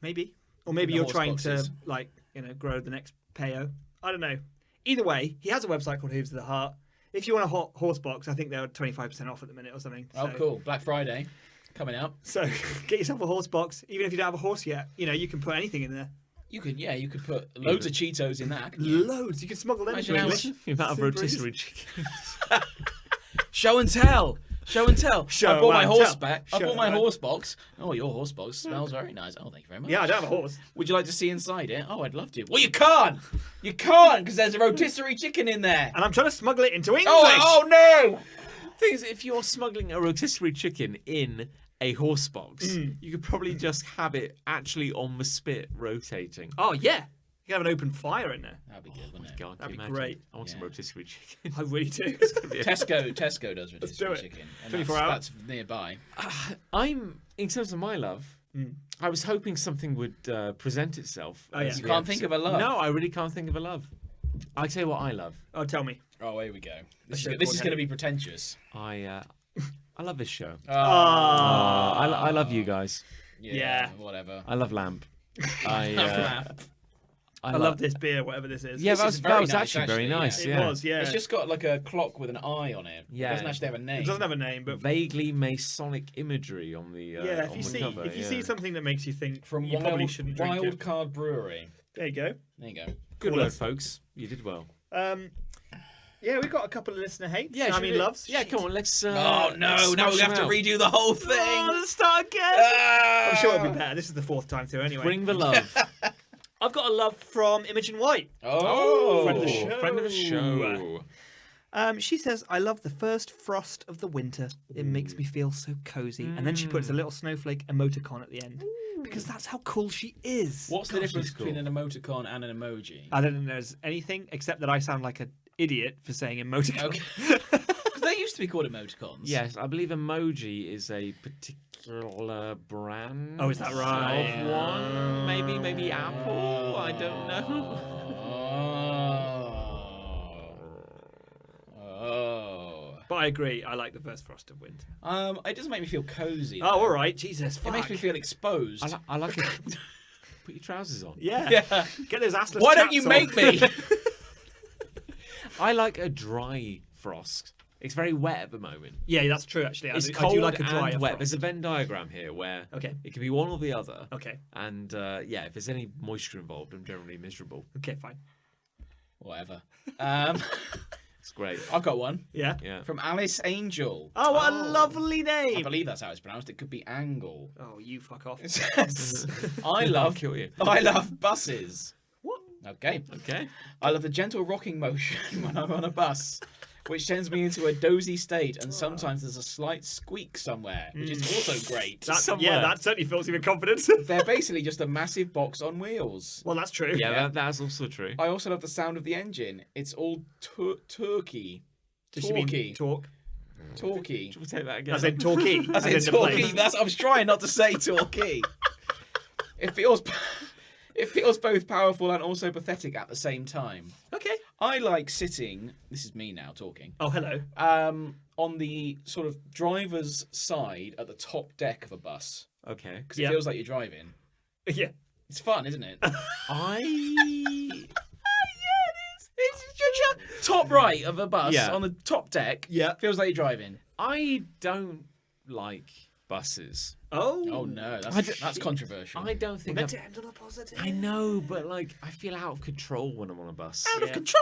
Maybe. Or maybe The you're horse trying boxes. to, grow the next Peo. I don't know. Either way, he has a website called Hooves of the Heart. If you want a horse box, I think they're 25% off at the minute or something. Oh, cool. Black Friday coming out. So get yourself a horse box. Even if you don't have a horse yet, you can put anything in there. You could put loads of Cheetos in that. couldn't you? Loads. You can smuggle them Imagine into how English. much- The amount of Super rotisserie easy. chickens. Show and tell. Show and tell. Show I bought my and horse tell. back. I Show bought my and- horse box. Oh, your horse box smells very nice. Oh, thank you very much. Yeah, I don't have a horse. Would you like to see inside it? Oh, I'd love to. Well, you can't. You can't because there's a rotisserie chicken in there. And I'm trying to smuggle it into English. Oh no! Thing is, if you're smuggling a rotisserie chicken in a horse box, you could probably just have it actually on the spit rotating. Oh, yeah. You can have an open fire in there. That'd be good, wouldn't it? God, That'd can be you imagine? great. I want some Yeah. rotisserie chicken. I really do. Tesco does do rotisserie it. chicken. And 24 that's, hours. That's nearby. In terms of my love, I was hoping something would present itself. Oh, yeah. as You the can't think of a love. No, I really can't think of a love. I tell you what I love. Oh, tell me. Oh, here we go. This show is called going to be pretentious. I love this show. Ah. I love you guys. Yeah. Whatever. I love Lamp. I love this beer, whatever this is. Yeah, This that is was, very that was nice, actually very actually, nice. It Yeah, was, yeah. It's just got like a clock with an eye on it. Yeah. It doesn't actually have a name. It doesn't have a name, but vaguely Masonic imagery on the yeah, on if the you see cover, if you yeah. see something that makes you think From you probably Wild, shouldn't drink Wild it, Card Brewery. there you go. There you go. Good Cool. work, folks. You did well. Yeah, we've got a couple of listener hates. Yeah, I mean, loves. Yeah, come on, let's. Oh let's no! Now smash we have to them out. redo the whole thing. Oh, let's start again. I'm sure it'll be better. This is the fourth time through, anyway. Bring the love. I've got a love from Imogen White. Oh, Friend of the show. Friend of the show. She says, I love the first frost of the winter. It makes me feel so cozy. And then she puts a little snowflake emoticon at the end. Because that's how cool she is. What's the Gosh, difference she's cool. between an emoticon and an emoji? I don't think there's anything except that I sound like an idiot for saying emoticon. Okay. Because they used to be called emoticons. Yes, I believe emoji is a particular brand. Oh, is that right? Of one, maybe Apple. I don't know. Oh. But I agree. I like the first frost of winter. It does make me feel cozy. Oh, though. all right. Jesus. It makes me feel exposed. I like it. Put your trousers on. Yeah. Yeah. Get those assless Why don't chaps you on. make me? I like a dry frost. It's very wet at the moment. Yeah, that's true, actually. It's I cold do like a drier and wet. frost. There's a Venn diagram here where Okay. it can be one or the other. Okay. And yeah, if there's any moisture involved, I'm generally miserable. Okay, fine. Whatever. It's great. I've got one Yeah. Yeah. from Alice Angel. Oh, what a lovely I name. believe that's how it's pronounced. It could be Angle. Oh, you fuck off. It says, I I'll love kill you. I love buses. What? Okay. Okay. I love the gentle rocking motion when I'm on a bus, which sends me into a dozy state, and sometimes there's a slight squeak somewhere, which is also great. Yeah, that certainly fills you with confidence. They're basically just a massive box on wheels. Well, that's true. Yeah, Yeah. that's also true. I also love the sound of the engine. It's all turkey. Does she mean Talky. talk? Talky. We'll take that again. As in talkie. As in the talky. place. That's I was trying not to say talky. It feels both powerful and also pathetic at the same time. Okay. I like sitting. This is me now talking. Oh, hello. On the sort of driver's side at the top deck of a bus Okay. because Yeah. it feels like you're driving. Yeah. It's fun, isn't it? It's top right of a bus Yeah. on the top deck. Yeah. Feels like you're driving. I don't like buses. Oh no, that's controversial. I don't think Meant to end on a positive. I know, but like I feel out of control when I'm on a bus. Out of Yeah. control.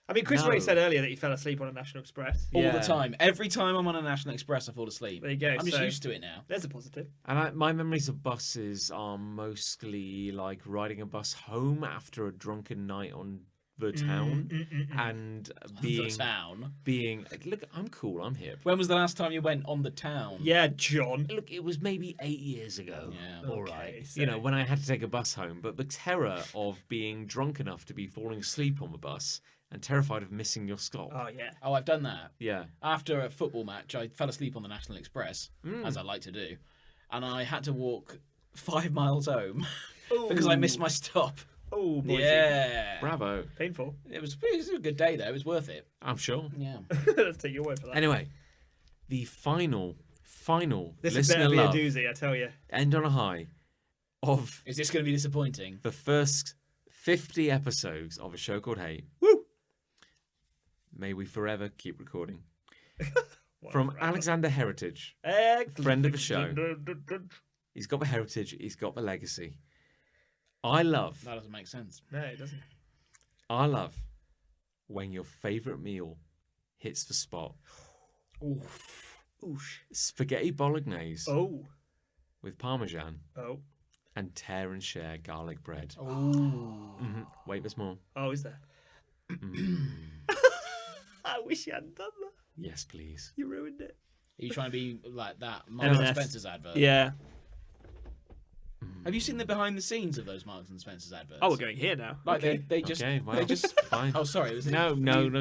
I mean, Chris No. already said earlier that he fell asleep on a National Express. All Yeah. the time. Every time I'm on a National Express, I fall asleep. There you go. I'm just so used to it now. There's a positive. And my memories of buses are mostly like riding a bus home after a drunken night on the town and The town. being look, I'm cool, I'm hip. When was the last time you went on the town? Yeah, John. Look, it was maybe 8 years ago. Yeah. All Okay, right. so- You know, when I had to take a bus home, but the terror of being drunk enough to be falling asleep on the bus and terrified of missing your stop. Oh yeah. Oh, I've done that. Yeah. After a football match, I fell asleep on the National Express, as I like to do, and I had to walk 5 miles home because I missed my stop. Oh, boy. Yeah. Bravo. Painful. It was a good day though. It was worth it. I'm sure. Yeah. Let's take your word for that. Anyway, the final This is listener better be a love doozy, I tell you. end on a high of Is this going to be disappointing? the first 50 episodes of a show called Hate. Woo! May we forever keep recording. From Alexander Heritage, Excellent. friend of the show. He's got the heritage, he's got the legacy. I love That doesn't make sense. No, it doesn't. when your favourite meal hits the spot. Oosh. Spaghetti bolognese Oh. with parmesan Oh. and tear and share garlic bread. Oh. Wait, there's more. Oh, is there? I wish you hadn't done that. Yes, please. You ruined it. Are you trying to be like that Marks and M&S. Spencer's advert? Yeah. Have you seen the behind the scenes of those Marks and Spencer's adverts? Oh, we're going here now. Like Okay. they just Okay, well, they just fine. Oh, sorry. Was it, No,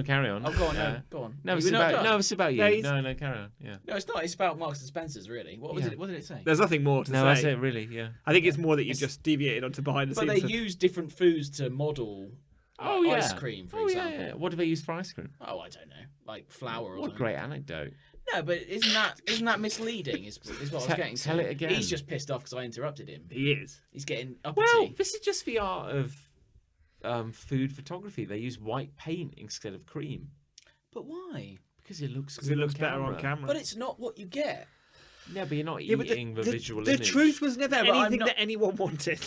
carry on. Oh, go on. Yeah. No, go on. No, You it's were not about done? it's about you. No, he's- No, carry on. Yeah. No, it's not. It's about Marks and Spencer's, really. What was Yeah. it? What did it say? There's nothing more to No, say. that's it, really. Yeah. I think it's more that you've just deviated onto behind the But scenes. they use different foods to model ice cream, for example. Yeah. What do they use for ice cream? Oh, I don't know, like flour or What a something. great anecdote. No, but isn't that misleading? Is what I was getting to. Tell it again. He's just pissed off because I interrupted him. He is. He's getting uppity. Well, this is just the art of food photography. They use white paint instead of cream But why? because it looks Because it looks better on camera. But it's not what you get. Yeah, but you're not Yeah, but eating the visual the image. truth was never Yeah, but I'm anything not- that anyone wanted.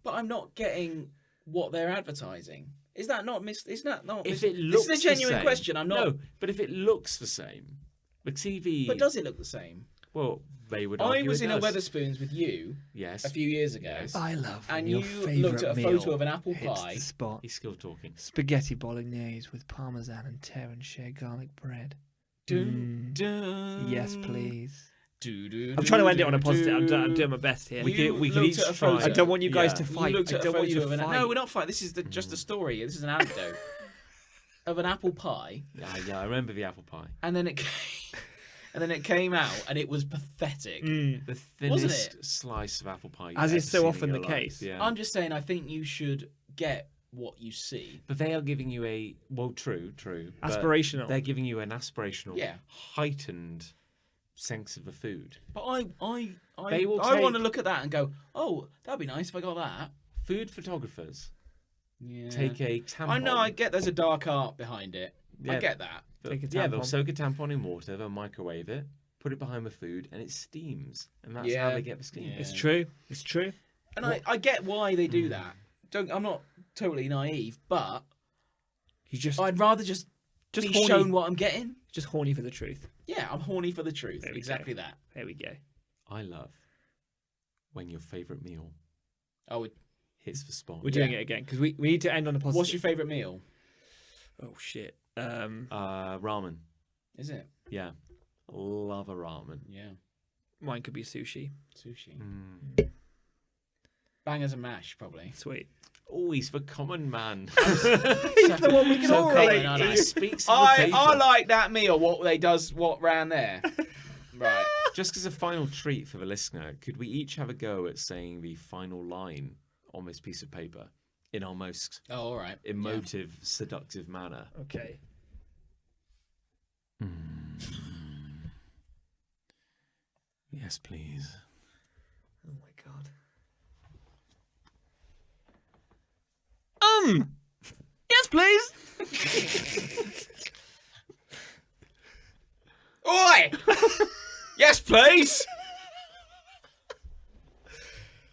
But I'm not getting what they're advertising. Is that not Is that not? If mis- it looks this is a genuine the same, question. I'm not. No, but if it looks the same, the TV. But does it look the same? Well, they would. I argue was it in a does. Weatherspoons with you Yes. a few years ago. Yes. I love And when your you favourite looked at a meal photo of an apple hits pie. the spot. He's still talking. Spaghetti bolognese with parmesan and tear and share garlic bread. Dun, dun. Yes, please. Do, do, I'm trying to end it on a do, positive. do. I'm doing my best here. We You can looked each at a try. photo. I don't want you guys Yeah. to fight. You looked I at a don't want you photo to of an. fight. No, we're not fighting. This is just a story. This is an anecdote of an apple pie, Yeah, I remember the apple pie. and then it came out, and it was pathetic. Mm. The Wasn't thinnest slice of apple pie. As you've is ever so seen often in the your life. case. Yeah. I'm just saying. I think you should get what you see. But they are giving you true. but Aspirational. They're giving you an aspirational, Yeah. heightened sense of the food. But I They will want to take- look at that and go, oh, that'd be nice if I got that. Food photographers Yeah. take a tampon. I know. I get there's a dark art behind it. I Yeah. get that. Take a Yeah, they'll tampon. soak a tampon in water, they'll microwave it, put it behind the food, and it steams. And that's Yeah. how they get the steam. Yeah. It's true. It's true. And I get why they do that. I'm not totally naive, but You just I'd rather just be horny. shown what I'm getting. Just horny for the truth. Yeah, I'm horny for the truth. There we Exactly go. that. There we go. I love when your favourite meal Oh, hits the spot. We're doing it again because we need to end on a positive. what's your favourite meal? Oh shit. Ramen. Is it? Yeah. Love a ramen. Yeah. Mine could be sushi. Sushi. Mm. Bangers and mash, probably. Sweet. Oh, he's the common man. He's the one we can all relate common, to. aren't He speaks to the I paper. like that meal. What round there? Right. Just as a final treat for the listener, could we each have a go at saying the final line on this piece of paper in our most Oh, all right. emotive, seductive manner? Okay. Yes, please. Oh my god. Yes, please. Oi! Yes, please.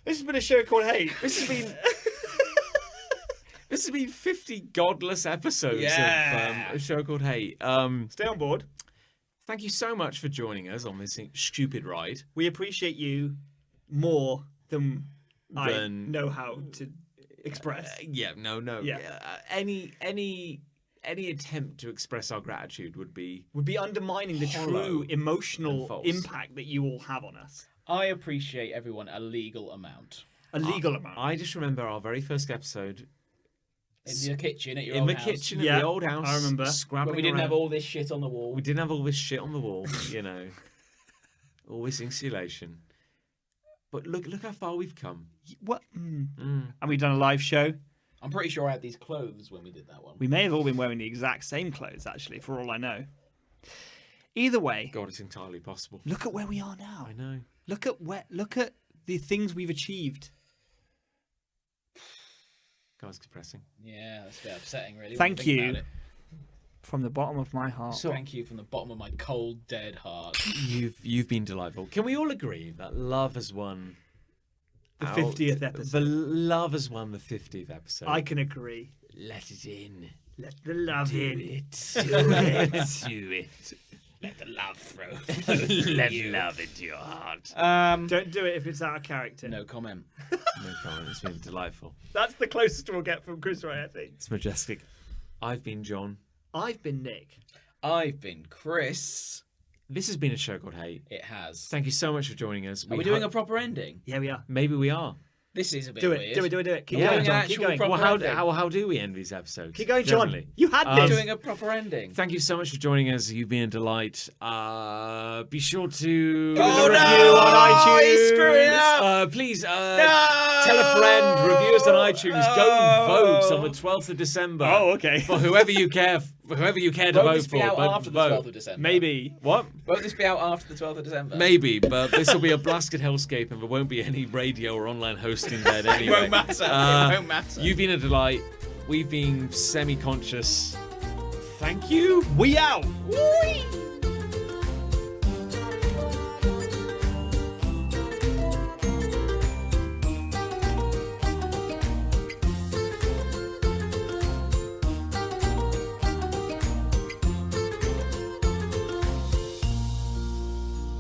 This has been a show called Hate. This has been 50 godless episodes of a show called Hate. Stay on board. Thank you so much for joining us on this stupid ride. We appreciate you more than I know how to express. Any attempt to express our gratitude would be undermining the true emotional impact that you all have on us. I appreciate everyone a legal amount. A legal amount. I just remember our very first episode in your kitchen at your in old the house. kitchen at the old house. I remember. Scrabbling But we didn't around. have all this shit on the wall. We didn't have all this shit on the wall, you know. Always insulation. But look how far we've come. What? And we've done a live show. I'm pretty sure I had these clothes when we did that one. We may have all been wearing the exact same clothes, actually, for all I know. Either way, God, it's entirely possible. look at where we are now. I know. Look at the things we've achieved. God, it's depressing. Yeah, that's a bit upsetting, really. Thank when you think you. about it. From the bottom of my heart. Thank you from the bottom of my cold, dead heart. You've been delightful. Can we all agree that love has won The 50th episode. The love has won the 50th episode. I can agree. Let it in. Let the love in. Do it. Do it. Let the love throw. Let love into your heart. Don't do it if it's out of character. No comment. No comment. It's been delightful. That's the closest we'll get from Chris Ray, I think. It's majestic. I've been John. I've been Nick. I've been Chris. This has been a show called Hate. It has. Thank you so much for joining us. Are we doing a proper ending? Yeah, we are. Maybe we are. This is a bit Do weird. it. Do it. Keep Yeah. going, Doing John. an Keep actual going. proper Well, ending. how do we end these episodes? Keep going, John. Generally. You had We're this. doing a proper ending. Thank you so much for joining us. You've been a delight. Be sure to Give us a review on iTunes. He's screwing up. please tell a friend, review us on iTunes. Go vote on the 12th of December. Oh, okay. For whoever you care to Won't vote this be for. out but after the vote. 12th of December? Maybe. What? Won't this be out after the 12th of December? Maybe, but this will be a blasted hellscape and there won't be any radio or online hosting there anyway. It won't matter. It won't matter. You've been a delight. We've been semi-conscious. Thank you. We out. Whee!